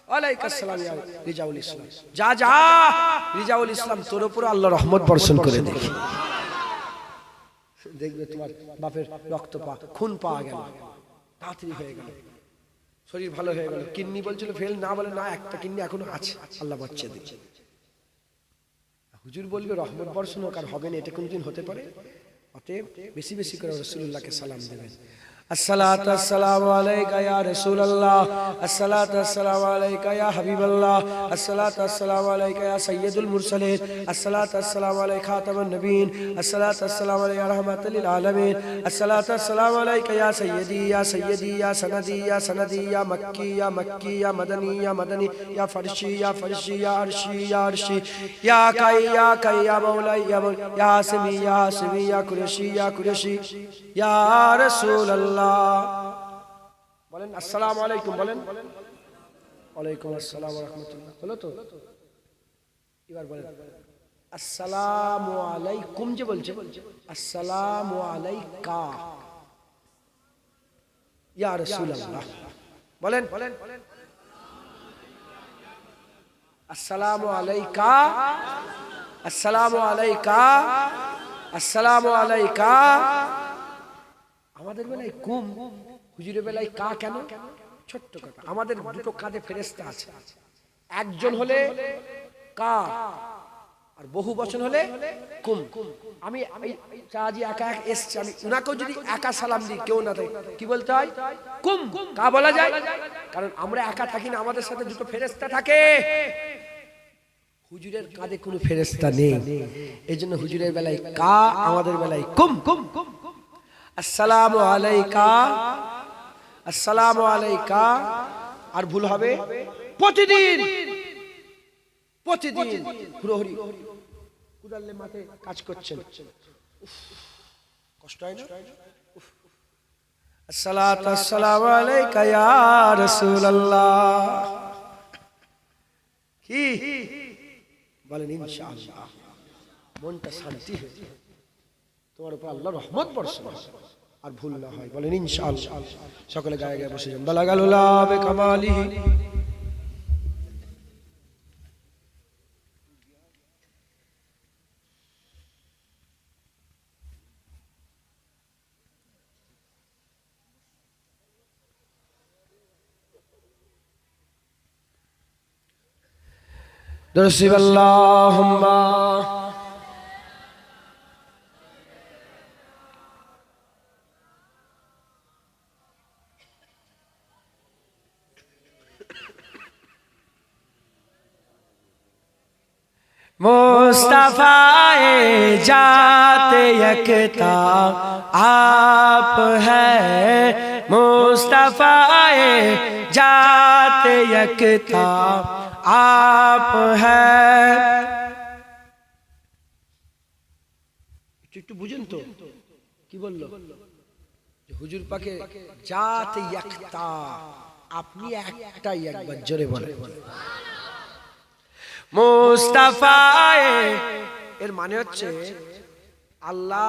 ওয়ালাইকুম সালাম ইয়া রিজাউল ইসলাম, যা যা রিজাউল ইসলাম, তোর উপর আল্লাহ রহমত বর্ষণ করে দেখি, দেখবে তোমার বাপের রক্ত পা খুন পাওয়া গেল, তাড়াতাড়ি হয়ে গেল, শরীর ভালো হয়ে গেল। কিডনি বলছিল ফেল, না বলে না একটা কিডনি এখনো আছে, আল্লাহ বাঁচিয়ে দিচ্ছে। হুজুর বলবে রহমত বর্ষণ হোক, আর হবে না, এটা কোনদিন হতে পারে? অতএব বেশি বেশি করে রাসূলুল্লাহকে সালাম দেবেন। আসসালাতু আসসালামু আলাইকা ইয়া রাসূলুল্লাহ, আসসালাতু আসসালামু আলাইকা ইয়া হাবিবাল্লাহ, আসসালাতু আসসালামু আলাইকা ইয়া সাইয়্যিদুল মুরসালিন, আসসালাতু আসসালামু আলাইকা খাতামুন নবিয়্যিন, আসসালাতু আসসালামু আলাইকা রাহমাতাল লিল আলামিন, আসসালাতু আসসালামু আলাইকা ইয়া সাইয়্যিদি ইয়া সাইয়্যিদি ইয়া সনদি ইয়া সনদি ইয়া মক্কি ইয়া মক্কি ইয়া মাদানী ইয়া মাদানী ইয়া ফারশি ইয়া ফারশি ইয়া আরশি ইয়া আরশি ইয়া কাই ইয়া মাওলা ইয়া ইয়া হাসমি ইয়া হাসমি ইয়া কুরেশি ইয়া কুরেশি ইয়া রাসূলুল্লাহ। বলেন আসসালামু আলাইকুম, বলেন ওয়ালাইকুম আসসালাম ওয়া রাহমাতুল্লাহ। হলো তো? এবার বলেন আসসালামু আলাইকুম, যে বলছে আসসালামু আলাইকা ইয়া রাসূলুল্লাহ, বলেন আসসালামু আলাইকা, আসসালামু আলাইকা, আসসালামু আলাইকা। আমাদের বেলায় কুম, হুজুরের বেলায় কা কেন? ছোট্ট কথা, আমাদের দুটো কাঁধে ফেরেশতা আছে, একজন হলে কা, আর বহু বচন হলে কুম। আমি চাজি একা এক এসছি, আমি উনাকেও যদি একা সালাম দিই, কেউ না থাকে, কি বলতে হয়? কুম। কা বলা যায়, কারণ আমরা একা থাকি না, আমাদের সাথে দুটো ফেরেশতা থাকে। হুজুরের কাঁধে কোনো ফেরেশতা নেই, এই জন্য হুজুরের বেলায় কা, আমাদের বেলায় কুম। আসসালামু আলাইকা, আসসালামু আলাইকা। আর ভুল হবে প্রতিদিন প্রতিদিন হুরোহুরি কুদালে মাঠে কাজ করছেন, কষ্ট হয় না? আসসালাতু আসসালামু আলাইকা ইয়া রাসূলুল্লাহ। কি বলেন? ইনশাআল্লাহ মনটা শান্তি হয়, তোমার উপর আল্লাহর রহমত বর্ষণ হয়, আর ভুল না হয়। বলেন ইনশাআল্লাহ। সকলে গায়ে গায়ে বসে যান। বালাগালুল্লাহ বিকামালিহি। درسب اللهم मुस्तफ़ा जात यकता आप है, मुस्तफ़ा जात यकता आप है। একটু বুঝেন তো কি বললো? হুজুর পাকে জাত ইয়াক্তা, আপনি একটাই, একবার জোরে বলেন মুস্তাফা। এর মানে হচ্ছে আল্লাহ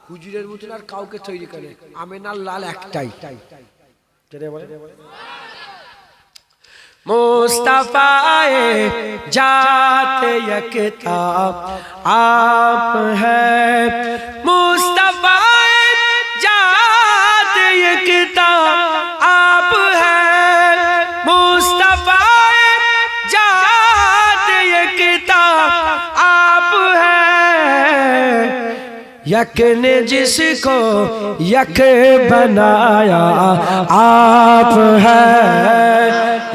হুজুরের মতন আর কাউকে তৈরি করে, আমেনার লাল একটাই। জোরে বলেন मुस्तफा जात यकता आप है, मुस्तफा जात यकता आप है, मुस्तफा जात यकता आप है। यक ने जिसको यक बनाया आप है,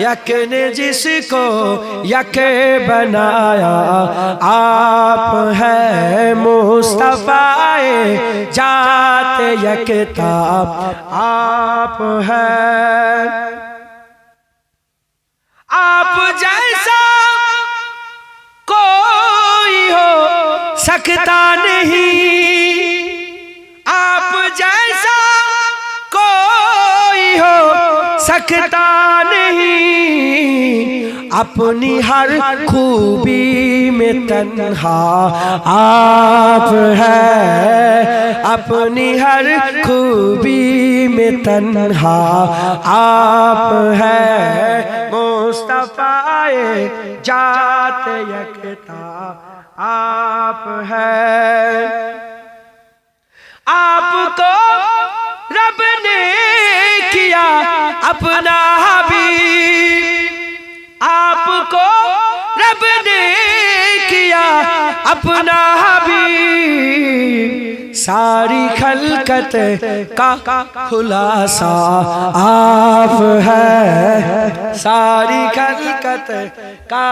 यक ने जिसको यक बनाया आप है, मुस्तफा जात यकता आप है। आप जैसा कोई हो सकता नहीं, आप जैसा कोई हो सकता नहीं, अपनी हर खूबी में तन्हा आप है, अपनी हर खूबी में तन्हा आप है, मुस्तफा जात यकता आप है। आपको रब ने किया अपना हबीब, आपको रब ने किया अपना हबीब, सारी खलकत का खुलासा आप है, सारी खलकत का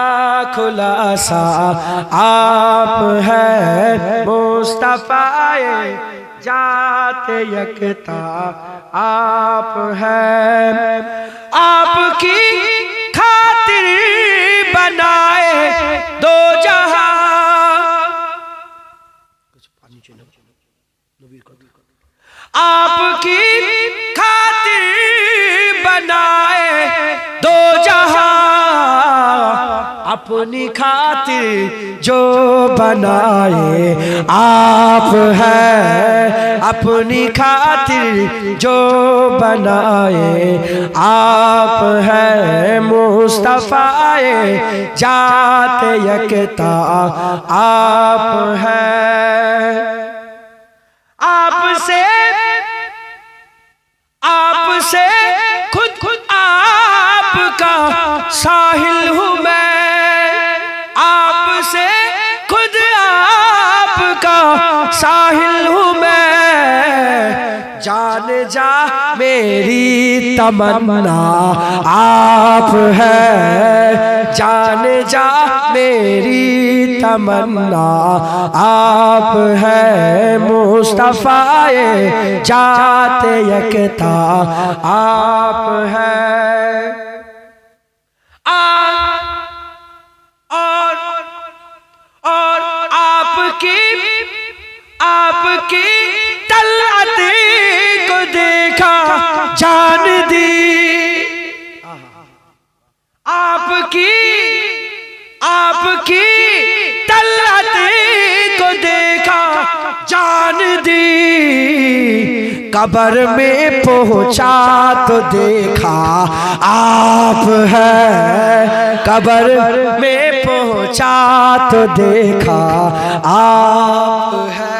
खुलासा आप है, मुस्तफा जात यकता आप है। आपकी खातिर बनाए दो जहां, आपकी खातिर बनाए दो जहां, अपनी खातिर जो बनाए आप है, अपनी खातिर जो बनाए आप है, मुस्तफा जात यकता आप है। आपसे आपसे खुद आपका साहिल हूँ मैं, आप जान जा मेरी तमन्ना आप है, जान जा मेरी तमन्ना आप है, मुस्तफाए जाते यकता आप है। और आपकी तलअत को देखा जान दी, आपकी तलअत को देखा जान दी, कब्र में पहुंचा तो देखा आप है, कब्र में पहुंचा तो देखा आप है।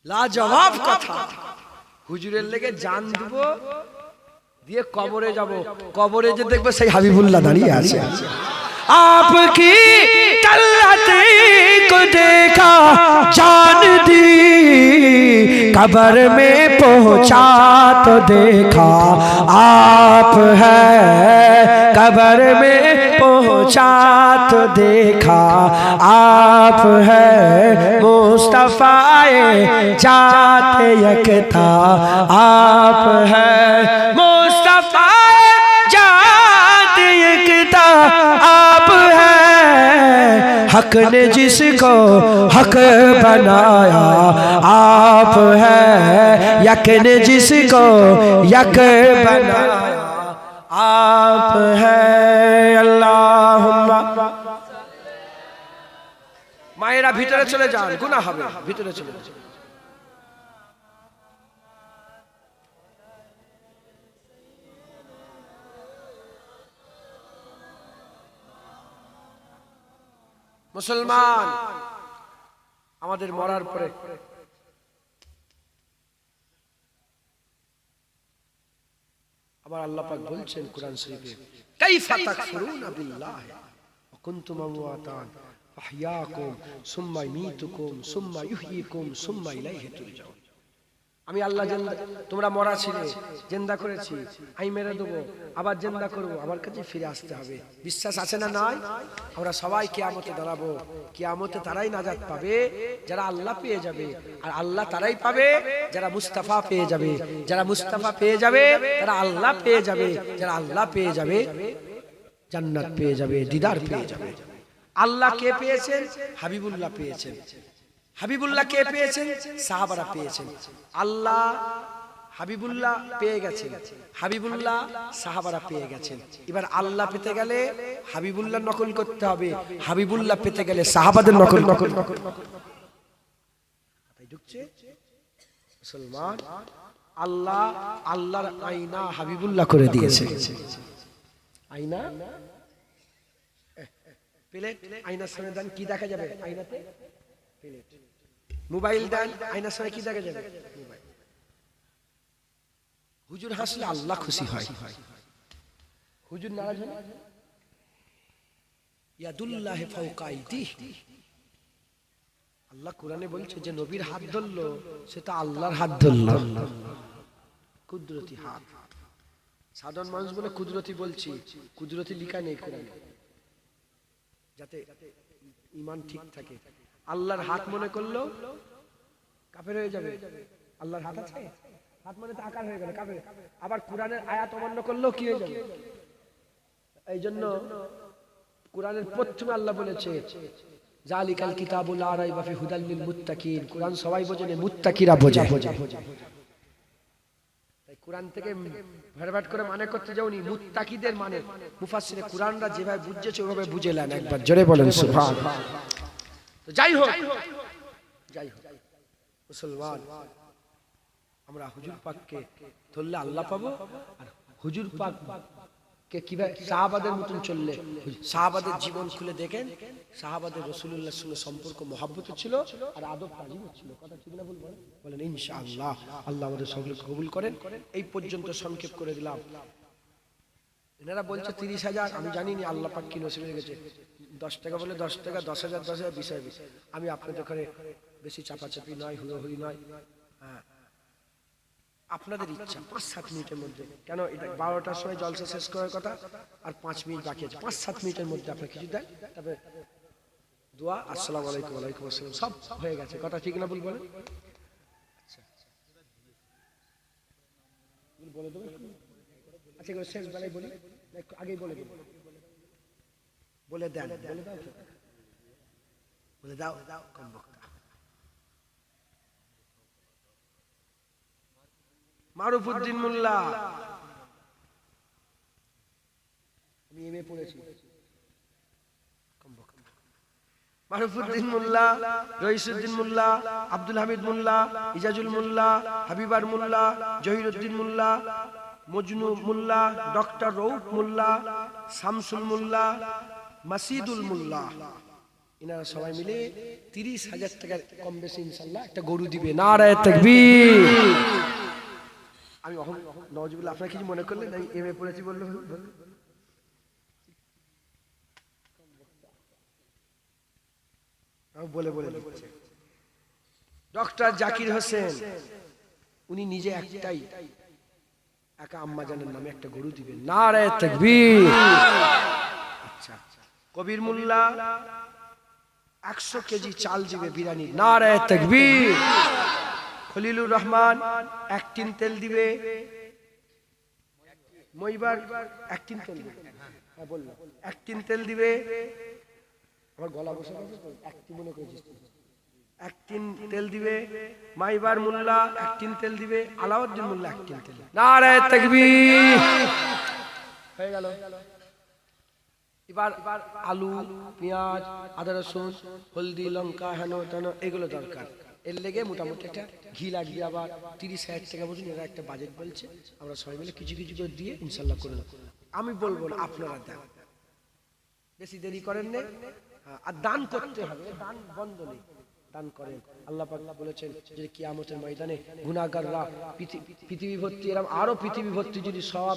লাজবাব কথা, হুজুরের লেগে জান দিব দিয়ে কবরে যাব, কবরে যে দেখবে সেই হাবিবুল্লাহ দাঁড়িয়ে আছে। आपकी तलअत को देखा जान दी, कब्र में पहुंचा तो देखा आप है, कब्र में पहुंचा तो देखा आप है, मुस्तफाए जाते यकता आप है, मुस्तफाए जाते यकता आप है, हक ने जिसको हक बनाया आप है, यक ने जिसको यक बनाया आप है। अल्लाहुम्मा मायरा ভিতরে চলে যান, গুনাহ হবে, ভিতরে চলে যান। মুসলমান আমাদের মরার পরে আবার আল্লাহ পাক বলছেন কুরআন শরীফে, কাইফা তাকফুরুনা বিল্লাহি ওয়া কুনতুম আমওয়াতান ফাহইয়াকুম সুম্মা ইউমীতুকুম সুম্মা ইউহয়িকুম সুম্মা ইলাইহি তুরজাউন। আমি আল্লাহ তোমরা মরা ছিলে, জিন্দা করেছি, আমি মেরে দেবো, আবার জিন্দা করবো, আমার কাছে ফিরে আসতে হবে। বিশ্বাস আছে না নাই? আমরা সবাই কিয়ামতে দাঁড়াবো। কিয়ামতে তারাই নাজাত পাবে যারা আল্লাহ পেয়ে যাবে, আর আল্লাহ তারাই পাবে যারা মুস্তাফা পেয়ে যাবে। যারা মুস্তাফা পেয়ে যাবে তারা আল্লাহ পেয়ে যাবে, যারা আল্লাহ পেয়ে যাবে জান্নাত পেয়ে যাবে, দিদার পেয়ে যাবে। আল্লাহ কে পেয়েছেন? হাবিবুল্লাহ পেয়েছেন। হাবিবুল্লাহ কে পেয়েছেন? সাহাবারা পেয়েছেন। আল্লাহ হাবিবুল্লাহ পেয়ে গেছেন, হাবিবুল্লাহ সাহাবারা পেয়ে গেছেন। এবার আল্লাহ পেতে গেলে হাবিবুল্লাহ নকল করতে হবে, হাবিবুল্লাহ পেতে গেলে সাহাবাদের নকল। ঢুকছে মুসলমান? আল্লাহ আল্লাহর আয়না হাবিবুল্লাহ করে দিয়েছে। আয়না প্লেট, আয়নার সামনে দেন কি দেখা যাবে? আয়নাতে প্লেট। মোবাইল দেন, আয়নার সামনে কি দেখা যাবে? মোবাইল। হুজুর হাসলে আল্লাহ খুশি হয়, হুজুর নারাজ হলে ইয়াদুল্লাহি ফাওকা আইদিহি। আল্লাহ কোরআনে বলছে যে নবীর হাত ধরলো সেটা আল্লাহর হাত ধরলো, কুদরতি হাত। সাধারণ মানুষ বলে কুদরতি বলছি, কুদরতি লেখা নেই কোরআনে, যাতে ঈমান ঠিক থাকে। আল্লাহর হাত মনে করলো কাফের হয়ে যাবে। আল্লাহর হাত আছে, হাত মানে তো আকার হয়ে গেল কাফের। আবার কোরআনের আয়াত অমান্য করলো কি হয়ে যাবে? এই জন্য কোরআনের প্রথমে আল্লাহ বলেছে জালিকাল কিতাবুল লা রাইবা ফি হুদাল লিল মুত্তাকিন। কোরআন সবাই বোঝে না, মুত্তাকিরা বোঝে। তাই কোরআন থেকে ভেরভাট করে মানে করতে যাওনি, মুত্তাকিদের মানে মুফাসসিরে কোরআনরা যেভাবে বুঝেছে ওভাবে বুঝে নেন। একবার জোরে বলেন সুবহানাল্লাহ। তো যাই হোক মুসলমান, আমরা হুজুর পাককে ধরলে আল্লাহ পাবো। আর হুজুর পাক কে কিভাবে সাহাবাদের মতন চললে, সাহাবাদের জীবন খুলে দেখেন, সাহাবাদের রাসূলুল্লাহর সঙ্গে সম্পর্ক মহব্বত ছিল আর আদব তাজিম ছিল। কথা ঠিক না বলবো? বলেন ইনশাআল্লাহ। আল্লাহ আমাদের সকলকে কবুল করেন। এই পর্যন্ত সংক্ষেপ করে দিলাম। এনারা বলছে 30,000, আমি জানি না আল্লাহ পাক কি নসিবে রেখেছে। 10 টাকা বলে 10 টাকা, 10,000 10,000 বিষয়। আমি আপনাদের ওখানে বেশি চাপাচাপি নয়, হুড়োহুড়ি নয়। হ্যাঁ, আপনাদের ইচ্ছা 5-7 মিনিটের মধ্যে, কেন এটা 12টার সময় জলসা শেষ করার কথা, আর 5 মিনিট বাকি আছে, 5-7 মিনিটের মধ্যে আপনার কিছু দেন, তবে দোয়া আসসালামু আলাইকুম, ওয়ালাইকুম আসসালাম, সব হয়ে গেছে। কথা ঠিক না ভুল বলেন? বলে দেবো আচ্ছা, এগুলো শেষ বেলায় বলি না একটু আগেই বলে দেবো? বলে দেন, বলে দাও, বলে দাও কম বক্তা। মারুফউদ্দিন মোল্লা, আমি এমএ পড়েছি। কম বক্তা। মারুফউদ্দিন মোল্লা, রইসুদ্দিন মোল্লা, আব্দুল হামিদ মোল্লা, ইজাজুল মোল্লা, হাবিবার মোল্লা, জহিরুদ্দিন মোল্লা, মজনু মোল্লা, ডক্টর রৌফ মোল্লা, শামসুল মোল্লা, মাসিদুল মোল্লা, এনারা সবাই মিলে 30,000 টাকার কম বেশি ইনশাআল্লাহ একটা গরু দিবে। নারায়ে তাকবীর। আমি নওয়াজুবিল্লাহ, আপনারা কিছু মনে করলেন আমি এমএ পড়েছি বললো? বলে বলে দিচ্ছে। ডক্টর জাকির হোসেন, উনি নিজে একটাই একা আম্মাজানের নামে একটা গরু দিবেন। নারায়ে তাকবীর। আচ্ছা, কবির মোল্লা 100 কেজি চাল দিবে বিরিয়ানি। নারায়ে তাকবীর। খলিলুর রহমান 1 টিন তেল দিবে। মইবার 1 টিন তেল দিবে। হ্যাঁ বললাম 1 টিন তেল দিবে। আমার গলা বসে গেছে, 1 টিন মনে করেছিস? 1 টিন তেল দিবে। মাইবার মোল্লা 1 টিন তেল দিবে। আলাউদ্দিন মোল্লা 1 টিন তেল। নারায়ে তাকবীর। হয়ে গেল। এবার আলু, পেঁয়াজ, আদা রসুন, হলদি, লঙ্কা, হেন তেন এগুলো দরকার। এর লেগে মোটামুটি একটা ঘি লাগবে। আবার 30,000 টাকা মতন এরা একটা বাজেট বলছে, আমরা সবাই মিলে কিছু কিছু করে দিয়ে ইনশাল্লাহ করে নেব। আমি বলবো না, আপনারা দেন, বেশি দেরি করেন না। আর দান করতে হবে, দান বন্ধ নেই, দান করেন। আল্লাহ পাক বলেছেন যে কিয়ামতের ময়দানে গুনাহগাররা পৃথিবী ভর্তি, এরকম আরো পৃথিবী ভর্তি যদি সব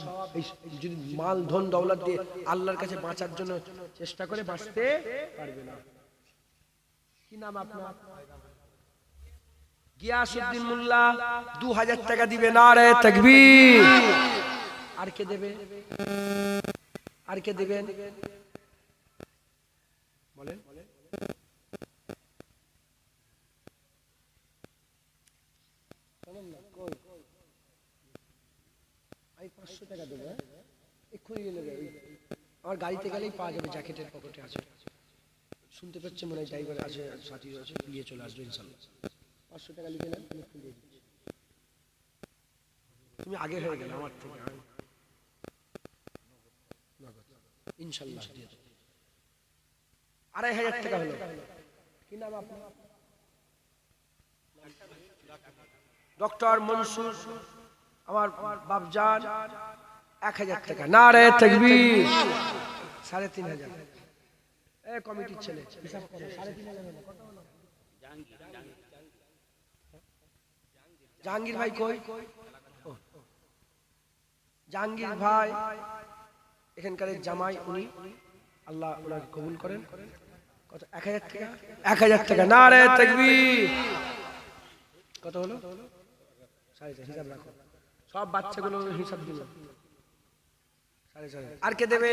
যদি মাল ধন দৌলত দিয়ে আল্লাহর কাছে বাঁচার জন্য চেষ্টা করে, বাঁচতে পারবে না। কি নাম আপনার? গিয়াসউদ্দিন মোল্লা 2000 টাকা দিবে। নারায়ে তাকবীর। আর কে দেবে? আর কে দেবেন বলেন? আমি 500 টাকা দেবো। এক্ষুনি গেলে আমার গাড়িতে গেলেই পাওয়া যাবে, জ্যাকেটের পকেটে আছে। শুনতে পাচ্ছে মনে হয় ড্রাইভার আছে, সাথী আছে, নিয়ে চলে আসবে ইনশাল্লাহ। 500 টাকা লিখে নেন, তুমি আগে হয়ে গেলে আমার থেকে ইনশাল্লাহ দিয়ে দেবো। 2,500 টাকা হলো। কি নাম আপনার? ডক্টর মনসুর, আমার বাপজান 1,000 টাকা। নারায়ে তাকবীর। 3,500। কমিটির ছেলে হিসাব করো, 3,500 কত হলো? জাহাঙ্গীর ভাই কই? জাহাঙ্গীর ভাই এখানকার জামাই, উনি আল্লাহ ওনাকে কবুল করেন। কত? 1,000 টাকা। 1,000 টাকা। নারায়ে তাকবীর। কত হলো? 4.5 হিসাব রাখো, সব বাচ্চাগুলো হিসাব দিল। 4.5। আর কে দেবে?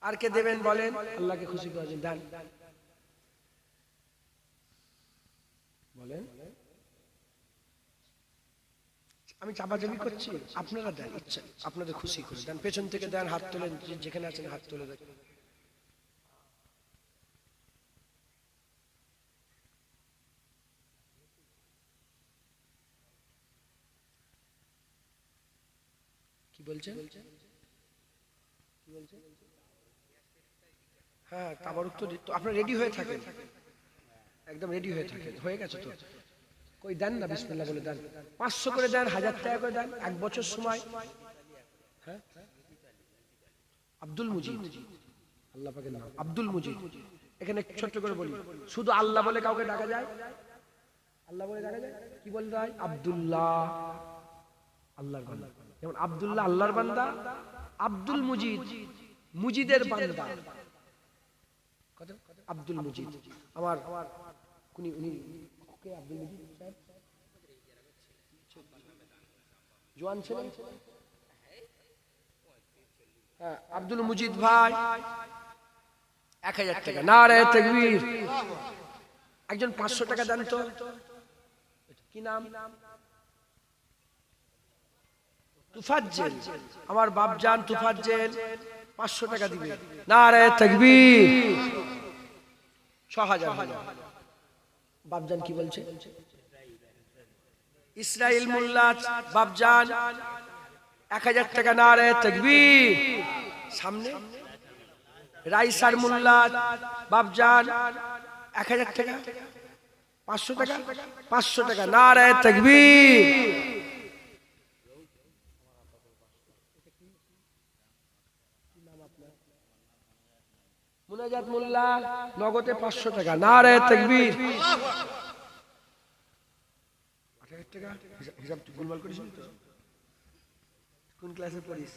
আর কে দেবেন বলেন? আল্লাহকে খুশি করার জন্য দেন, বলেন। আমি চাপাচাপি করছি, আপনারা দেন, ইচ্ছা আপনাদের খুশি করে দেন। পেছন থেকে দেন, হাত তোলেন, যেখানে আছেন হাত তুলে দেন। কি বলছেন? কি বলছেন? হ্যাঁ, তাবারুক তো আপনারা রেডি হয়ে থাকেন, একদম রেডি হয়ে থাকেন। হয়ে গেছে তো? কই দেন না, বিসমিল্লাহ বলে দেন। 500 করে দেন, 1000 টাকা করে দেন, 1 বছর সময়। হ্যাঁ, আব্দুল মুজিদ, আল্লাহ পাকের নাম আব্দুল মুজিদ। এখানে ছোট্ট করে বলি, শুধু আল্লাহ বলে কাউকে ডাকা যায়? আল্লাহ বলে ডাকা যায়? কি বলতে হয়? আব্দুল্লাহ, আল্লাহর বান্দা। যেমন আব্দুল্লাহ আল্লাহর বান্দা, আব্দুল মুজিদ মুজিদের বান্দা। কত? আব্দুল মুজিদ। আমার উনি কে আব্দুল মুজিদ সাহেব? জোয়ান ছিলেন। হ্যাঁ, আব্দুল মুজিদ ভাই 1000 টাকা। নারে তাকবীর। একজন 500 টাকা দেন তো। কি নাম? তুফাজ্জেল। আমার বাপজান তুফাজ্জেল 500 টাকা দিবে। নারে তাকবীর। 6000 হলো। বাপজান কি বলছে? ইসরাইল মোল্লা বাপজান 1000 টাকা। নারে তাকবীর। সামনে রাইসার মোল্লা বাপজান 1000 টাকা। 500 টাকা। 500 টাকা। নারে তাকবীর। মুনাজাত মোল্লা নগদে 500 টাকা। নারে তাকবীর। 8000 টাকা। হিসাব গোলমাল করিস তো? কোন ক্লাসে পড়িস?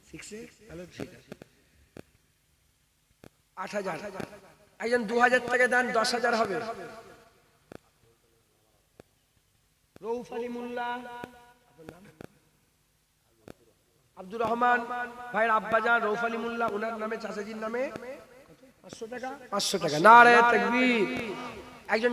6 এ? তাহলে ঠিক আছে। 8000। একজন 2000 টাকা দেন, 10000 হবে। রউফ আলী মোল্লা, আব্দুর রহমান ভাইয়ের আব্বাজান রউফ আলী মোল্লা, ওনার নামে চাচাজির নামে 500 টাকা। 500 টাকা। নারে তাকবীর। একজন